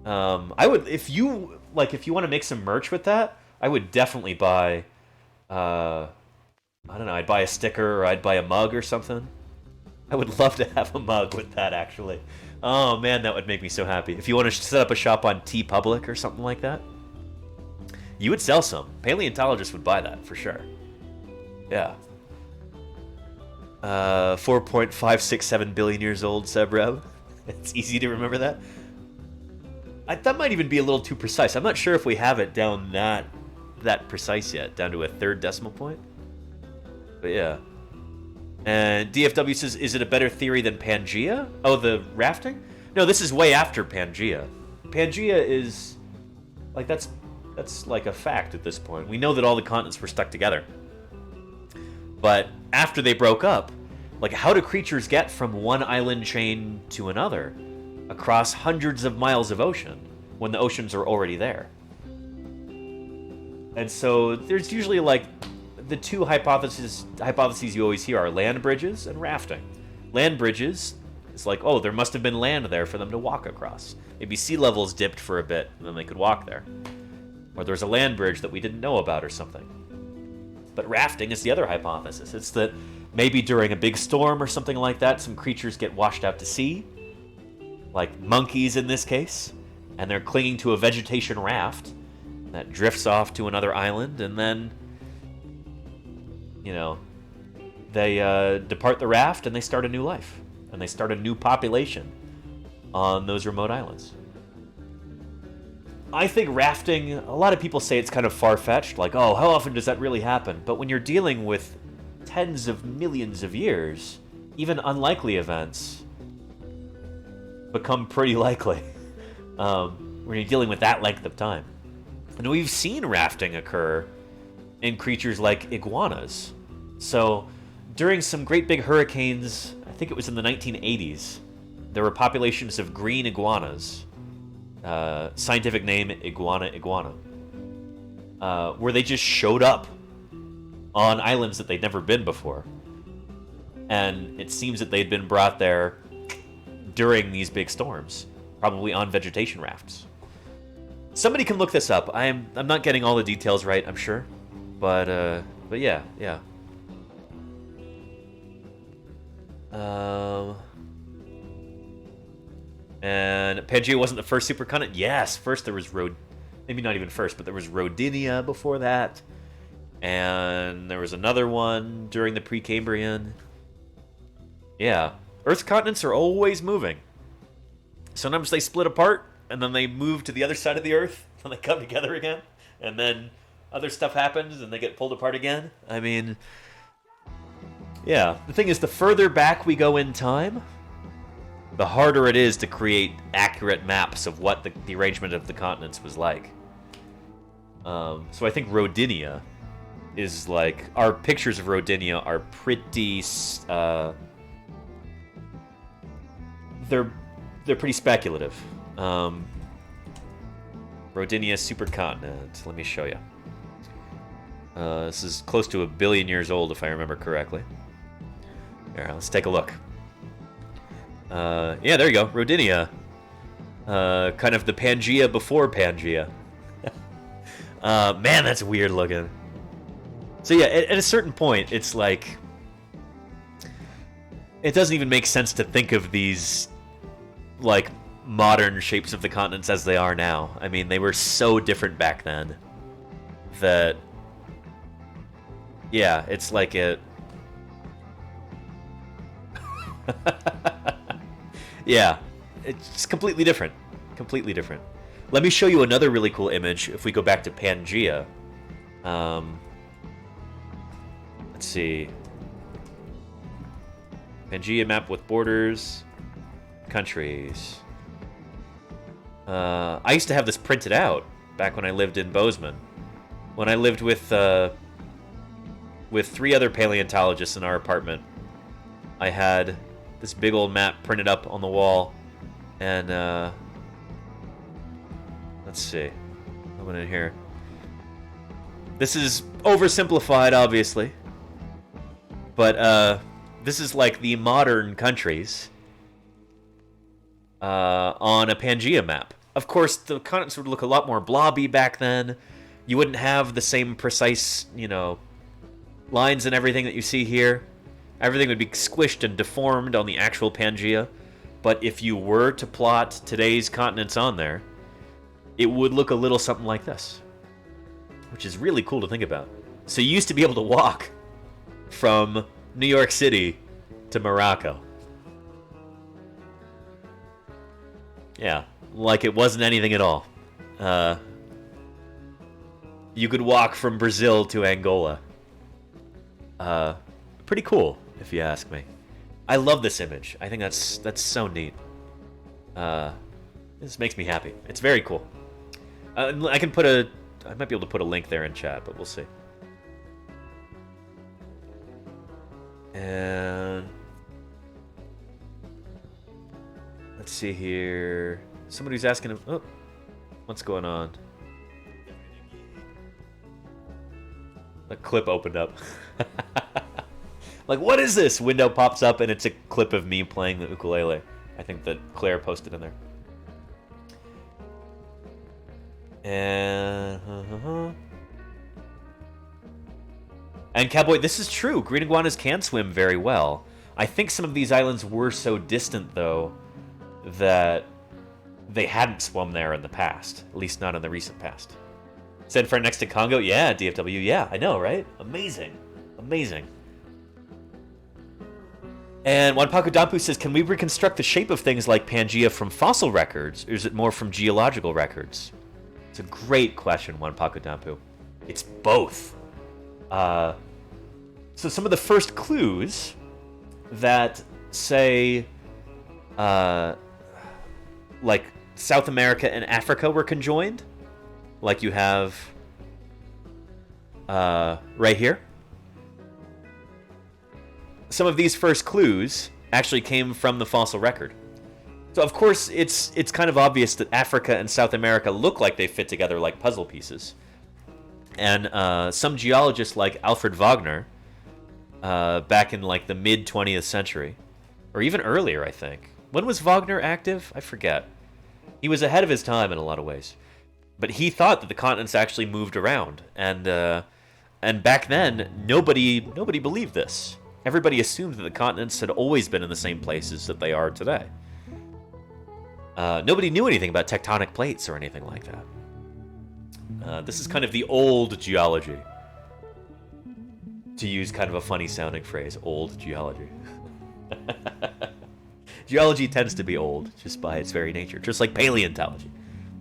S1: I would, if you want to make some merch with that, I would definitely buy, I don't know, I'd buy a sticker or I'd buy a mug or something. I would love to have a mug with that, actually. Oh, man, that would make me so happy. If you want to set up a shop on TeePublic or something like that, you would sell some. Paleontologists would buy that, for sure. Yeah. 4.567 billion years old, Sebreb. It's easy to remember that. That might even be a little too precise. I'm not sure if we have it down that precise yet, down to a third decimal point. But yeah. And DFW says, is it a better theory than Pangea? Oh, the rafting? No, this is way after Pangea. Pangea is, like, that's like a fact at this point. We know that all the continents were stuck together. But after they broke up, like, how do creatures get from one island chain to another across hundreds of miles of ocean when the oceans are already there? And so there's usually, like, the two hypotheses you always hear are land bridges and rafting. Land bridges, it's like, oh, there must have been land there for them to walk across. Maybe sea levels dipped for a bit, and then they could walk there. Or there's a land bridge that we didn't know about or something. But rafting is the other hypothesis. It's that maybe during a big storm or something like that, some creatures get washed out to sea, like monkeys in this case, and they're clinging to a vegetation raft that drifts off to another island, and then, you know, they depart the raft and they start a new life. And they start a new population on those remote islands. I think rafting, a lot of people say it's kind of far-fetched, like, oh, how often does that really happen? But when you're dealing with tens of millions of years, even unlikely events become pretty likely when you're dealing with that length of time. And we've seen rafting occur in creatures like iguanas. So during some great big hurricanes, I think it was in the 1980s, there were populations of green iguanas. Scientific name, iguana. where they just showed up on islands that they'd never been before. And it seems that they'd been brought there during these big storms, probably on vegetation rafts. Somebody can look this up. I'm not getting all the details right, I'm sure. But yeah. And Pangea wasn't the first supercontinent? Yes, first there was maybe not even first, but there was Rodinia before that. And there was another one during the Precambrian. Yeah. Earth's continents are always moving. Sometimes they split apart, and then they move to the other side of the Earth, and they come together again. And then other stuff happens, and they get pulled apart again. I mean, yeah. The thing is, the further back we go in time, the harder it is to create accurate maps of what the arrangement of the continents was like. So I think Rodinia is like... Our pictures of Rodinia are pretty... They're pretty speculative. Rodinia supercontinent. Let me show you. This is close to 1 billion years old, if I remember correctly. Here, let's take a look. Yeah, there you go. Rodinia. Kind of the Pangea before Pangea. Man, that's weird looking. So yeah, at a certain point, it's like... It doesn't even make sense to think of these, like, modern shapes of the continents as they are now. I mean, they were so different back then that... Yeah, it's like it... Yeah, it's completely different. Completely different. Let me show you another really cool image if we go back to Pangea. Let's see. Pangea map with borders. Countries. I used to have this printed out back when I lived in Bozeman. When I lived with 3 other paleontologists in our apartment, I had this big old map printed up on the wall, and let's see. I went in here. This is oversimplified, obviously, but this is like the modern countries on a Pangea map. Of course, the continents would look a lot more blobby back then. You wouldn't have the same precise, lines and everything that you see here. Everything would be squished and deformed on the actual Pangea. But if you were to plot today's continents on there, it would look a little something like this, which is really cool to think about. So you used to be able to walk from New York City to Morocco. Yeah, like it wasn't anything at all. You could walk from Brazil to Angola. Pretty cool, if you ask me. I love this image. I think that's so neat. This makes me happy. It's very cool. I might be able to put a link there in chat, but we'll see. And let's see here. Somebody's asking, oh, what's going on? A clip opened up. Like, what is this? Window pops up and it's a clip of me playing the ukulele. I think that Claire posted in there. And Cowboy, this is true. Green iguanas can swim very well. I think some of these islands were so distant, though, that they hadn't swum there in the past. At least not in the recent past. San Fran next to Congo? Yeah, DFW. Yeah, I know, right? Amazing. Amazing. And Wanpaku Dampu says, can we reconstruct the shape of things like Pangea from fossil records, or is it more from geological records? It's a great question, Wanpaku Dampu. It's both. So some of the first clues that say, like South America and Africa were conjoined, like you have right here. Some of these first clues actually came from the fossil record. So of course it's kind of obvious that Africa and South America look like they fit together like puzzle pieces. And some geologists like Alfred Wagner, back in like the mid 20th century, or even earlier, I think. When was Wagner active? I forget. He was ahead of his time in a lot of ways. But he thought that the continents actually moved around, and back then nobody believed this. Everybody assumed that the continents had always been in the same places that they are today. Nobody knew anything about tectonic plates or anything like that. This is kind of the old geology. To use kind of a funny sounding phrase, old geology. Geology tends to be old just by its very nature, just like paleontology.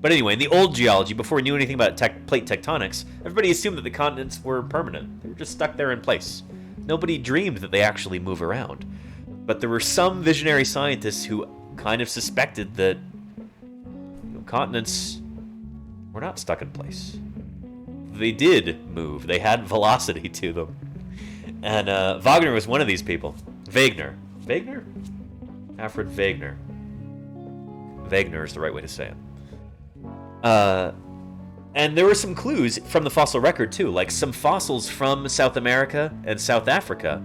S1: But anyway, in the old geology, before we knew anything about plate tectonics, everybody assumed that the continents were permanent. They were just stuck there in place. Nobody dreamed that they actually move around. But there were some visionary scientists who kind of suspected that continents were not stuck in place. They did move. They had velocity to them. And Wagner was one of these people. Wagner? Alfred Wagner. Wagner is the right way to say it. And there were some clues from the fossil record, too, like some fossils from South America and South Africa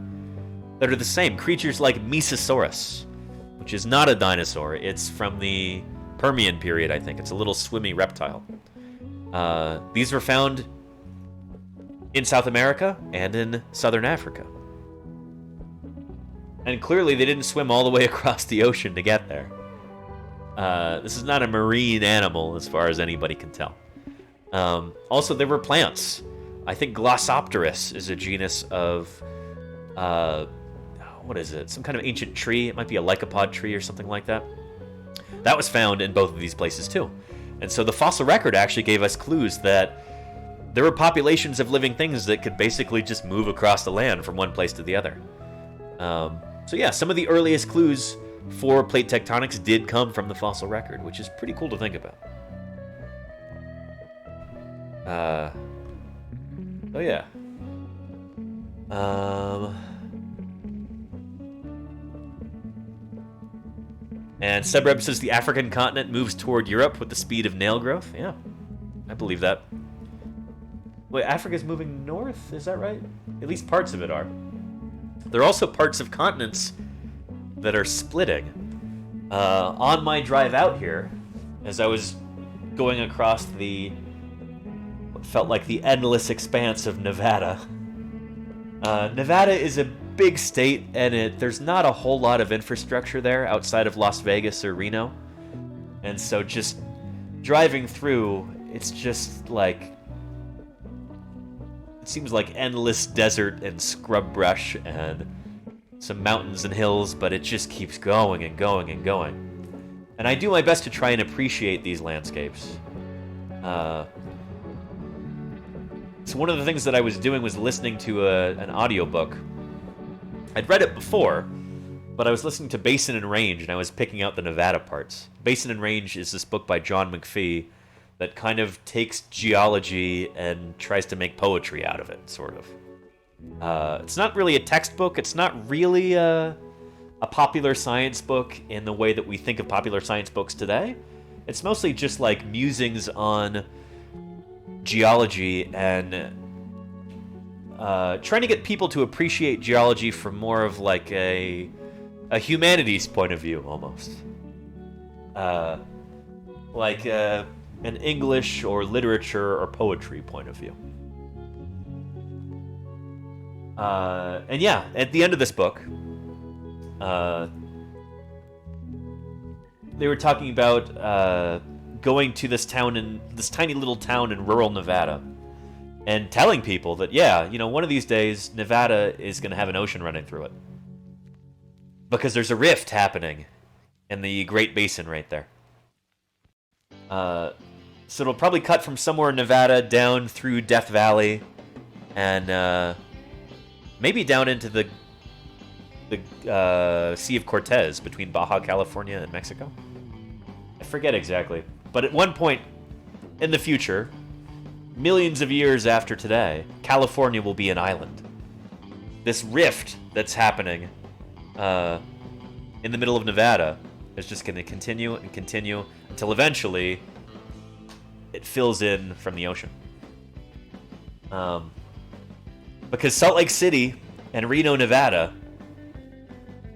S1: that are the same. Creatures like Mesosaurus, which is not a dinosaur. It's from the Permian period, I think. It's a little swimmy reptile. These were found in South America and in Southern Africa. And clearly they didn't swim all the way across the ocean to get there. This is not a marine animal as far as anybody can tell. Also, there were plants. I think Glossopteris is a genus of... what is it? Some kind of ancient tree. It might be a lycopod tree or something like that. That was found in both of these places too. And so the fossil record actually gave us clues that there were populations of living things that could basically just move across the land from one place to the other. So yeah, some of the earliest clues for plate tectonics did come from the fossil record, which is pretty cool to think about. Oh yeah. And Sebreb says the African continent moves toward Europe with the speed of nail growth. Yeah, I believe that. Wait, Africa's moving north? Is that right? At least parts of it are. There are also parts of continents that are splitting. On my drive out here, as I was going across what felt like the endless expanse of Nevada. Nevada is a big state, and there's not a whole lot of infrastructure there outside of Las Vegas or Reno. And so just driving through, it's just like... It seems like endless desert and scrub brush and some mountains and hills, but it just keeps going and going and going. And I do my best to try and appreciate these landscapes. So one of the things that I was doing was listening to an audiobook. I'd read it before, but I was listening to Basin and Range, and I was picking out the Nevada parts. Basin and Range is this book by John McPhee that kind of takes geology and tries to make poetry out of it, sort of. It's not really a textbook. It's not really a popular science book in the way that we think of popular science books today. It's mostly just like musings on geology and trying to get people to appreciate geology from more of like a humanities point of view, almost. Like an English or literature or poetry point of view. And yeah, at the end of this book, they were talking about going to this tiny little town in rural Nevada, and telling people that, yeah, one of these days Nevada is going to have an ocean running through it, because there's a rift happening in the Great Basin right there. So it'll probably cut from somewhere in Nevada down through Death Valley, and maybe down into the Sea of Cortez between Baja California and Mexico. I forget exactly. But at one point in the future, millions of years after today, California will be an island. This rift that's happening in the middle of Nevada is just going to continue and continue until eventually it fills in from the ocean. Because Salt Lake City and Reno, Nevada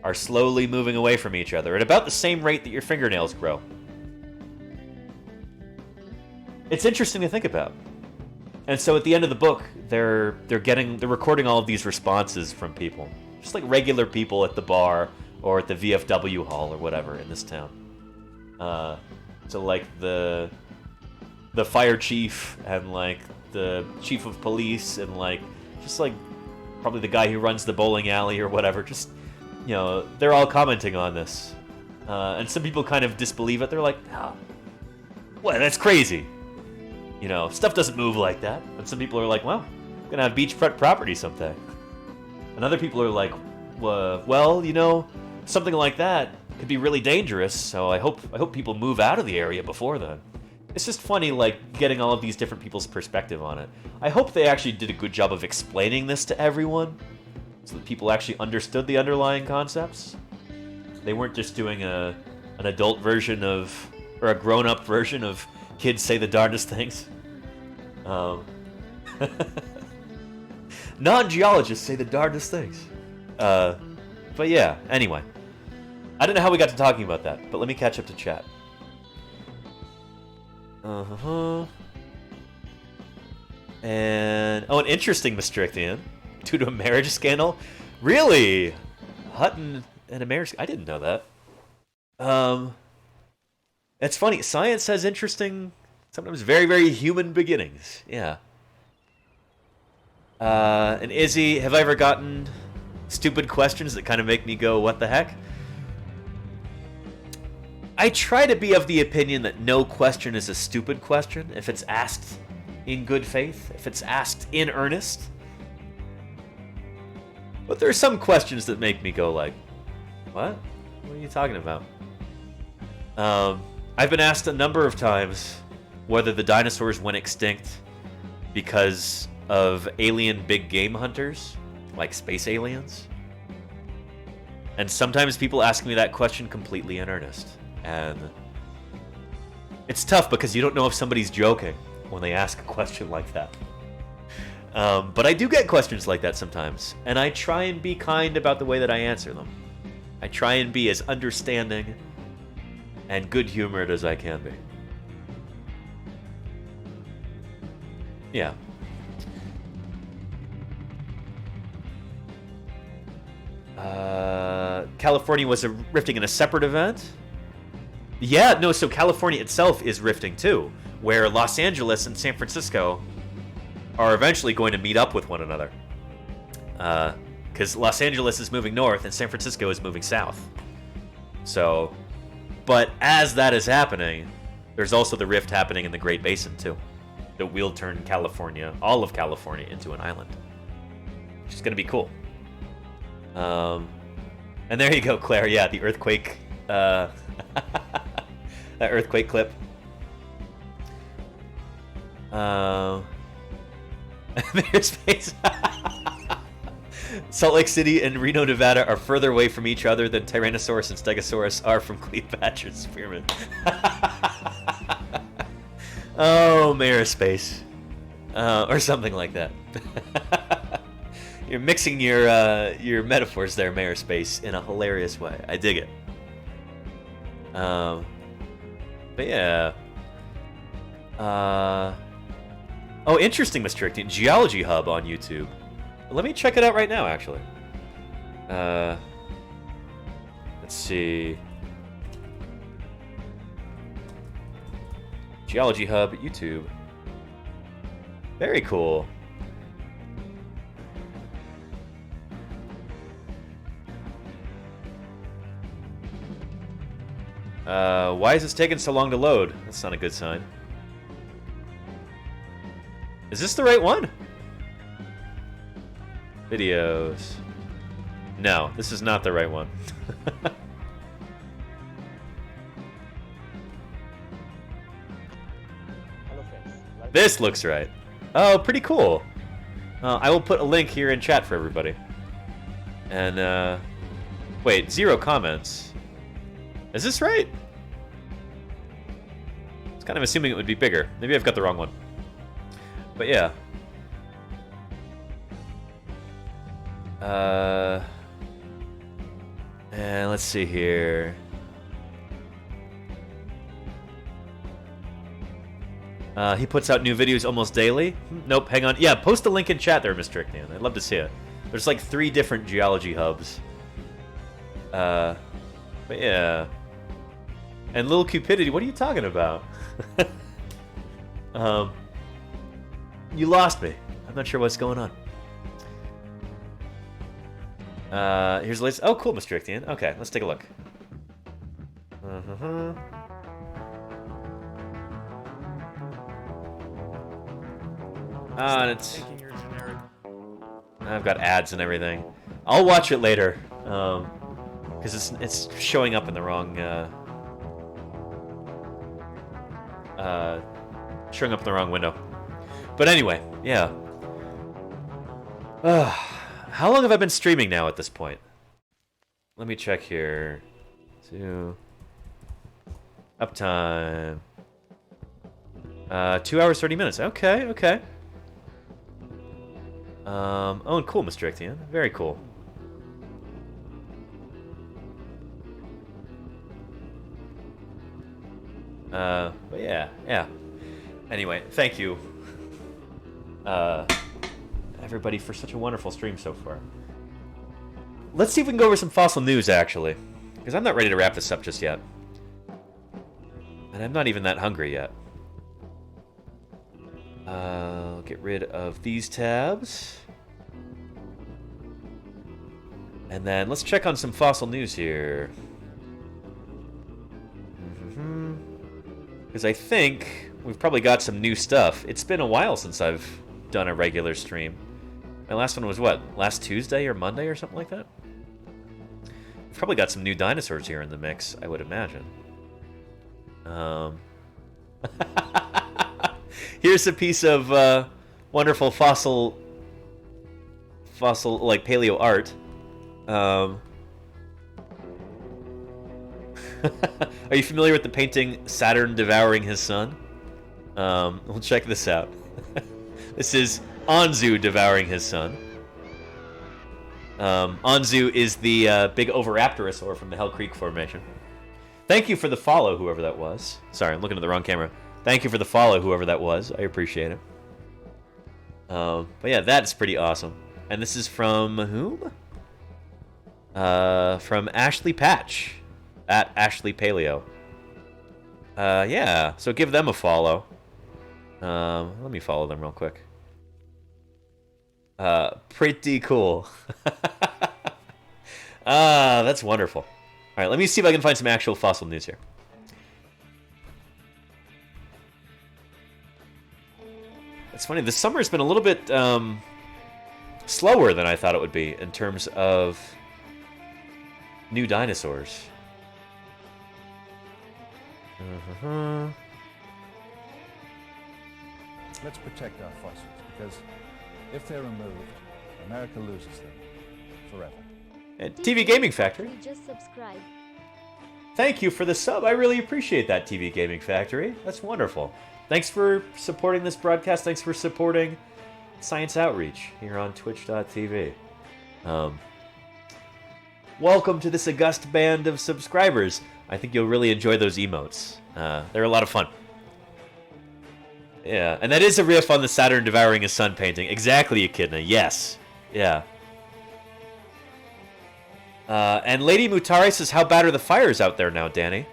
S1: are slowly moving away from each other at about the same rate that your fingernails grow. It's interesting to think about. And so at the end of the book, they're recording all of these responses from people, just like regular people at the bar or at the VFW hall or whatever in this town. So like the fire chief and like the chief of police and like just like probably the guy who runs the bowling alley or whatever. Just, you know, they're all commenting on this, and some people kind of disbelieve it. They're like, "Oh, what? That's crazy." You know, stuff doesn't move like that. And some people are like, well, I'm gonna have beachfront property someday. And other people are like, well, you know, something like that could be really dangerous, so I hope people move out of the area before then. It's just funny, like, getting all of these different people's perspective on it. I hope they actually did a good job of explaining this to everyone, so that people actually understood the underlying concepts. They weren't just doing an adult version of, or a grown-up version of kids say the darndest things. Non-geologists say the darndest things. But yeah, anyway. I don't know how we got to talking about that, but let me catch up to chat. And, oh, an interesting Maastrichtian. Due to a marriage scandal? Really? Hutton and a marriage... I didn't know that. It's funny. Science has interesting, sometimes very, very human beginnings. Yeah. And Izzy, have I ever gotten stupid questions that kind of make me go, what the heck? I try to be of the opinion that no question is a stupid question if it's asked in good faith, if it's asked in earnest. But there are some questions that make me go like, what? What are you talking about? I've been asked a number of times whether the dinosaurs went extinct because of alien big game hunters, like space aliens. And sometimes people ask me that question completely in earnest. And it's tough because you don't know if somebody's joking when they ask a question like that. But I do get questions like that sometimes, and I try and be kind about the way that I answer them. I try and be as understanding and good-humored as I can be. Yeah. California was rifting in a separate event? Yeah, no, so California itself is rifting too, where Los Angeles and San Francisco are eventually going to meet up with one another. Because Los Angeles is moving north and San Francisco is moving south. So, but as that is happening, there's also the rift happening in the Great Basin too. That will turn California, all of California, into an island. Which is going to be cool. And there you go, Claire. Yeah, the earthquake, that earthquake clip. Space. Salt Lake City and Reno, Nevada are further away from each other than Tyrannosaurus and Stegosaurus are from Cleopatra's spearmint. Oh, Mayor Space. Or something like that. You're mixing your metaphors there, Mayor Space, in a hilarious way. I dig it. But yeah. Oh, interesting, Maastrichtian. Geology Hub on YouTube. Let me check it out right now, actually. Let's see. Geology Hub, YouTube. Very cool. Why is this taking so long to load? That's not a good sign. Is this the right one? Videos. No, this is not the right one. This looks right. Oh, pretty cool. I will put a link here in chat for everybody. And, wait, 0 comments. Is this right? I was kind of assuming it would be bigger. Maybe I've got the wrong one. But yeah. And let's see here. He puts out new videos almost daily. Nope, hang on. Yeah, post a link in chat there, Mr. Icknian. I'd love to see it. There's like 3 different geology hubs. But yeah. And Little Cupidity, what are you talking about? You lost me. I'm not sure what's going on. Here's the list. Oh, cool, Mr. Icknian. Okay, let's take a look. And it's... I've got ads and everything. I'll watch it later, because it's showing up in the wrong window. But anyway, yeah. How long have I been streaming now at this point? Let me check here. Uptime. 2 hours, 30 minutes. Okay, okay. Oh, and cool, Mr. Icknian. Very cool. But yeah. Anyway, thank you, everybody, for such a wonderful stream so far. Let's see if we can go over some fossil news, actually, because I'm not ready to wrap this up just yet. And I'm not even that hungry yet. I'll get rid of these tabs. And then let's check on some fossil news here. Because I think we've probably got some new stuff. It's been a while since I've done a regular stream. My last one was what? Last Tuesday or Monday or something like that? We've probably got some new dinosaurs here in the mix, I would imagine. Here's a piece of wonderful fossil like paleo art. Are you familiar with the painting Saturn Devouring His Son? We'll check this out. This is Anzu devouring his son. Anzu is the big oviraptorosaur from the Hell Creek Formation. Thank you for the follow, whoever that was. Sorry, I'm looking at the wrong camera. Thank you for the follow, whoever that was. I appreciate it. But yeah, that's pretty awesome. And this is from whom? From Ashley Patch. At Ashley Paleo. Yeah, so give them a follow. Let me follow them real quick. Pretty cool. That's wonderful. All right, let me see if I can find some actual fossil news here. It's funny, this summer's been a little bit slower than I thought it would be in terms of new dinosaurs.
S4: Let's protect our fossils, because if they're removed, America loses them forever.
S1: And TV Gaming Factory.
S2: Just subscribe.
S1: Thank you for the sub. I really appreciate that, TV Gaming Factory. That's wonderful. Thanks for supporting this broadcast. Thanks for supporting Science Outreach here on Twitch.tv. Welcome to this august band of subscribers. I think you'll really enjoy those emotes. They're a lot of fun. Yeah, and that is a riff on the Saturn Devouring His Son painting. Exactly, Echidna. Yes. Yeah. And Lady Mutare says, how bad are the fires out there now, Danny?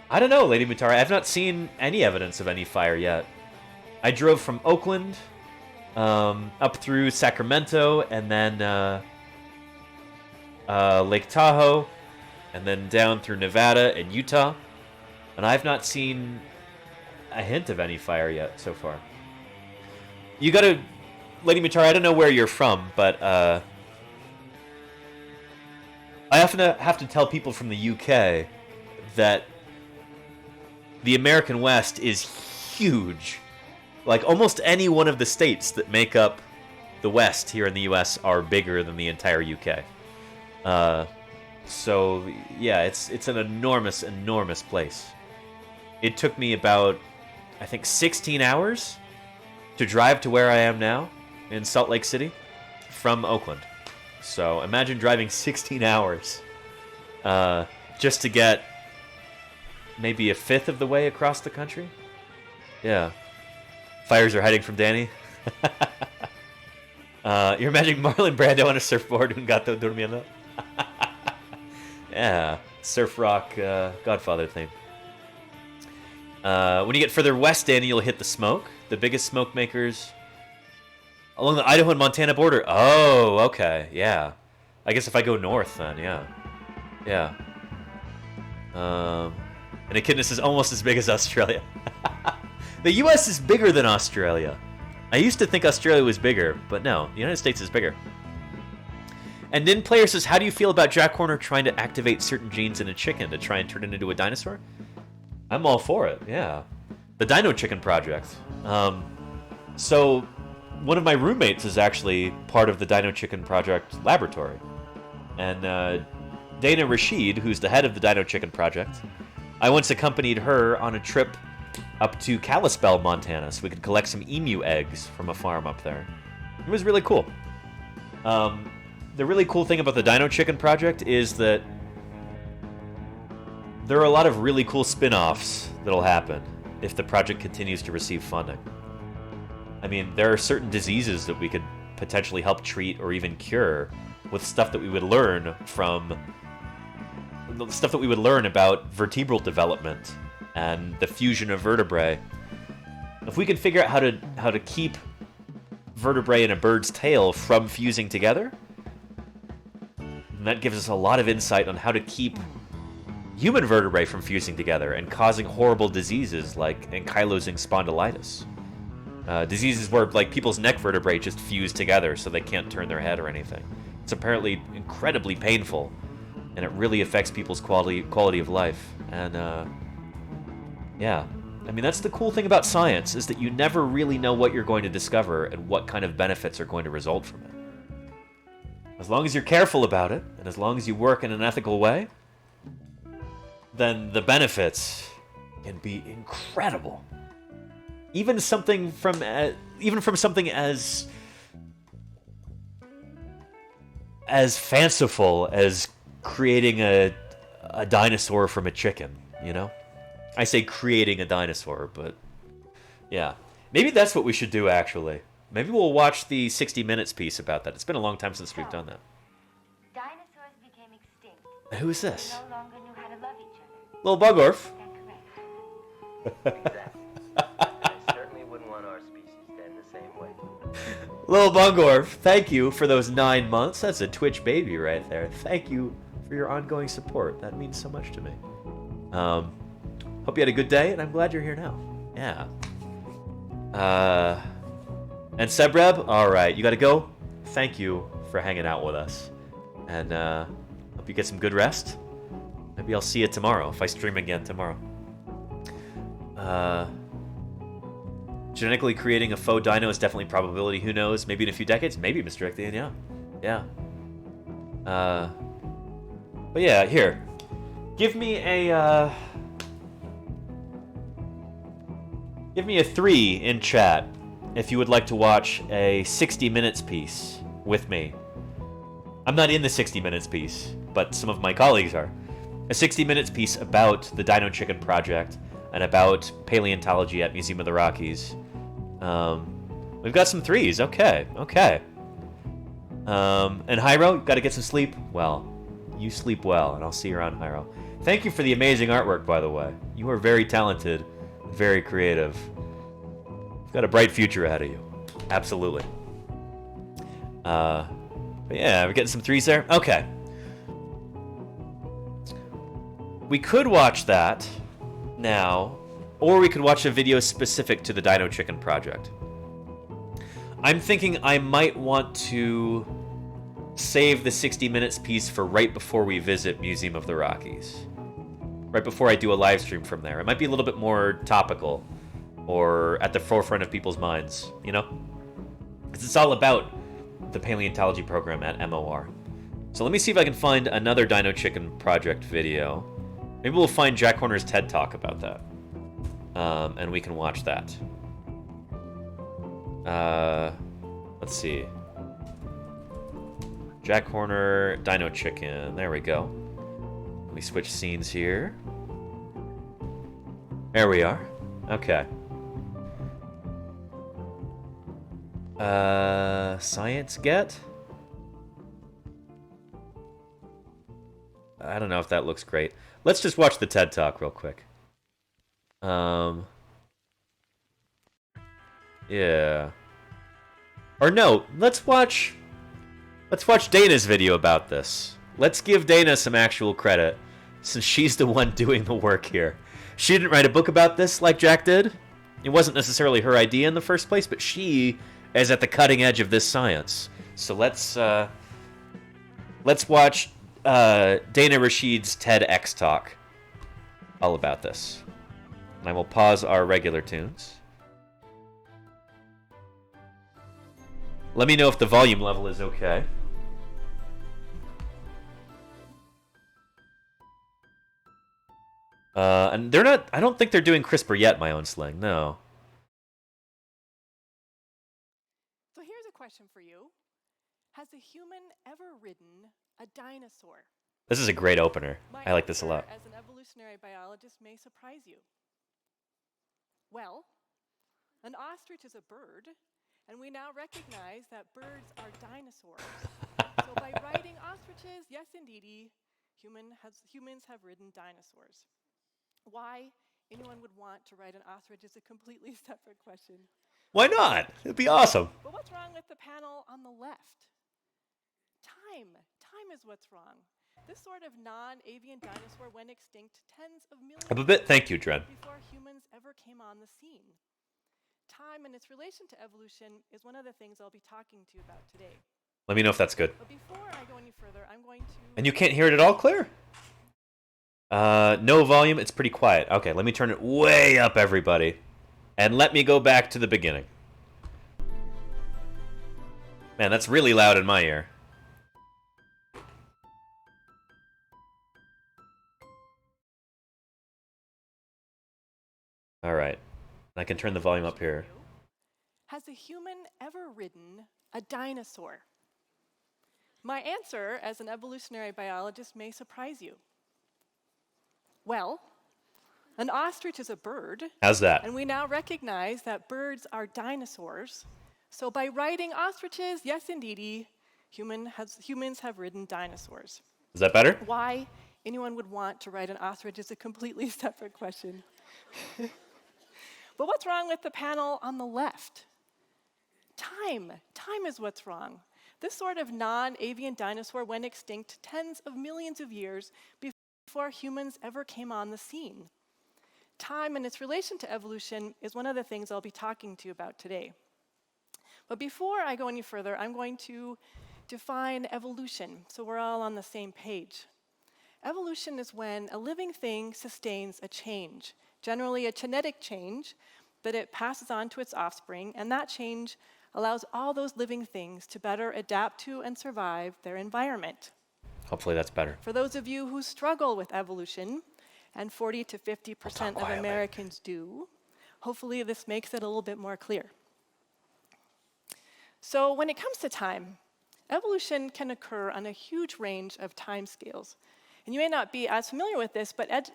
S1: I don't know, Lady Mutare. I've not seen any evidence of any fire yet. I drove from Oakland up through Sacramento and then Lake Tahoe and then down through Nevada and Utah. And I've not seen a hint of any fire yet so far. You gotta... Lady Mutare, I don't know where you're from, but I often have to tell people from the UK that the American West is huge. Like, almost any one of the states that make up the West here in the US are bigger than the entire UK. So, yeah, it's an enormous, enormous place. It took me about, I think, 16 hours to drive to where I am now, in Salt Lake City, from Oakland. So imagine driving 16 hours just to get maybe a fifth of the way across the country. Yeah. Fires are hiding from Danny. You're imagining Marlon Brando on a surfboard, Un gato durmiendo. Yeah, surf rock Godfather theme. When you get further west, Danny, you'll hit the smoke. The biggest smoke makers along the Idaho and Montana border. Oh, okay, yeah. I guess if I go north, then yeah, yeah. And Echidnas is almost as big as Australia. The U.S. is bigger than Australia. I used to think Australia was bigger, but no, the United States is bigger. And Nin Player says, how do you feel about Jack Horner trying to activate certain genes in a chicken to try and turn it into a dinosaur? I'm all for it, yeah. The Dino Chicken Project. So, one of my roommates is actually part of the Dino Chicken Project laboratory. And Dana Rashid, who's the head of the Dino Chicken Project, I once accompanied her on a trip up to Kalispell, Montana, so we could collect some emu eggs from a farm up there. It was really cool. The really cool thing about the Dino Chicken Project is that there are a lot of really cool spin-offs that'll happen if the project continues to receive funding. I mean, there are certain diseases that we could potentially help treat or even cure with stuff that we would learn from the stuff that we would learn about vertebral development and the fusion of vertebrae. If we could figure out how to keep vertebrae in a bird's tail from fusing together, that gives us a lot of insight on how to keep human vertebrae from fusing together and causing horrible diseases like ankylosing spondylitis. Diseases where like people's neck vertebrae just fuse together so they can't turn their head or anything. It's apparently incredibly painful, and it really affects people's quality of life. And yeah, I mean, that's the cool thing about science, is that you never really know what you're going to discover and what kind of benefits are going to result from it. As long as you're careful about it, and as long as you work in an ethical way, then the benefits can be incredible. Even something from something as fanciful as creating a dinosaur from a chicken, you know? I say creating a dinosaur, but yeah. Maybe that's what we should do, actually. Maybe we'll watch the 60 Minutes piece about that. It's been a long time since we've done that.
S7: Dinosaurs became extinct.
S1: Who is this?
S7: They no longer knew how to love each other.
S1: Little Bugorf.
S7: Is that correct?
S8: Exactly. I certainly wouldn't want our species to end the same way.
S1: Little Bugorf, thank you for those 9 months. That's a Twitch baby right there. Thank you for your ongoing support. That means so much to me. Hope you had a good day, and I'm glad you're here now. Yeah. And Sebreb, alright, you gotta go. Thank you for hanging out with us. And hope you get some good rest. Maybe I'll see you tomorrow, if I stream again tomorrow. Genetically creating a faux dino is definitely a probability. Who knows? Maybe in a few decades? Maybe, Mr. Ecthian, yeah. Yeah. But yeah, here. Give me a 3 in chat if you would like to watch a 60 Minutes piece with me. I'm not in the 60 Minutes piece, but some of my colleagues are. A 60 Minutes piece about the Dino Chicken Project and about paleontology at Museum of the Rockies. We've got some 3s. Okay, okay. And Hyro, you've got to get some sleep? Well, you sleep well, and I'll see you around, Hyro. Thank you for the amazing artwork, by the way. You are very talented, very creative. You've got a bright future ahead of you. Absolutely. But yeah, we're getting some 3s there? Okay. We could watch that now, or we could watch a video specific to the Dino Chicken Project. I'm thinking I might want to save the 60 Minutes piece for right before we visit Museum of the Rockies. Right before I do a live stream from there. It might be a little bit more topical, or at the forefront of people's minds, you know? Because it's all about the paleontology program at MOR. So let me see if I can find another Dino Chicken Project video. Maybe we'll find Jack Horner's TED Talk about that. And we can watch that. Let's see. Jack Horner, Dino Chicken. There we go. Let me switch scenes here. There we are. Okay. Science get? I don't know if that looks great. Let's just watch the TED Talk real quick. Yeah. Or no, let's watch Dana's video about this. Let's give Dana some actual credit, since she's the one doing the work here. She didn't write a book about this like Jack did. It wasn't necessarily her idea in the first place, but she is at the cutting edge of this science. So let's watch Dana Rashid's TEDx talk all about this. And I will pause our regular tunes. Let me know if the volume level is okay. And they're not, I don't think they're doing CRISPR yet, my own sling, no.
S9: So here's a question for you. Has a human ever ridden a dinosaur?
S1: This is a great opener. I like this a lot.
S9: As an evolutionary biologist may surprise you. Well, an ostrich is a bird, and we now recognize that birds are dinosaurs. So by riding ostriches, yes indeedy, humans have ridden dinosaurs. Why anyone would want to ride an ostrich is a completely separate question.
S1: Why not? It'd be awesome.
S9: But what's wrong with the panel on the left? Time. Time is what's wrong. This sort of non-avian dinosaur went extinct tens of millions
S1: Thank you, Dren.
S9: before humans ever came on the scene. Time and its relation to evolution is one of the things I'll be talking to you about today.
S1: Let me know if that's good.
S9: But before I go any further, I'm going to...
S1: And you can't hear it at all, Claire? No volume, it's pretty quiet. Okay, let me turn it way up, everybody. And let me go back to the beginning. Man, that's really loud in my ear. Alright. I can turn the volume up here.
S9: Has a human ever ridden a dinosaur? My answer, as an evolutionary biologist, may surprise you. Well, an ostrich is a bird.
S1: How's that?
S9: And we now recognize that birds are dinosaurs. So by riding ostriches, yes indeedy, humans have ridden dinosaurs.
S1: Is that better?
S9: Why anyone would want to ride an ostrich is a completely separate question. But what's wrong with the panel on the left? Time. Time is what's wrong. This sort of non-avian dinosaur went extinct tens of millions of years before humans ever came on the scene. Time and its relation to evolution is one of the things I'll be talking to you about today. But before I go any further, I'm going to define evolution so we're all on the same page. Evolution is when a living thing sustains a change, generally a genetic change, that it passes on to its offspring, and that change allows all those living things to better adapt to and survive their environment.
S1: Hopefully that's better.
S9: For those of you who struggle with evolution, and 40 to 50% of Americans do, hopefully this makes it a little bit more clear. So when it comes to time, evolution can occur on a huge range of timescales. And you may not be as familiar with this, but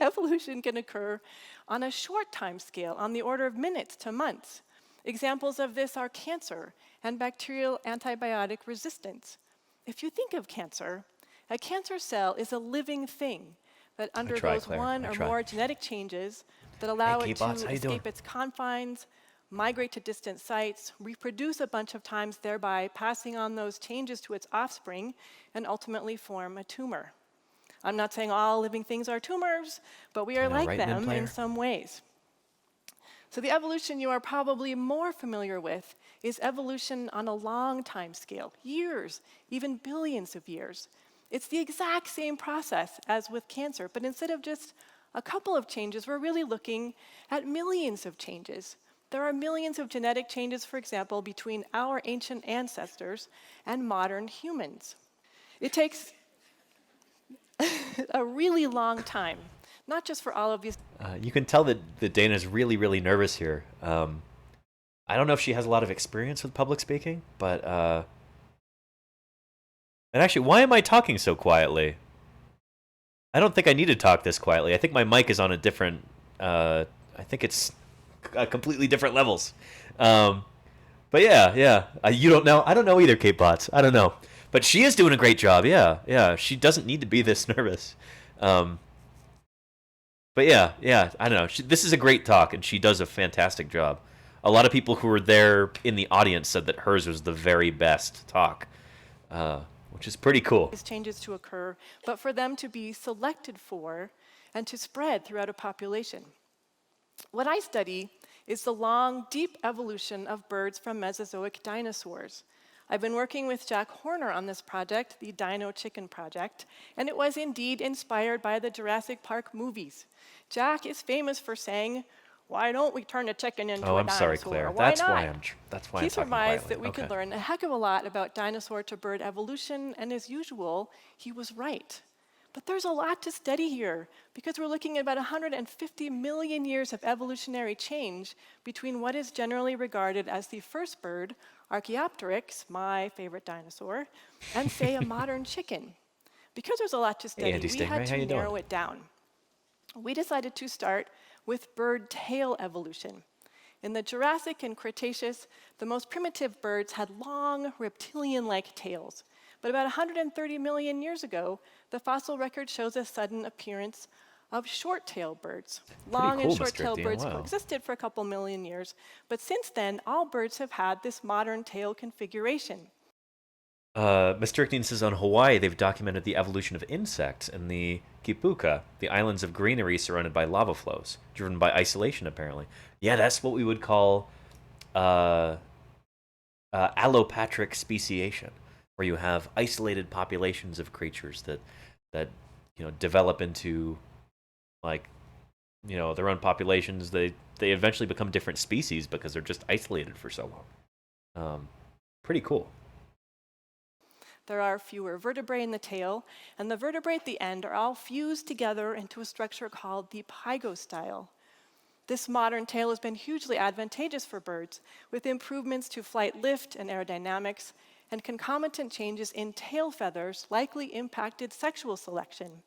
S9: evolution can occur on a short time scale, on the order of minutes to months. Examples of this are cancer and bacterial antibiotic resistance. If you think of cancer, a cancer cell is a living thing that undergoes one or more genetic changes that allow it to escape its confines, migrate to distant sites, reproduce a bunch of times, thereby passing on those changes to its offspring, and ultimately form a tumor. I'm not saying all living things are tumors, but we are like them in some ways. So the evolution you are probably more familiar with is evolution on a long time scale, years, even billions of years. It's the exact same process as with cancer, but instead of just a couple of changes, we're really looking at millions of changes. There are millions of genetic changes, for example, between our ancient ancestors and modern humans. It takes a really long time, not just for all of these.
S1: You can tell that Dana's really, really nervous here. I don't know if she has a lot of experience with public speaking, but And actually, why am I talking so quietly? I don't think I need to talk this quietly. I think my mic is on a different. I think it's completely different levels. But yeah. You don't know. I don't know either, Kate Potts. I don't know. But she is doing a great job. Yeah. She doesn't need to be this nervous. But yeah. I don't know. This is a great talk, and she does a fantastic job. A lot of people who were there in the audience said that hers was the very best talk, which is pretty cool.
S9: These changes to occur, but for them to be selected for and to spread throughout a population. What I study is the long, deep evolution of birds from Mesozoic dinosaurs. I've been working with Jack Horner on this project, the Dino Chicken Project, and it was indeed inspired by the Jurassic Park movies. Jack is famous for saying, "Why don't we turn a chicken into a dinosaur?
S1: I'm sorry, Claire.
S9: Why
S1: That's
S9: not?"
S1: why I'm
S9: He
S1: talking
S9: surmised
S1: quietly.
S9: that we could learn a heck of a lot about dinosaur to bird evolution, and as usual, he was right. But there's a lot to study here, because we're looking at about 150 million years of evolutionary change between what is generally regarded as the first bird, Archaeopteryx, my favorite dinosaur, and say a modern chicken. Because there's a lot to study,
S1: Andy
S9: we
S1: Stingray,
S9: had
S1: how
S9: to
S1: you doing?
S9: narrow it down. We decided to start with bird tail evolution. In the Jurassic and Cretaceous, the most primitive birds had long, reptilian-like tails. But about 130 million years ago, the fossil record shows a sudden appearance of short-tailed birds. Long
S1: cool,
S9: and
S1: Mr.
S9: short-tailed
S1: Dean,
S9: birds
S1: wow.
S9: coexisted for a couple million years, but since then, all birds have had this modern tail configuration.
S1: Mr. Ickneen says on Hawaii, they've documented the evolution of insects in the Kipuka, the islands of greenery surrounded by lava flows, driven by isolation, apparently. Yeah, that's what we would call allopatric speciation, where you have isolated populations of creatures that develop into their own populations. They eventually become different species because they're just isolated for so long. Pretty cool.
S9: There are fewer vertebrae in the tail, and the vertebrae at the end are all fused together into a structure called the pygostyle. This modern tail has been hugely advantageous for birds, with improvements to flight lift and aerodynamics, and concomitant changes in tail feathers likely impacted sexual selection.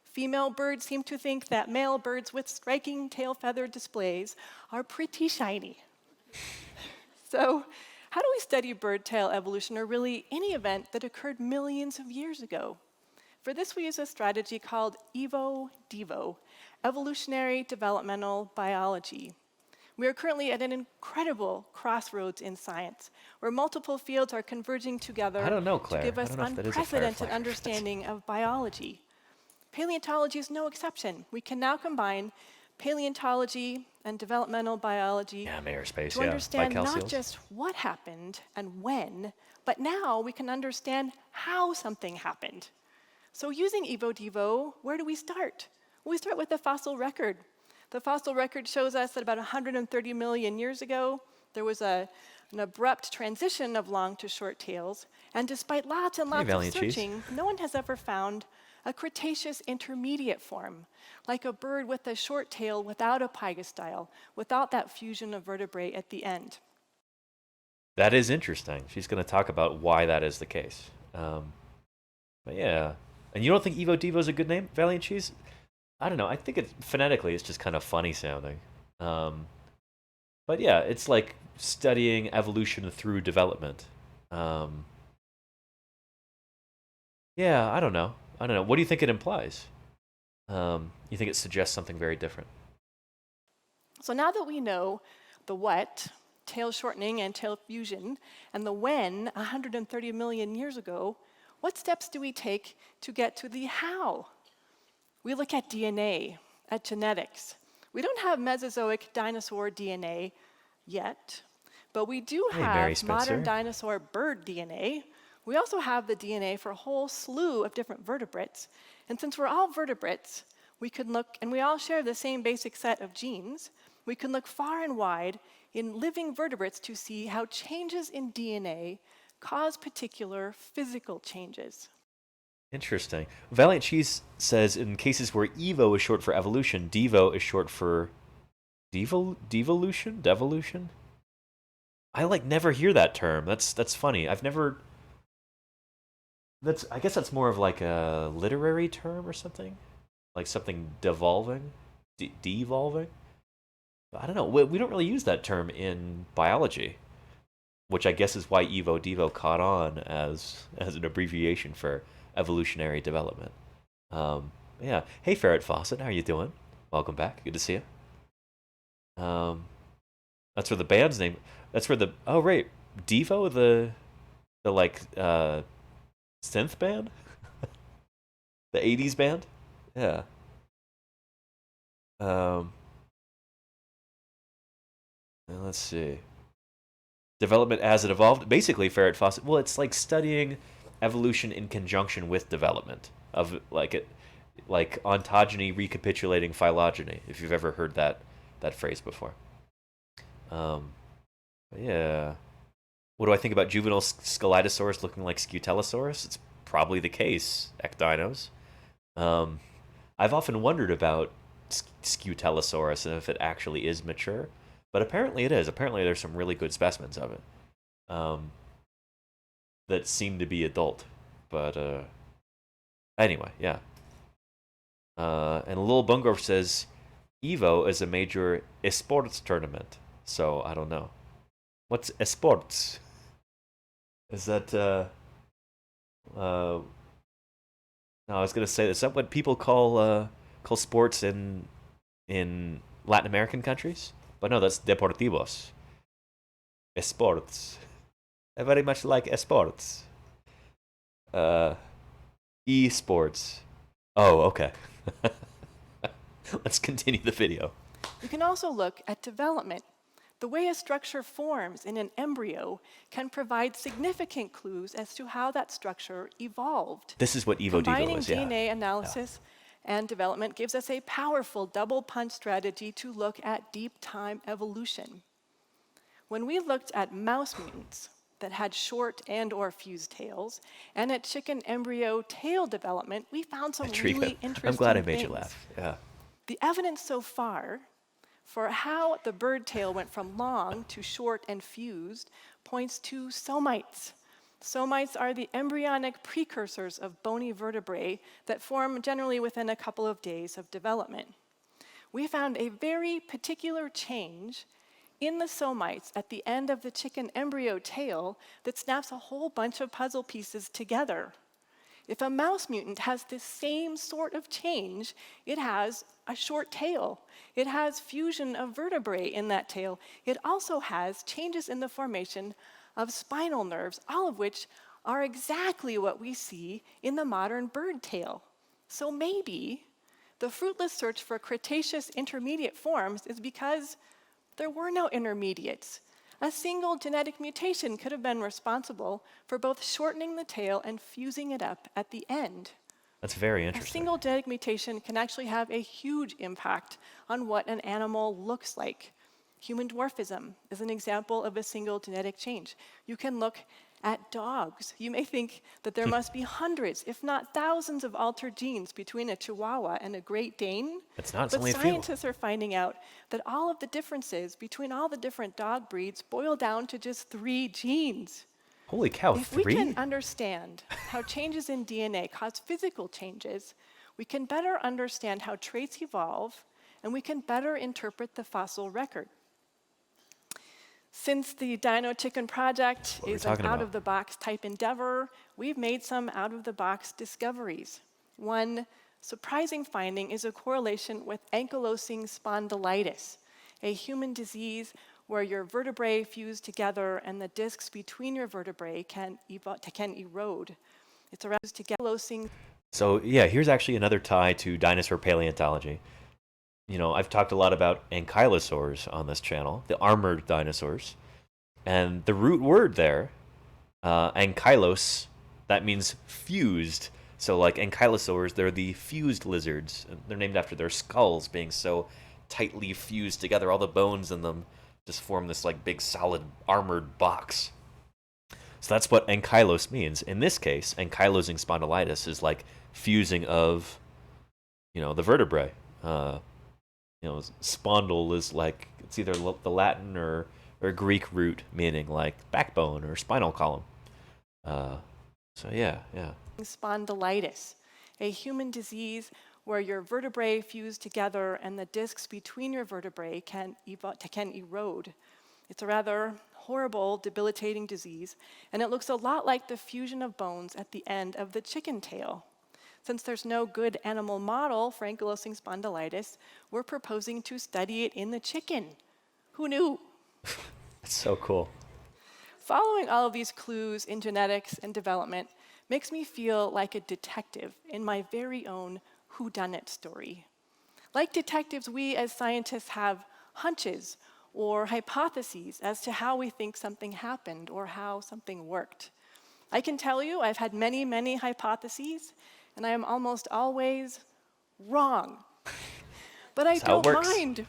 S9: Female birds seem to think that male birds with striking tail feather displays are pretty shiny. So, how do we study bird tail evolution, or really any event that occurred millions of years ago? For this, we use a strategy called EVO-DEVO, Evolutionary Developmental Biology. We are currently at an incredible crossroads in science, where multiple fields are converging together
S1: I don't know, Claire.
S9: to give
S1: I
S9: us
S1: don't know if that is a
S9: unprecedented
S1: firefly.
S9: understanding of biology. Paleontology is no exception. We can now combine paleontology and developmental biology
S1: Airspace,
S9: to understand
S1: By
S9: not
S1: calcium.
S9: just what happened and when, but now we can understand how something happened. So using EVO-DEVO, where do we start? Well, we start with the fossil record. The fossil record shows us that about 130 million years ago, there was an abrupt transition of long to short tails, and despite lots and lots of
S1: Valiant Cheese.
S9: searching, no one has ever found a Cretaceous intermediate form, like a bird with a short tail without a pygostyle, without that fusion of vertebrae at the end.
S1: That is interesting. She's going to talk about why that is the case. But yeah. And you don't think EVO-DEVO is a good name, Valiant Cheese? I don't know. I think phonetically it's just kind of funny sounding. But yeah, it's like studying evolution through development. Yeah, I don't know. What do you think it implies? You think it suggests something very different?
S9: So now that we know the what, tail shortening and tail fusion, and the when, 130 million years ago, what steps do we take to get to the how? We look at DNA, at genetics. We don't have Mesozoic dinosaur DNA yet, but we do
S1: Mary
S9: have
S1: Spencer.
S9: modern dinosaur bird DNA. We also have the DNA for a whole slew of different vertebrates. And since we're all vertebrates, we can look, and we all share the same basic set of genes, we can look far and wide in living vertebrates to see how changes in DNA cause particular physical changes.
S1: Interesting. Valiant Cheese says in cases where Evo is short for evolution, Devo is short for devolution? Devolution? I never hear that term. That's funny. I've never I guess that's more of like a literary term or something, like something devolving, devolving. I don't know. We don't really use that term in biology, which I guess is why Evo Devo caught on as an abbreviation for evolutionary development. Yeah. Hey, Ferret Fawcett, how are you doing? Welcome back. Good to see you. That's where the band's name. That's where the right, Devo, the like synth band, the '80s band. Yeah. Let's see. Development as it evolved. Basically, Ferret Fawcett. Well, it's like studying evolution in conjunction with development of like ontogeny recapitulating phylogeny. If you've ever heard that phrase before. Yeah. What do I think about juvenile Scelidosaurus looking like Scutellosaurus? It's probably the case, ecdinos. I've often wondered about Scutellosaurus and if it actually is mature, but apparently it is. Apparently there's some really good specimens of it that seem to be adult. But anyway, yeah. And Lil Bungrove says Evo is a major esports tournament. So I don't know. What's esports? Is that no, I was gonna say, is that what people call sports in Latin American countries? But no, that's deportivos. Esports. I very much like esports. Esports. Oh, okay. Let's continue the video.
S9: We can also look at development. The way a structure forms in an embryo can provide significant clues as to how that structure evolved.
S1: This is what Evo Devo is, yeah.
S9: Combining DNA analysis and development gives us a powerful double punch strategy to look at deep time evolution. When we looked at mouse mutants that had short and or fused tails, and at chicken embryo tail development, we found some really interesting
S1: I'm glad I made
S9: things.
S1: you laugh, yeah.
S9: The evidence so far for how the bird tail went from long to short and fused points to somites. Somites are the embryonic precursors of bony vertebrae that form generally within a couple of days of development. We found a very particular change in the somites at the end of the chicken embryo tail that snaps a whole bunch of puzzle pieces together. If a mouse mutant has the same sort of change, it has a short tail. It has fusion of vertebrae in that tail. It also has changes in the formation of spinal nerves, all of which are exactly what we see in the modern bird tail. So maybe the fruitless search for Cretaceous intermediate forms is because there were no intermediates. A single genetic mutation could have been responsible for both shortening the tail and fusing it up at the end.
S1: That's very
S9: A
S1: interesting.
S9: single genetic mutation can actually have a huge impact on what an animal looks like. Human dwarfism is an example of a single genetic change. You can look at dogs. You may think that there must be hundreds, if not thousands, of altered genes between a Chihuahua and a Great Dane.
S1: It's not, it's
S9: but
S1: only a few.
S9: scientists are finding out that all of the differences between all the different dog breeds boil down to just 3 genes.
S1: Holy cow,
S9: If
S1: 3?
S9: we can understand how changes in DNA cause physical changes, we can better understand how traits evolve, and we can better interpret the fossil record. Since the Dino Chicken Project is an out-of-the-box type endeavor, we've made some out-of-the-box discoveries. One surprising finding is a correlation with ankylosing spondylitis, a human disease where your vertebrae fuse together and the discs between your vertebrae can erode. It's around ankylosing.
S1: So yeah, here's actually another tie to dinosaur paleontology. You know, I've talked a lot about ankylosaurs on this channel, the armored dinosaurs. And the root word there, ankylos, that means fused. So like ankylosaurs, they're the fused lizards. They're named after their skulls being so tightly fused together. All the bones in them just form this like big solid armored box. So that's what ankylos means. In this case, ankylosing spondylitis is like fusing of, the vertebrae. Spondyle is like, it's either the Latin or Greek root meaning like backbone or spinal column. So yeah.
S9: spondylitis, a human disease where your vertebrae fuse together and the discs between your vertebrae can erode. It's a rather horrible, debilitating disease, and it looks a lot like the fusion of bones at the end of the chicken tail. Since there's no good animal model for ankylosing spondylitis, we're proposing to study it in the chicken. Who knew?
S1: That's so cool.
S9: Following all of these clues in genetics and development makes me feel like a detective in my very own whodunit story. Like detectives, we as scientists have hunches or hypotheses as to how we think something happened or how something worked. I can tell you I've had many, many hypotheses, and I am almost always wrong. But I don't mind.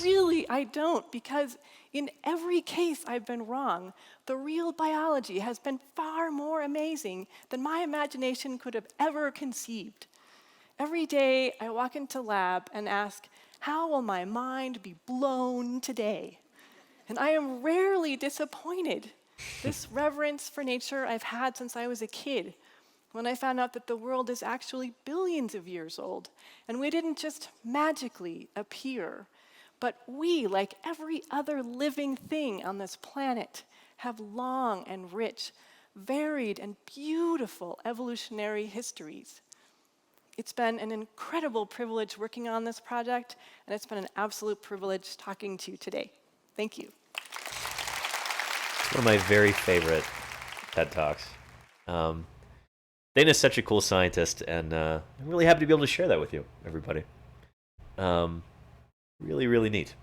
S9: Really, I don't, because in every case I've been wrong, the real biology has been far more amazing than my imagination could have ever conceived. Every day I walk into lab and ask, how will my mind be blown today? And I am rarely disappointed. This reverence for nature I've had since I was a kid, when I found out that the world is actually billions of years old, and we didn't just magically appear, but we, like every other living thing on this planet, have long and rich, varied and beautiful evolutionary histories. It's been an incredible privilege working on this project, and it's been an absolute privilege talking to you today. Thank you.
S1: One of my very favorite TED Talks. Dana's such a cool scientist, and I'm really happy to be able to share that with you, everybody. Really, really neat.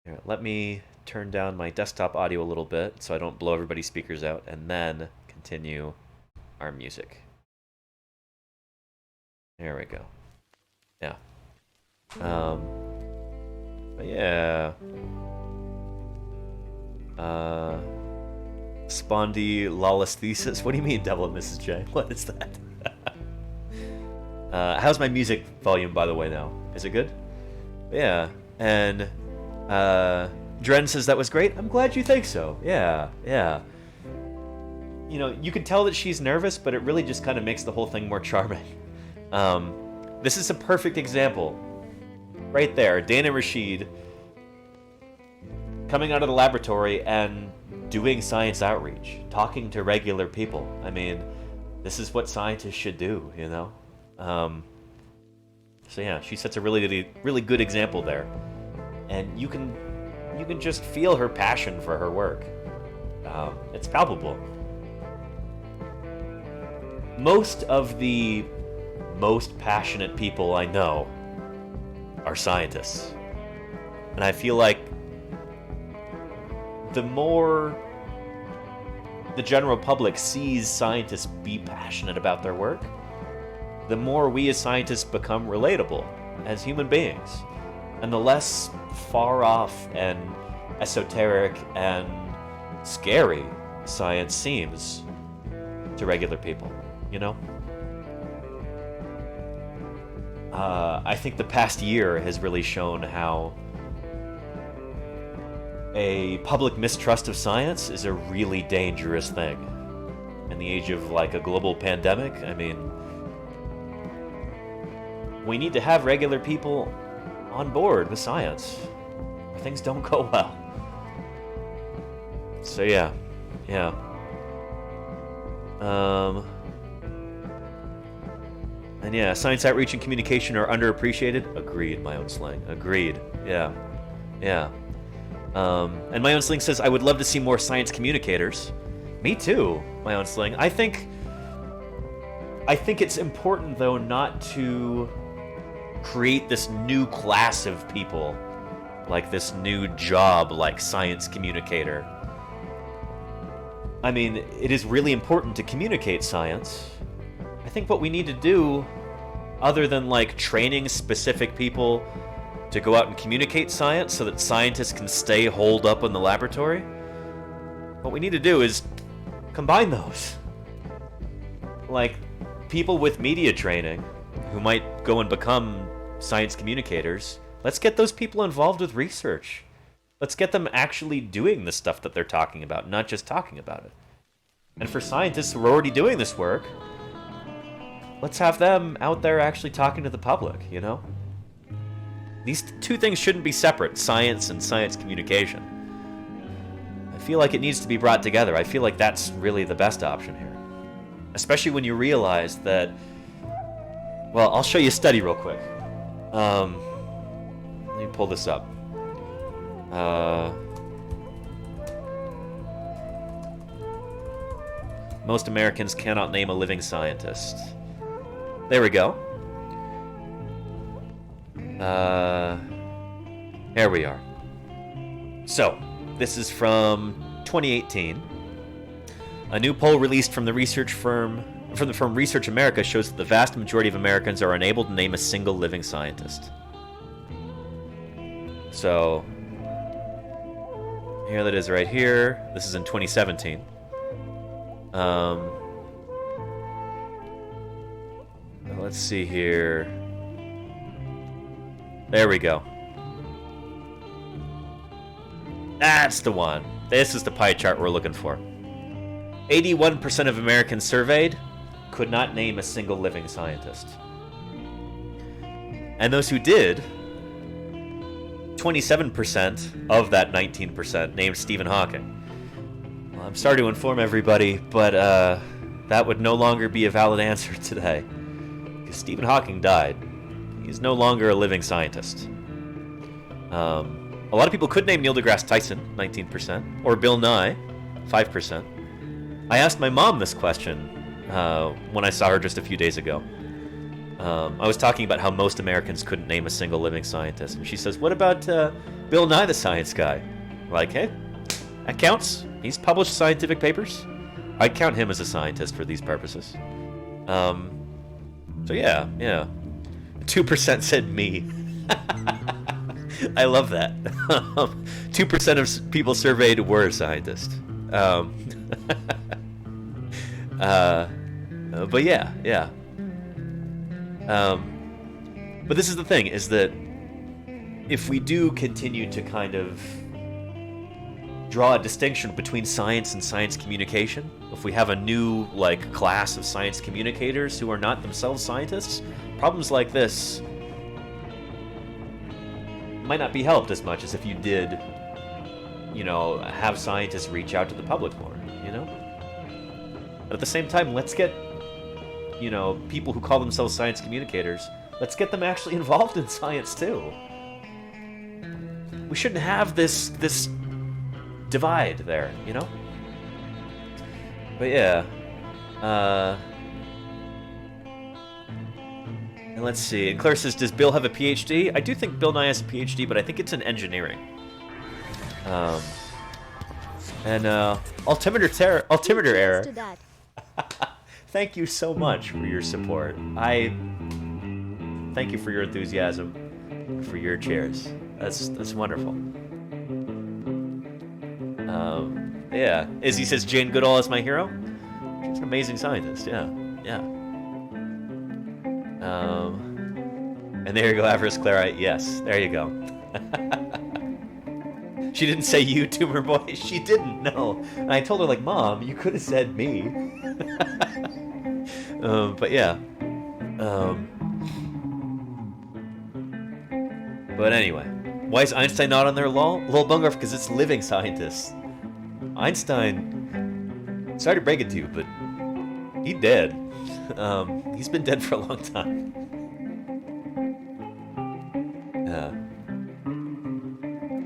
S1: Here, let me turn down my desktop audio a little bit so I don't blow everybody's speakers out, and then continue our music. There we go. Yeah. But yeah. Spondylolisthesis? What do you mean, Devil and Mrs. J? What is that? How's my music volume, by the way, now? Is it good? Yeah. And Dren says that was great. I'm glad you think so. Yeah, yeah. You know, you could tell that she's nervous, but it really just kind of makes the whole thing more charming. This is a perfect example. Right there, Dana Rashid coming out of the laboratory and doing science outreach, talking to regular people. I mean, this is what scientists should do, you know? So yeah, she sets a really good example there. And you can just feel her passion for her work. It's palpable. Most of the most passionate people I know are scientists. And I feel like the more the general public sees scientists be passionate about their work, the more we as scientists become relatable as human beings. And the less far off and esoteric and scary science seems to regular people, you know? I think the past year has really shown how a public mistrust of science is a really dangerous thing. In the age of like a global pandemic, I mean, we need to have regular people on board with science, or things don't go well. So yeah. And yeah, science outreach and communication are underappreciated. Agreed, my own slang. Agreed. Yeah. And my own sling says, I would love to see more science communicators. Me too, my own sling. I think it's important, though, not to create this new class of people, like this new job, like science communicator. I mean, it is really important to communicate science. I think what we need to do, other than like training specific people to go out and communicate science so that scientists can stay holed up in the laboratory, what we need to do is combine those. Like, people with media training who might go and become science communicators, let's get those people involved with research. Let's get them actually doing the stuff that they're talking about, not just talking about it. And for scientists who are already doing this work, let's have them out there actually talking to the public, you know? These two things shouldn't be separate, science and science communication. I feel like it needs to be brought together. I feel like that's really the best option here. Especially when you realize that... Well, I'll show you a study real quick. Let me pull this up. Most Americans cannot name a living scientist. There we go. There we are. So, this is from 2018. A new poll released from the firm Research America shows that the vast majority of Americans are unable to name a single living scientist. So, here that is right here. This is in 2017. Let's see here. There we go. That's the one. This is the pie chart we're looking for. 81% of Americans surveyed could not name a single living scientist. And those who did, 27% of that 19% named Stephen Hawking. Well, I'm sorry to inform everybody, but that would no longer be a valid answer today. Because Stephen Hawking died. He's no longer a living scientist. A lot of people could name Neil deGrasse Tyson, 19%, or Bill Nye, 5%. I asked my mom this question when I saw her just a few days ago. I was talking about how most Americans couldn't name a single living scientist, and she says, "What about Bill Nye the Science Guy?" I'm like, hey, that counts. He's published scientific papers. I'd count him as a scientist for these purposes. So yeah. 2% said me. I love that. 2% of people surveyed were scientists. But yeah. But this is the thing, is that if we do continue to kind of draw a distinction between science and science communication, if we have a new, like, class of science communicators who are not themselves scientists, problems like this might not be helped as much as if you did, you know, have scientists reach out to the public more, you know? But at the same time, let's get, you know, people who call themselves science communicators, let's get them actually involved in science too. We shouldn't have this divide there, you know? But yeah. And let's see. And Claire says, does Bill have a PhD? I do think Bill Nye has a PhD, but I think it's in engineering. Altimeter error.
S2: To that.
S1: Thank you so much for your support. I thank you for your enthusiasm, for your cheers. That's wonderful. Yeah. Izzy says Jane Goodall is my hero. She's an amazing scientist. Yeah. And there you go, Avarice Clarite. Yes, there you go. She didn't say you, Tumor Boy. She didn't, no. And I told her, like, Mom, you could have said me. But yeah. But anyway. Why is Einstein not on there, lol? Lol Bungarf, because it's living scientists. Einstein, sorry to break it to you, but he dead. He's been dead for a long time.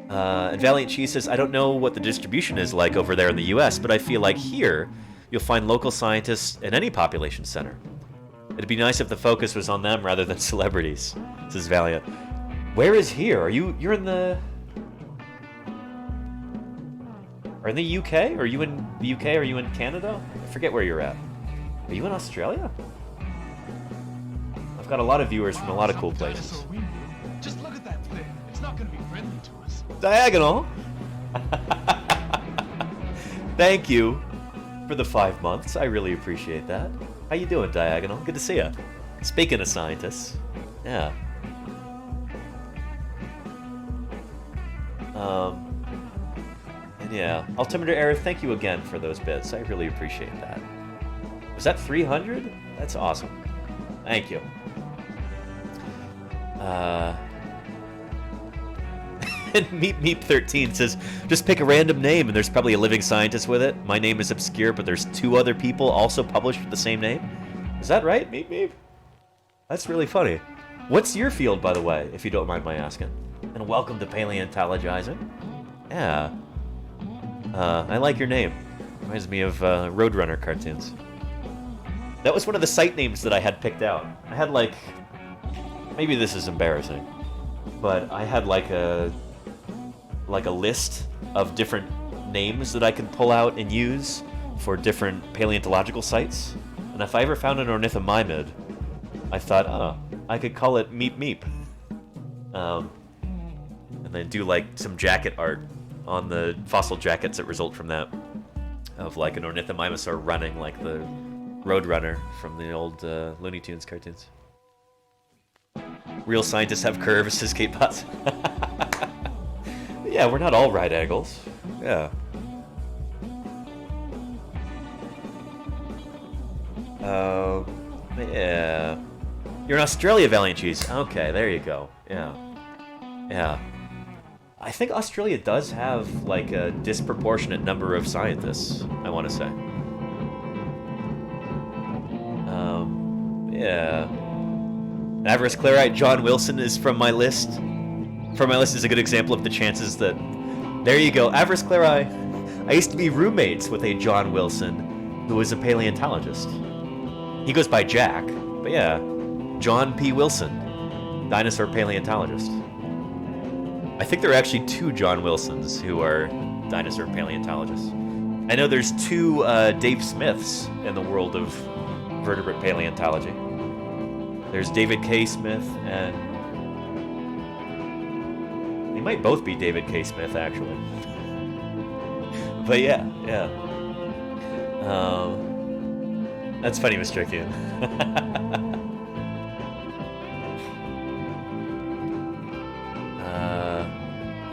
S1: And Valiant Cheese says, I don't know what the distribution is like over there in the US, but I feel like here, you'll find local scientists in any population center. It'd be nice if the focus was on them rather than celebrities, says Valiant. Where is here? You're in the... Are in the UK? Are you in the UK? Are you in Canada? I forget where you're at. Are you in Australia? I've got a lot of viewers from a lot of cool places.
S6: Just look at that thing. It's not going to be friendly to us.
S1: Diagonal! Thank you for the 5 months. I really appreciate that. How you doing, Diagonal? Good to see you. Speaking of scientists. Yeah. And yeah, Altimeter Error, thank you again for those bits. I really appreciate that. Was that 300? That's awesome. Thank you. And Meep13 says, just pick a random name and there's probably a living scientist with it. My name is obscure, but there's 2 other people also published with the same name. Is that right, Meep? That's really funny. What's your field, by the way, if you don't mind my asking? And welcome to Paleontologizing. Yeah. I like your name. Reminds me of Roadrunner cartoons. That was one of the site names that I had picked out. I had like... Maybe this is embarrassing. But I had like a list of different names that I could pull out and use for different paleontological sites. And if I ever found an ornithomimid, I thought, oh, I could call it Meep. And then do like some jacket art on the fossil jackets that result from that. Of like an ornithomimosaur running like the Roadrunner from the old Looney Tunes cartoons. Real scientists have curves, says Kate Potts. Yeah, we're not all right angles. Yeah. Yeah. You're in Australia, Valiant Cheese. Okay, there you go. Yeah. Yeah. I think Australia does have, like, a disproportionate number of scientists, I want to say. Yeah. Avarice Clarite, John Wilson is from my list. From my list is a good example of the chances that... There you go. Avarice Clarite. I used to be roommates with a John Wilson, who was a paleontologist. He goes by Jack, but yeah. John P. Wilson, dinosaur paleontologist. I think there are actually 2 John Wilsons who are dinosaur paleontologists. I know there's 2 Dave Smiths in the world of vertebrate paleontology. There's David K. Smith, and they might both be David K. Smith, actually. But yeah. That's funny, Mr. Q.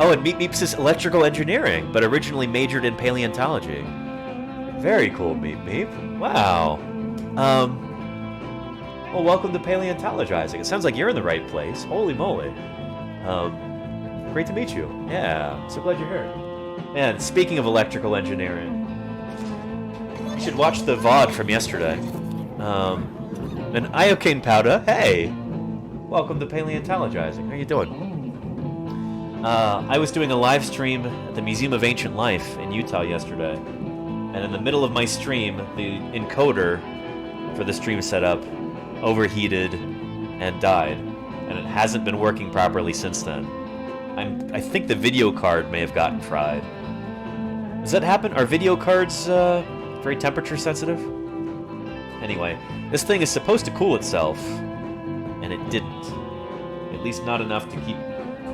S1: Oh, and Meep says electrical engineering, but originally majored in paleontology. Very cool, Meep. Wow. Well, welcome to Paleontologizing. It sounds like you're in the right place. Holy moly. Great to meet you. Yeah, so glad you're here. And speaking of electrical engineering, you should watch the VOD from yesterday. And Iocane Powder, hey! Welcome to Paleontologizing. How you doing? I was doing a live stream at the Museum of Ancient Life in Utah yesterday. And in the middle of my stream, the encoder for the stream setup overheated and died. And it hasn't been working properly since then. I think the video card may have gotten fried. Does that happen? Are video cards very temperature sensitive? Anyway, this thing is supposed to cool itself, and it didn't. At least not enough to keep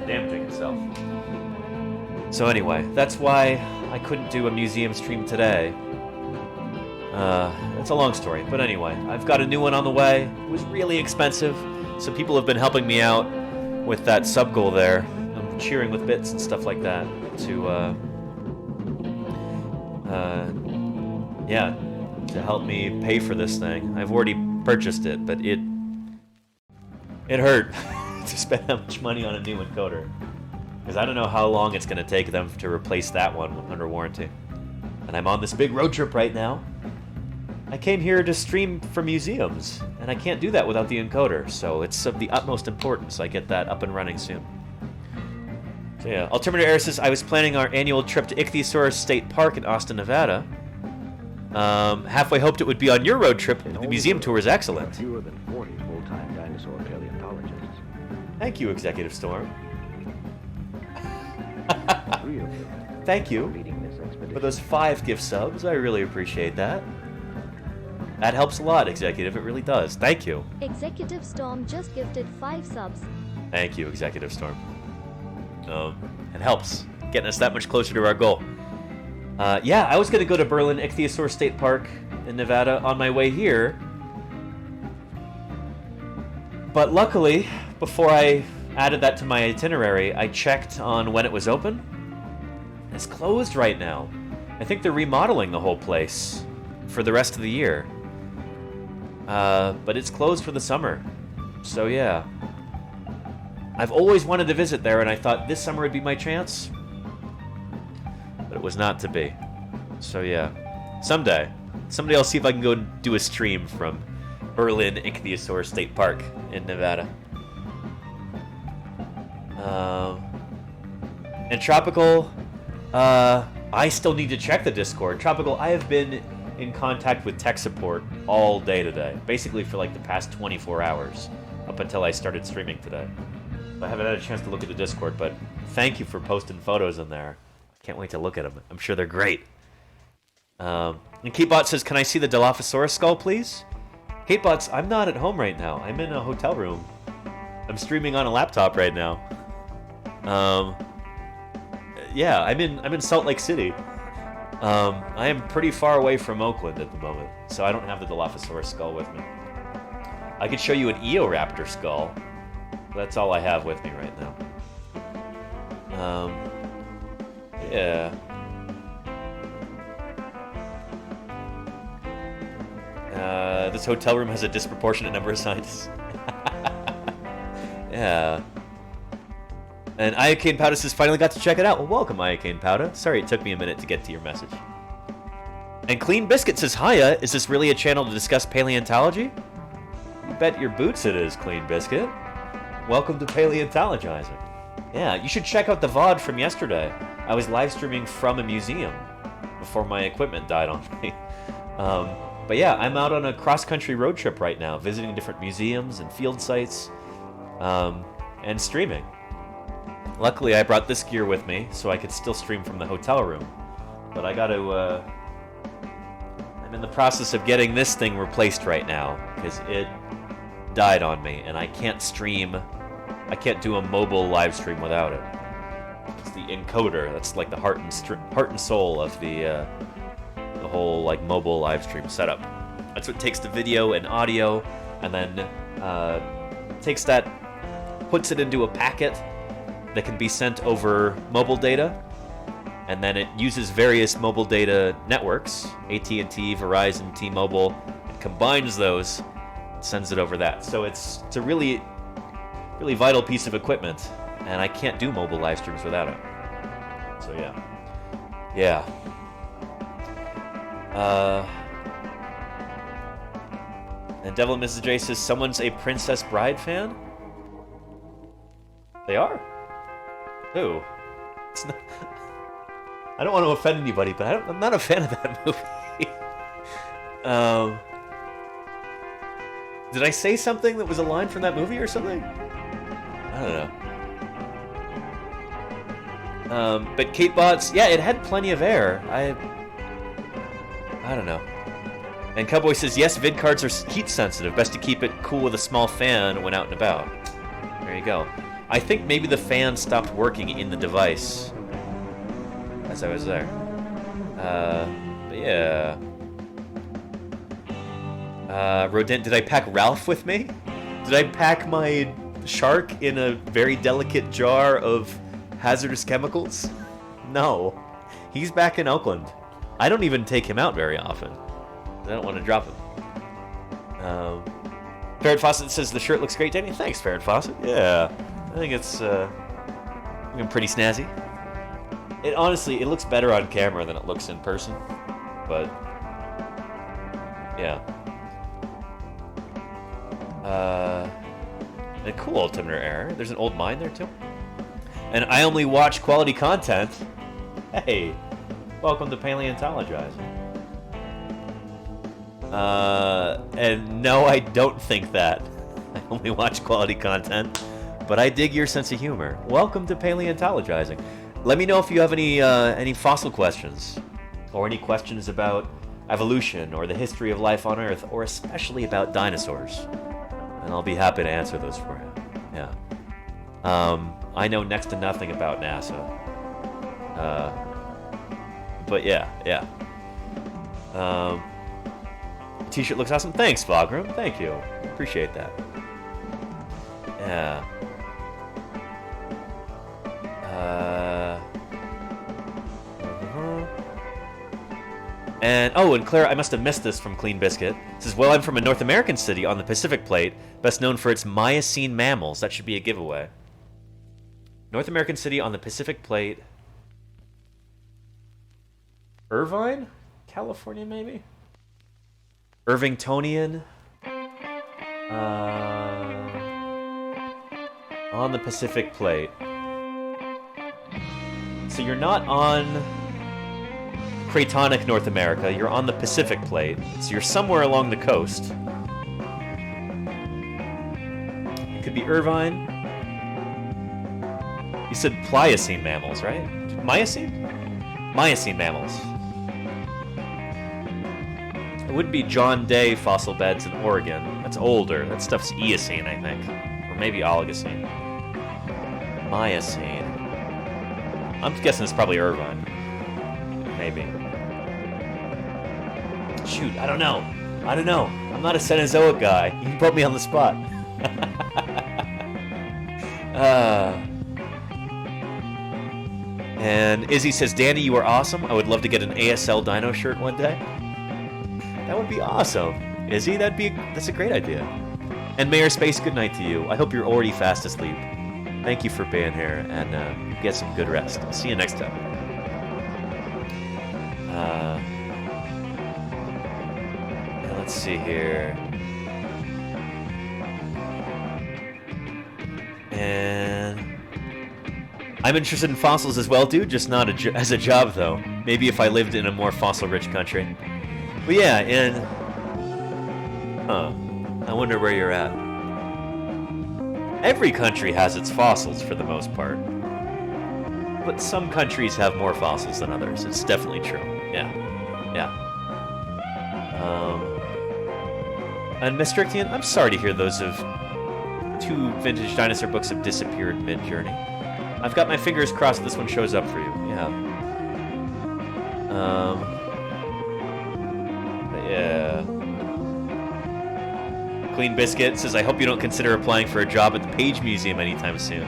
S1: damaging itself. So anyway, that's why I couldn't do a museum stream today. It's a long story, but anyway, I've got a new one on the way. It was really expensive, so people have been helping me out with that sub goal there. I'm cheering with bits and stuff like that to help me pay for this thing. I've already purchased it, but it hurt to spend that much money on a new encoder. Because I don't know how long it's going to take them to replace that one under warranty. And I'm on this big road trip right now. I came here to stream for museums, and I can't do that without the encoder, so it's of the utmost importance I get that up and running soon. So yeah, Alternator Air says, I was planning our annual trip to Ichthyosaurus State Park in Austin, Nevada. Halfway hoped it would be on your road trip. The museum tour is excellent.
S3: Fewer than 40 full-time dinosaur paleontologists.
S1: Thank you, Executive Storm.
S3: 3 of them
S1: Thank you
S3: leading this expedition.
S1: for those 5 gift subs. I really appreciate that. That helps a lot, Executive. It really does. Thank you.
S2: Executive Storm just gifted 5 subs.
S1: Thank you, Executive Storm. It helps getting us that much closer to our goal. Yeah, I was going to go to Berlin Ichthyosaur State Park in Nevada on my way here. But luckily, before I added that to my itinerary, I checked on when it was open. It's closed right now. I think they're remodeling the whole place for the rest of the year. but it's closed for the summer. So yeah. I've always wanted to visit there, and I thought this summer would be my chance. But it was not to be. So yeah. Someday I'll see if I can go and do a stream from Berlin Ichthyosaur State Park in Nevada. And Tropical, I still need to check the Discord. Tropical, I have been in contact with tech support all day today. Basically for like the past 24 hours, up until I started streaming today. I haven't had a chance to look at the Discord, but thank you for posting photos in there. Can't wait to look at them. I'm sure they're great. And KateBot says, can I see the Dilophosaurus skull, please? KateBots, I'm not at home right now. I'm in a hotel room. I'm streaming on a laptop right now. Yeah, I'm in Salt Lake City. I am pretty far away from Oakland at the moment, so I don't have the Dilophosaurus skull with me. I could show you an Eoraptor skull. That's all I have with me right now. Yeah. This hotel room has a disproportionate number of scientists. Yeah. And Iocane Powder says, finally got to check it out. Well, welcome, Iocane Powder. Sorry it took me a minute to get to your message. And Clean Biscuit says, hiya, is this really a channel to discuss paleontology? You bet your boots it is, Clean Biscuit. Welcome to Paleontologizing. Yeah, you should check out the VOD from yesterday. I was live streaming from a museum before my equipment died on me. But yeah, I'm out on a cross-country road trip right now, visiting different museums and field sites, and streaming. Luckily, I brought this gear with me, so I could still stream from the hotel room. But I gotta, I'm in the process of getting this thing replaced right now, because it died on me, and I can't stream, I can't do a mobile live stream without it. It's the encoder, that's like the heart and soul of the whole like mobile live stream setup. That's what takes the video and audio, and then takes that, puts it into a packet that can be sent over mobile data, and then it uses various mobile data networks, AT&T, Verizon, T-Mobile, and combines those, and sends it over that. So it's a really, really vital piece of equipment, and I can't do mobile live streams without it. So yeah. Yeah. And Devil Mrs. J says, someone's a Princess Bride fan? They are? Who? It's not, I don't want to offend anybody, but I'm not a fan of that movie. Did I say something that was a line from that movie or something? I don't know. But KateBots, yeah, it had plenty of air. I don't know. And Cowboy says, yes, vid cards are heat sensitive. Best to keep it cool with a small fan when out and about. There you go. I think maybe the fan stopped working in the device as I was there. But yeah. Rodent, did I pack Ralph with me? Did I pack my shark in a very delicate jar of hazardous chemicals? No. He's back in Oakland. I don't even take him out very often. I don't want to drop him. Ferret Fawcett says the shirt looks great, Danny. Thanks, Ferret Fawcett. Yeah. I think it's looking pretty snazzy. It honestly, it looks better on camera than it looks in person. But yeah. A cool altimeter error. There's an old mine there too. And I only watch quality content. Hey, welcome to Paleontologizing. And no, I don't think that. I only watch quality content, but I dig your sense of humor. Welcome to Paleontologizing. Let me know if you have any fossil questions, or any questions about evolution, or the history of life on Earth, or especially about dinosaurs. And I'll be happy to answer those for you. Yeah. I know next to nothing about NASA. But yeah. T-shirt looks awesome. Thanks, Vogram. Thank you. Appreciate that. Yeah. And, oh, and Claire, I must have missed this from Clean Biscuit. It says, well, I'm from a North American city on the Pacific Plate, best known for its Miocene mammals. That should be a giveaway. North American city on the Pacific Plate. Irvine? California, maybe? Irvingtonian? On the Pacific Plate. So you're not on Cratonic North America, you're on the Pacific Plate. So you're somewhere along the coast. It could be Irvine. You said Pliocene mammals, right? Miocene? Miocene mammals. It would be John Day fossil beds in Oregon. That's older. That stuff's Eocene, I think. Or maybe Oligocene. Miocene. I'm guessing it's probably Irvine. Maybe. Shoot, I don't know. I'm not a Cenozoic guy. You can put me on the spot. And Izzy says, Danny, you are awesome. I would love to get an ASL Dino shirt one day. That would be awesome. Izzy, that's a great idea. And Mayor Space, good night to you. I hope you're already fast asleep. Thank you for being here, and get some good rest. I'll see you next time. Let's see here. And I'm interested in fossils as well, dude, just not as a job, though. Maybe if I lived in a more fossil-rich country. But yeah, I wonder where you're at. Every country has its fossils for the most part. But some countries have more fossils than others. It's definitely true. Yeah. And Mr. Ictian, I'm sorry to hear those of 2 vintage dinosaur books have disappeared mid-journey. I've got my fingers crossed this one shows up for you. Yeah. Yeah. Clean Biscuit says, I hope you don't consider applying for a job at the Page Museum anytime soon.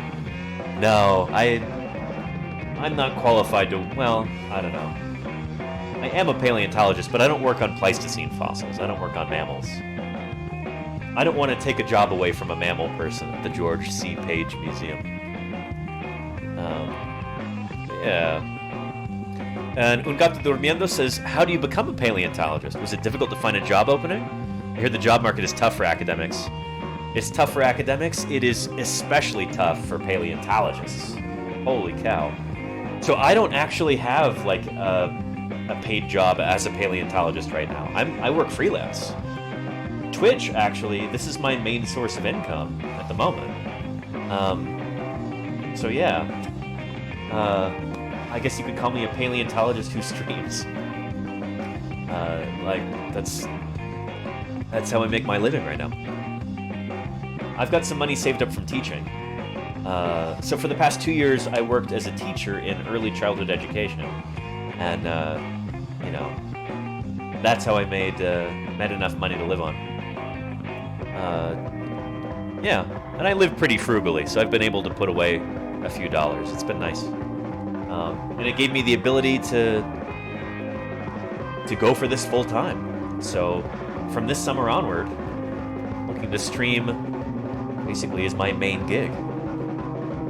S1: No, I'm not qualified to, well, I don't know. I am a paleontologist, but I don't work on Pleistocene fossils. I don't work on mammals. I don't want to take a job away from a mammal person at the George C. Page Museum. Yeah. And Un Gato Durmiendo says, how do you become a paleontologist? Was it difficult to find a job opening? I hear the job market is tough for academics. It's tough for academics. It is especially tough for paleontologists. Holy cow. So I don't actually have, like, a paid job as a paleontologist right now. I work freelance. Twitch, actually, this is my main source of income at the moment. So yeah. I guess you could call me a paleontologist who streams. That's how I make my living right now. I've got some money saved up from teaching. So for the past 2 years, I worked as a teacher in early childhood education. And, that's how I made enough money to live on. Yeah, and I live pretty frugally, so I've been able to put away a few dollars. It's been nice. And it gave me the ability to go for this full time. So from this summer onward, looking to stream basically is my main gig.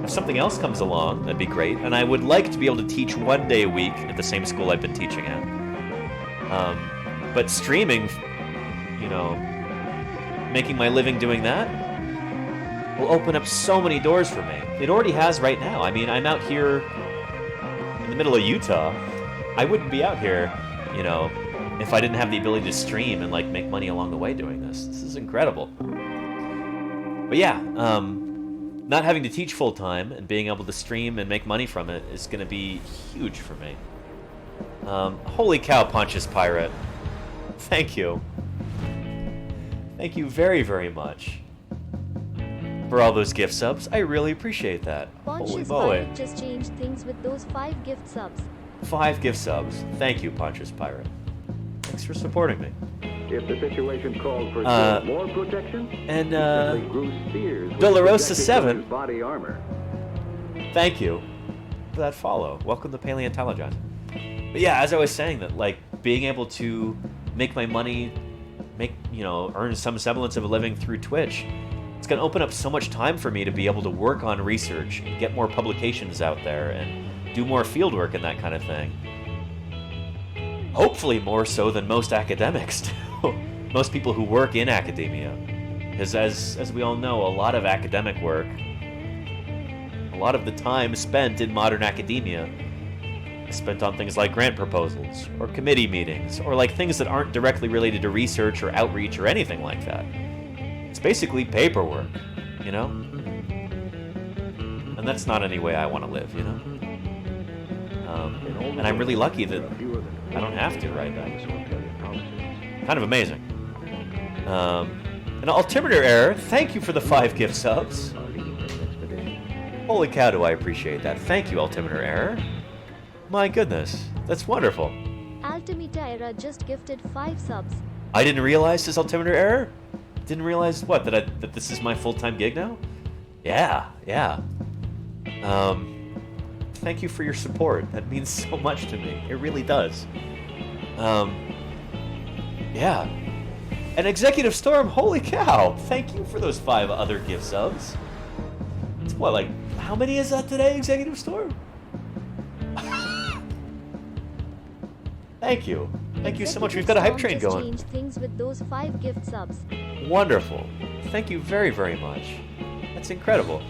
S1: If something else comes along, that'd be great. And I would like to be able to teach 1 day a week at the same school I've been teaching at. But streaming, making my living doing that will open up so many doors for me. It already has right now. I mean, I'm out here in the middle of Utah. I wouldn't be out here, if I didn't have the ability to stream and, make money along the way doing this. This is incredible. But yeah, not having to teach full-time and being able to stream and make money from it is going to be huge for me. Holy cow, Pontius Pirate. Thank you. Thank you very, very much for all those gift subs. I really appreciate that. Holy
S2: Pontius
S1: moly.
S2: Pirate just changed things with those 5 gift subs.
S1: 5 gift subs. Thank you, Pontius Pirate. Thanks for supporting me.
S3: If the situation called for more protection,
S1: And,
S3: simply grew spears with
S1: Dolorosa
S3: protective
S1: 7.
S3: body armor.
S1: Thank you for that follow. Welcome to Paleontologizing. But yeah, as I was saying, that being able to make my money, earn some semblance of a living through Twitch, it's going to open up so much time for me to be able to work on research and get more publications out there and do more field work and that kind of thing. Hopefully more so than most academics do. Most people who work in academia. Because as we all know, a lot of academic work, a lot of the time spent in modern academia is spent on things like grant proposals or committee meetings or like things that aren't directly related to research or outreach or anything like that. It's basically paperwork, you know? And that's not any way I want to live, you know? And I'm really lucky that I don't have to right now. Kind of amazing. An altimeter error, thank you for the 5 gift subs. Holy cow, do I appreciate that. Thank you, altimeter error. My goodness, that's wonderful.
S2: Altimeter Era just gifted 5 subs.
S1: I didn't realize this altimeter error? Didn't realize what? That this is my full-time gig now? Yeah. Thank you for your support. That means so much to me. It really does. Yeah. And Executive Storm, holy cow! Thank you for those 5 other gift subs. It's what, like, how many is that today, Executive Storm? Thank you. Thank you so much. We've got a hype train going.
S2: Change things with those 5 gift subs.
S1: Wonderful. Thank you very, very much. That's incredible.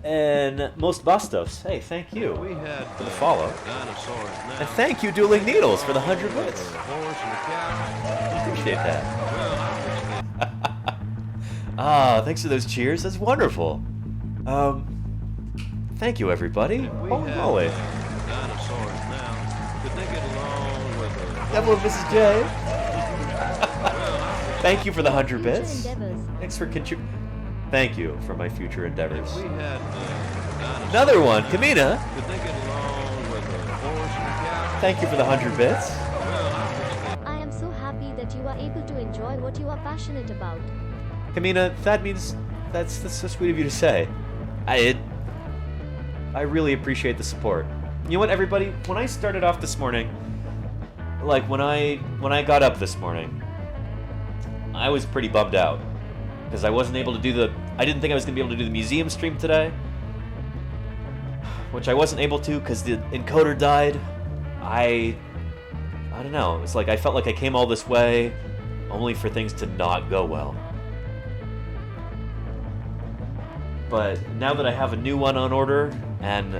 S1: And most Bastos, hey, thank you for the follow. And thank you, Dueling Needles, for the 100 bits. Appreciate that. Thanks for those cheers. That's wonderful. Thank you, everybody. Holy moly. Devil of Mrs. J. Thank you for the 100 bits. Thanks for contributing. Thank you for my future endeavors. Another one, Kamina. Thank you for the 100 bits.
S2: I am so happy that you are able to enjoy what you are passionate about.
S1: Kamina, that means that's so sweet of you to say. I really appreciate the support. You know what, everybody? When I started off this morning, like when I got up this morning, I was pretty bummed out because I wasn't able to do I didn't think I was going to be able to do the museum stream today, which I wasn't able to because the encoder died. I don't know. It's like I felt like I came all this way only for things to not go well. But now that I have a new one on order and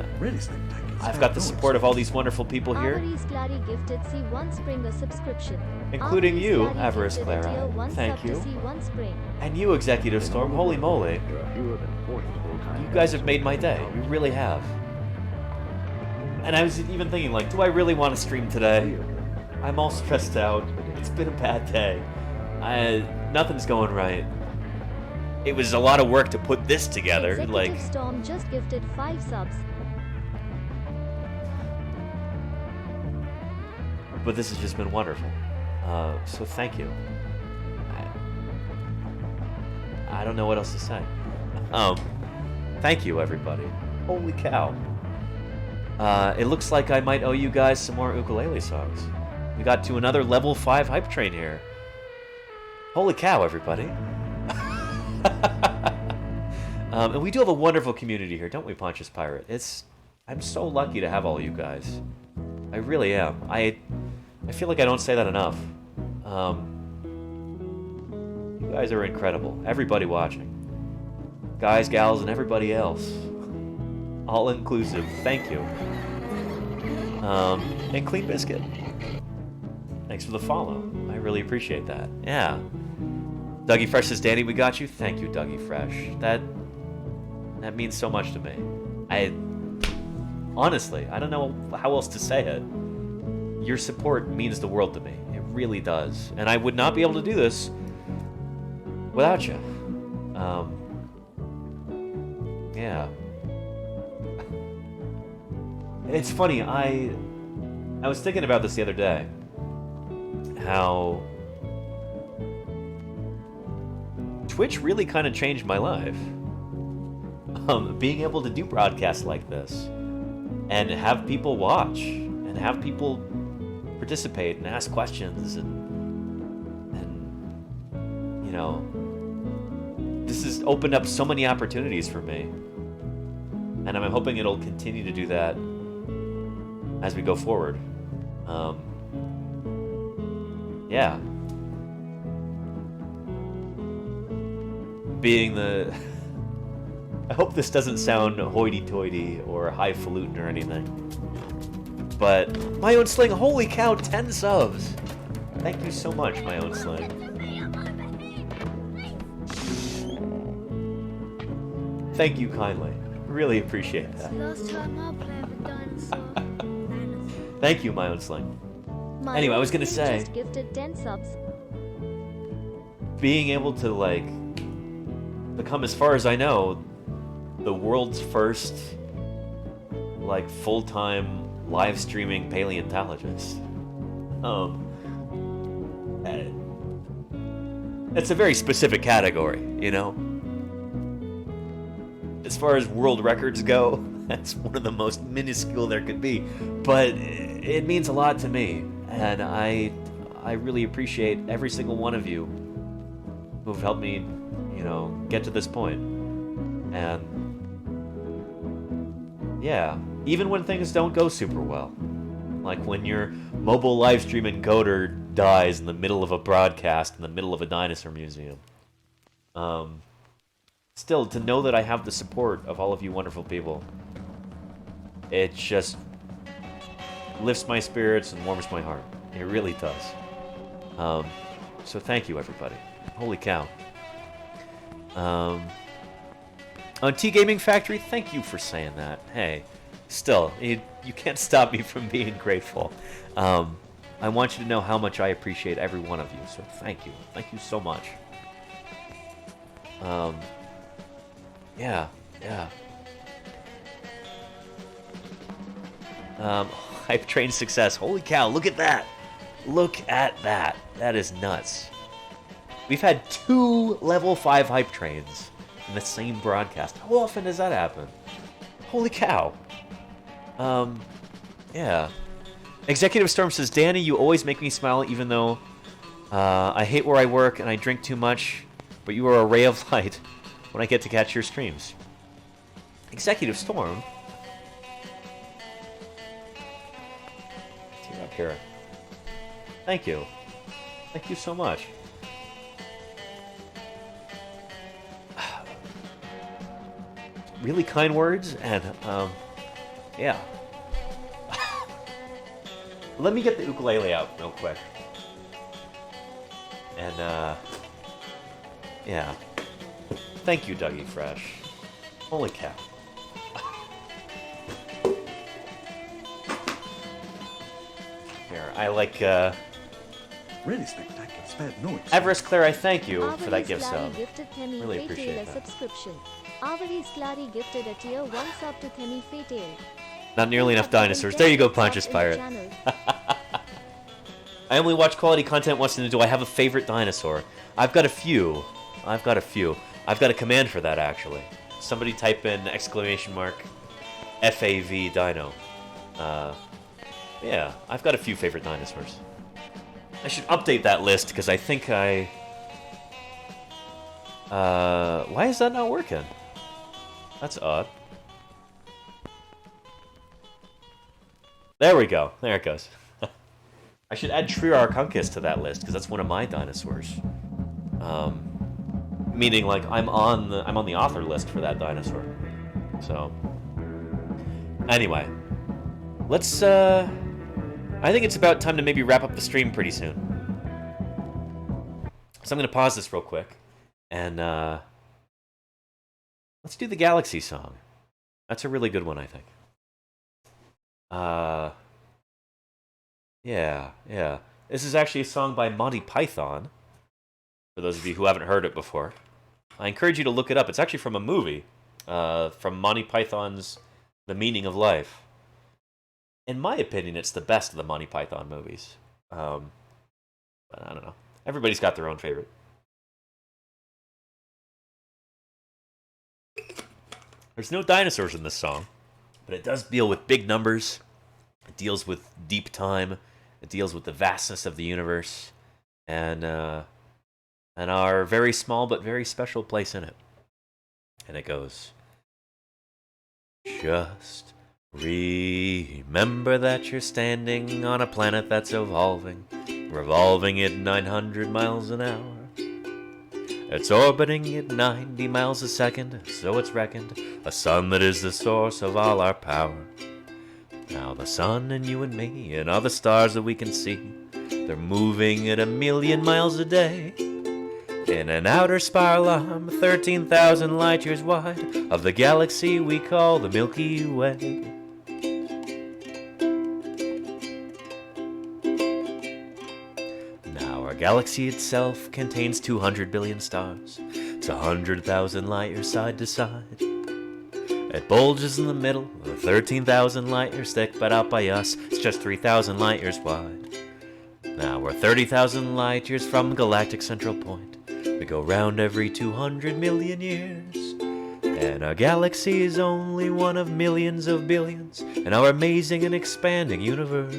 S1: I've got the support of all these wonderful people here,
S2: Avarice Clary gifted C1 Spring a subscription.
S1: including you,
S2: Clary
S1: Avarice
S2: gifted a
S1: Clara.
S2: tier 1
S1: Thank
S2: sub
S1: you.
S2: to C1 Spring.
S1: And you, Executive Storm. Holy moly. You guys have made my day. You really have. And I was even thinking, like, do I really want to stream today? I'm all stressed out. It's been a bad day. Nothing's going right. It was a lot of work to put this together.
S2: Executive
S1: Like,
S2: Storm just gifted 5 subs.
S1: but this has just been wonderful. So thank you. I don't know what else to say. Thank you, everybody. Holy cow. It looks like I might owe you guys some more ukulele songs. We got to another level 5 hype train here. Holy cow, everybody. And we do have a wonderful community here, don't we, Pontius Pirate? I'm so lucky to have all you guys. I really am. I feel like I don't say that enough. You guys are incredible. Everybody watching. Guys, gals, and everybody else. All inclusive. Thank you. And Clean Biscuit. Thanks for the follow. I really appreciate that. Yeah. Dougie Fresh says, Danny, we got you. Thank you, Dougie Fresh. That means so much to me. Honestly, I don't know how else to say it. Your support means the world to me. It really does. And I would not be able to do this without you. Yeah. It's funny, I was thinking about this the other day. How Twitch really kind of changed my life. Being able to do broadcasts like this and have people watch and and have people participate and ask questions and you know, this has opened up so many opportunities for me, and I'm hoping it'll continue to do that as we go forward. Yeah. Being the... I hope this doesn't sound hoity-toity or highfalutin or anything. But, My Own Sling, holy cow, 10 subs! Thank you so much, My Own Sling. Thank you kindly. Really appreciate that.
S2: Last time I played with dinosaur.
S1: Thank you, My Own Sling.
S2: My
S1: Anyway, I
S2: own
S1: was gonna
S2: sling
S1: say...
S2: just gifted 10 subs.
S1: Being able to, like, become, as far as I know, the world's first, like, full-time live streaming paleontologist. It's a very specific category, you know? As far as world records go, that's one of the most minuscule there could be. But it means a lot to me, and I really appreciate every single one of you who've helped me, you know, get to this point. And yeah, even when things don't go super well, like when your mobile live stream encoder dies in the middle of a broadcast in the middle of a dinosaur museum. Still, to know that I have the support of all of you wonderful people, it just lifts my spirits and warms my heart. It really does. So thank you, everybody. Holy cow. On T Gaming Factory, thank you for saying that. Hey, still, you can't stop me from being grateful. I want you to know how much I appreciate every one of you, so thank you. Thank you so much. Yeah. Hype train success. Holy cow, look at that. Look at that. That is nuts. We've had 2 level 5 hype trains in the same broadcast. How often does that happen? Holy cow. Yeah. Executive Storm says, Danny, you always make me smile even though I hate where I work and I drink too much, but you are a ray of light when I get to catch your streams. Executive Storm? Tear up here. Thank you. Thank you so much. Really kind words, and, yeah. Let me get the ukulele out real quick. And, yeah. Thank you, Dougie Fresh. Holy cow. Here, I like,
S10: Really spectacular. Spared no expense.
S1: Everest Claire, I thank you for that
S2: Avarice
S1: gift
S2: Clary
S1: sub.
S2: gifted Themi
S1: Really
S2: Fatail
S1: appreciate
S2: a
S1: that.
S2: subscription. Avarice Clary gifted a tier 1 sub to Themi Fatail.
S1: Not nearly enough dinosaurs. There you go, Pontius Pirate. I only watch quality content once in a do. I have a favorite dinosaur. I've got a few. I've got a command for that, actually. Somebody type in !FAV dino. Yeah, I've got a few favorite dinosaurs. I should update that list, because I think I... why is that not working? That's odd. There we go. There it goes. I should add Triarchunkus to that list, because that's one of my dinosaurs. Meaning, like, I'm on the author list for that dinosaur. So... Anyway. Let's, I think it's about time to maybe wrap up the stream pretty soon. So I'm going to pause this real quick. And, let's do the Galaxy song. That's a really good one, I think. Yeah. This is actually a song by Monty Python. For those of you who haven't heard it before. I encourage you to look it up. It's actually from a movie. From Monty Python's The Meaning of Life. In my opinion, it's the best of the Monty Python movies. But I don't know. Everybody's got their own favorite. There's no dinosaurs in this song, but it does deal with big numbers, It deals with deep time. It deals with the vastness of the universe, and our very small but very special place in it. And it goes, just remember that you're standing on a planet that's evolving, revolving at 900 miles an hour. It's orbiting at 90 miles a second, so it's reckoned, a sun that is the source of all our power. Now the sun and you and me and all the stars that we can see, they're moving at 1,000,000 miles a day in an outer spiral arm 13,000 light years wide of the galaxy we call the Milky Way. Now our galaxy itself contains 200 billion stars. It's 100,000 light years side to side. It bulges in the middle, 13,000 light years thick, but out by us, it's just 3,000 light years wide. Now we're 30,000 light years from galactic central point. We go round every 200 million years. And our galaxy is only one of millions of billions in our amazing and expanding universe.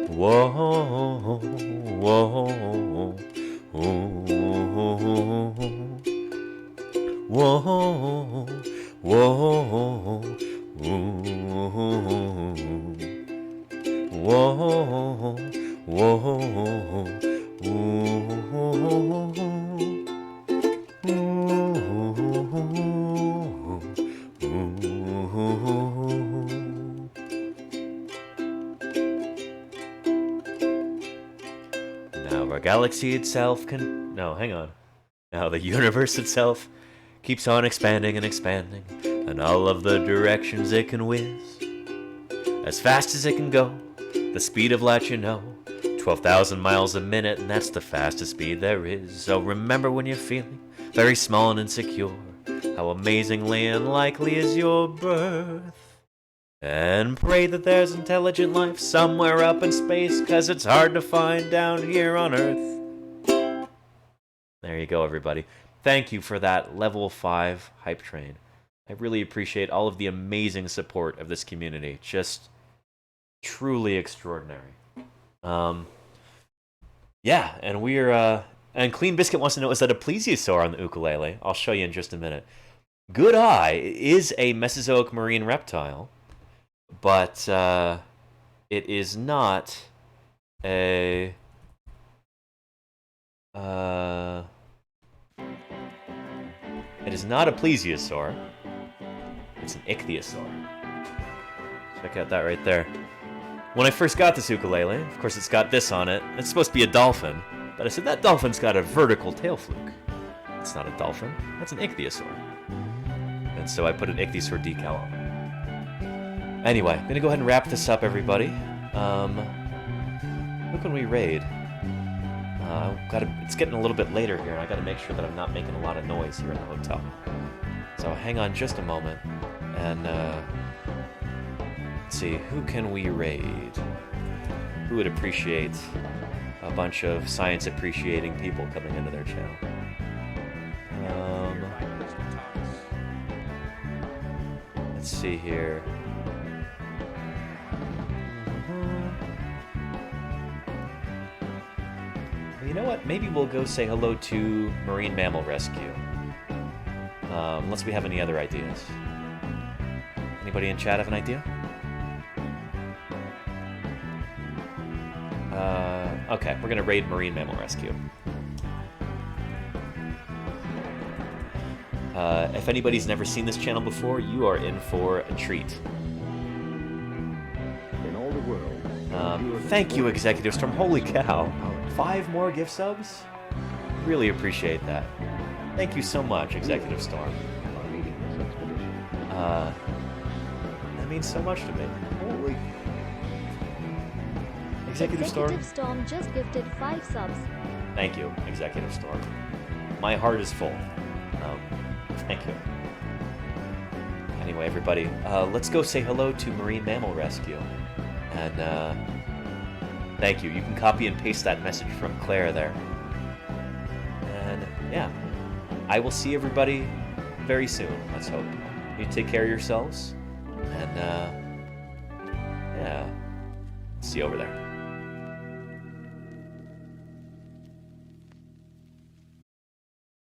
S1: Whoa, whoa, whoa, whoa, whoa, whoa, whoa, Now our galaxy itself can... No, hang on. Now the universe itself keeps on expanding and expanding, in all of the directions it can whiz. As fast as it can go, the speed of light, 12,000 miles a minute, and that's the fastest speed there is. So remember when you're feeling very small and insecure, how amazingly unlikely is your birth. And pray that there's intelligent life somewhere up in space, 'cause it's hard to find down here on Earth. There you go, everybody. Thank you for that level 5 hype train. I really appreciate all of the amazing support of this community. Just truly extraordinary. Yeah, and we're and Clean Biscuit wants to know, is that a plesiosaur on the ukulele? I'll show you in just a minute. Good Eye is a Mesozoic marine reptile, but it is not a it is not a plesiosaur. It's an ichthyosaur. Check out that right there. When I first got this ukulele, of course it's got this on it. It's supposed to be a dolphin, but I said that dolphin's got a vertical tail fluke. It's not a dolphin, that's an ichthyosaur. And so I put an ichthyosaur decal on it. Anyway, I'm gonna go ahead and wrap this up, everybody. Who can we raid? It's getting a little bit later here, and I gotta make sure that I'm not making a lot of noise here in the hotel. So hang on just a moment, and let's see, who can we raid? Who would appreciate a bunch of science-appreciating people coming into their channel? Let's see here. You know what? Maybe we'll go say hello to Marine Mammal Rescue. Unless we have any other ideas. Anybody in chat have an idea? Okay, we're gonna raid Marine Mammal Rescue. If anybody's never seen this channel before, you are in for a treat.
S3: In all the world.
S1: Thank you, Executive Storm. Holy cow. 5 more gift subs? Really appreciate that. Thank you so much, Executive Storm. That means so much to me. Holy... Executive Storm?
S2: Executive Storm just gifted 5 subs.
S1: Thank you, Executive Storm. My heart is full. Thank you. Anyway, everybody, let's go say hello to Marine Mammal Rescue. And, thank you. You can copy and paste that message from Claire there. And, yeah. I will see everybody very soon, let's hope. You take care of yourselves, and yeah, see you over there.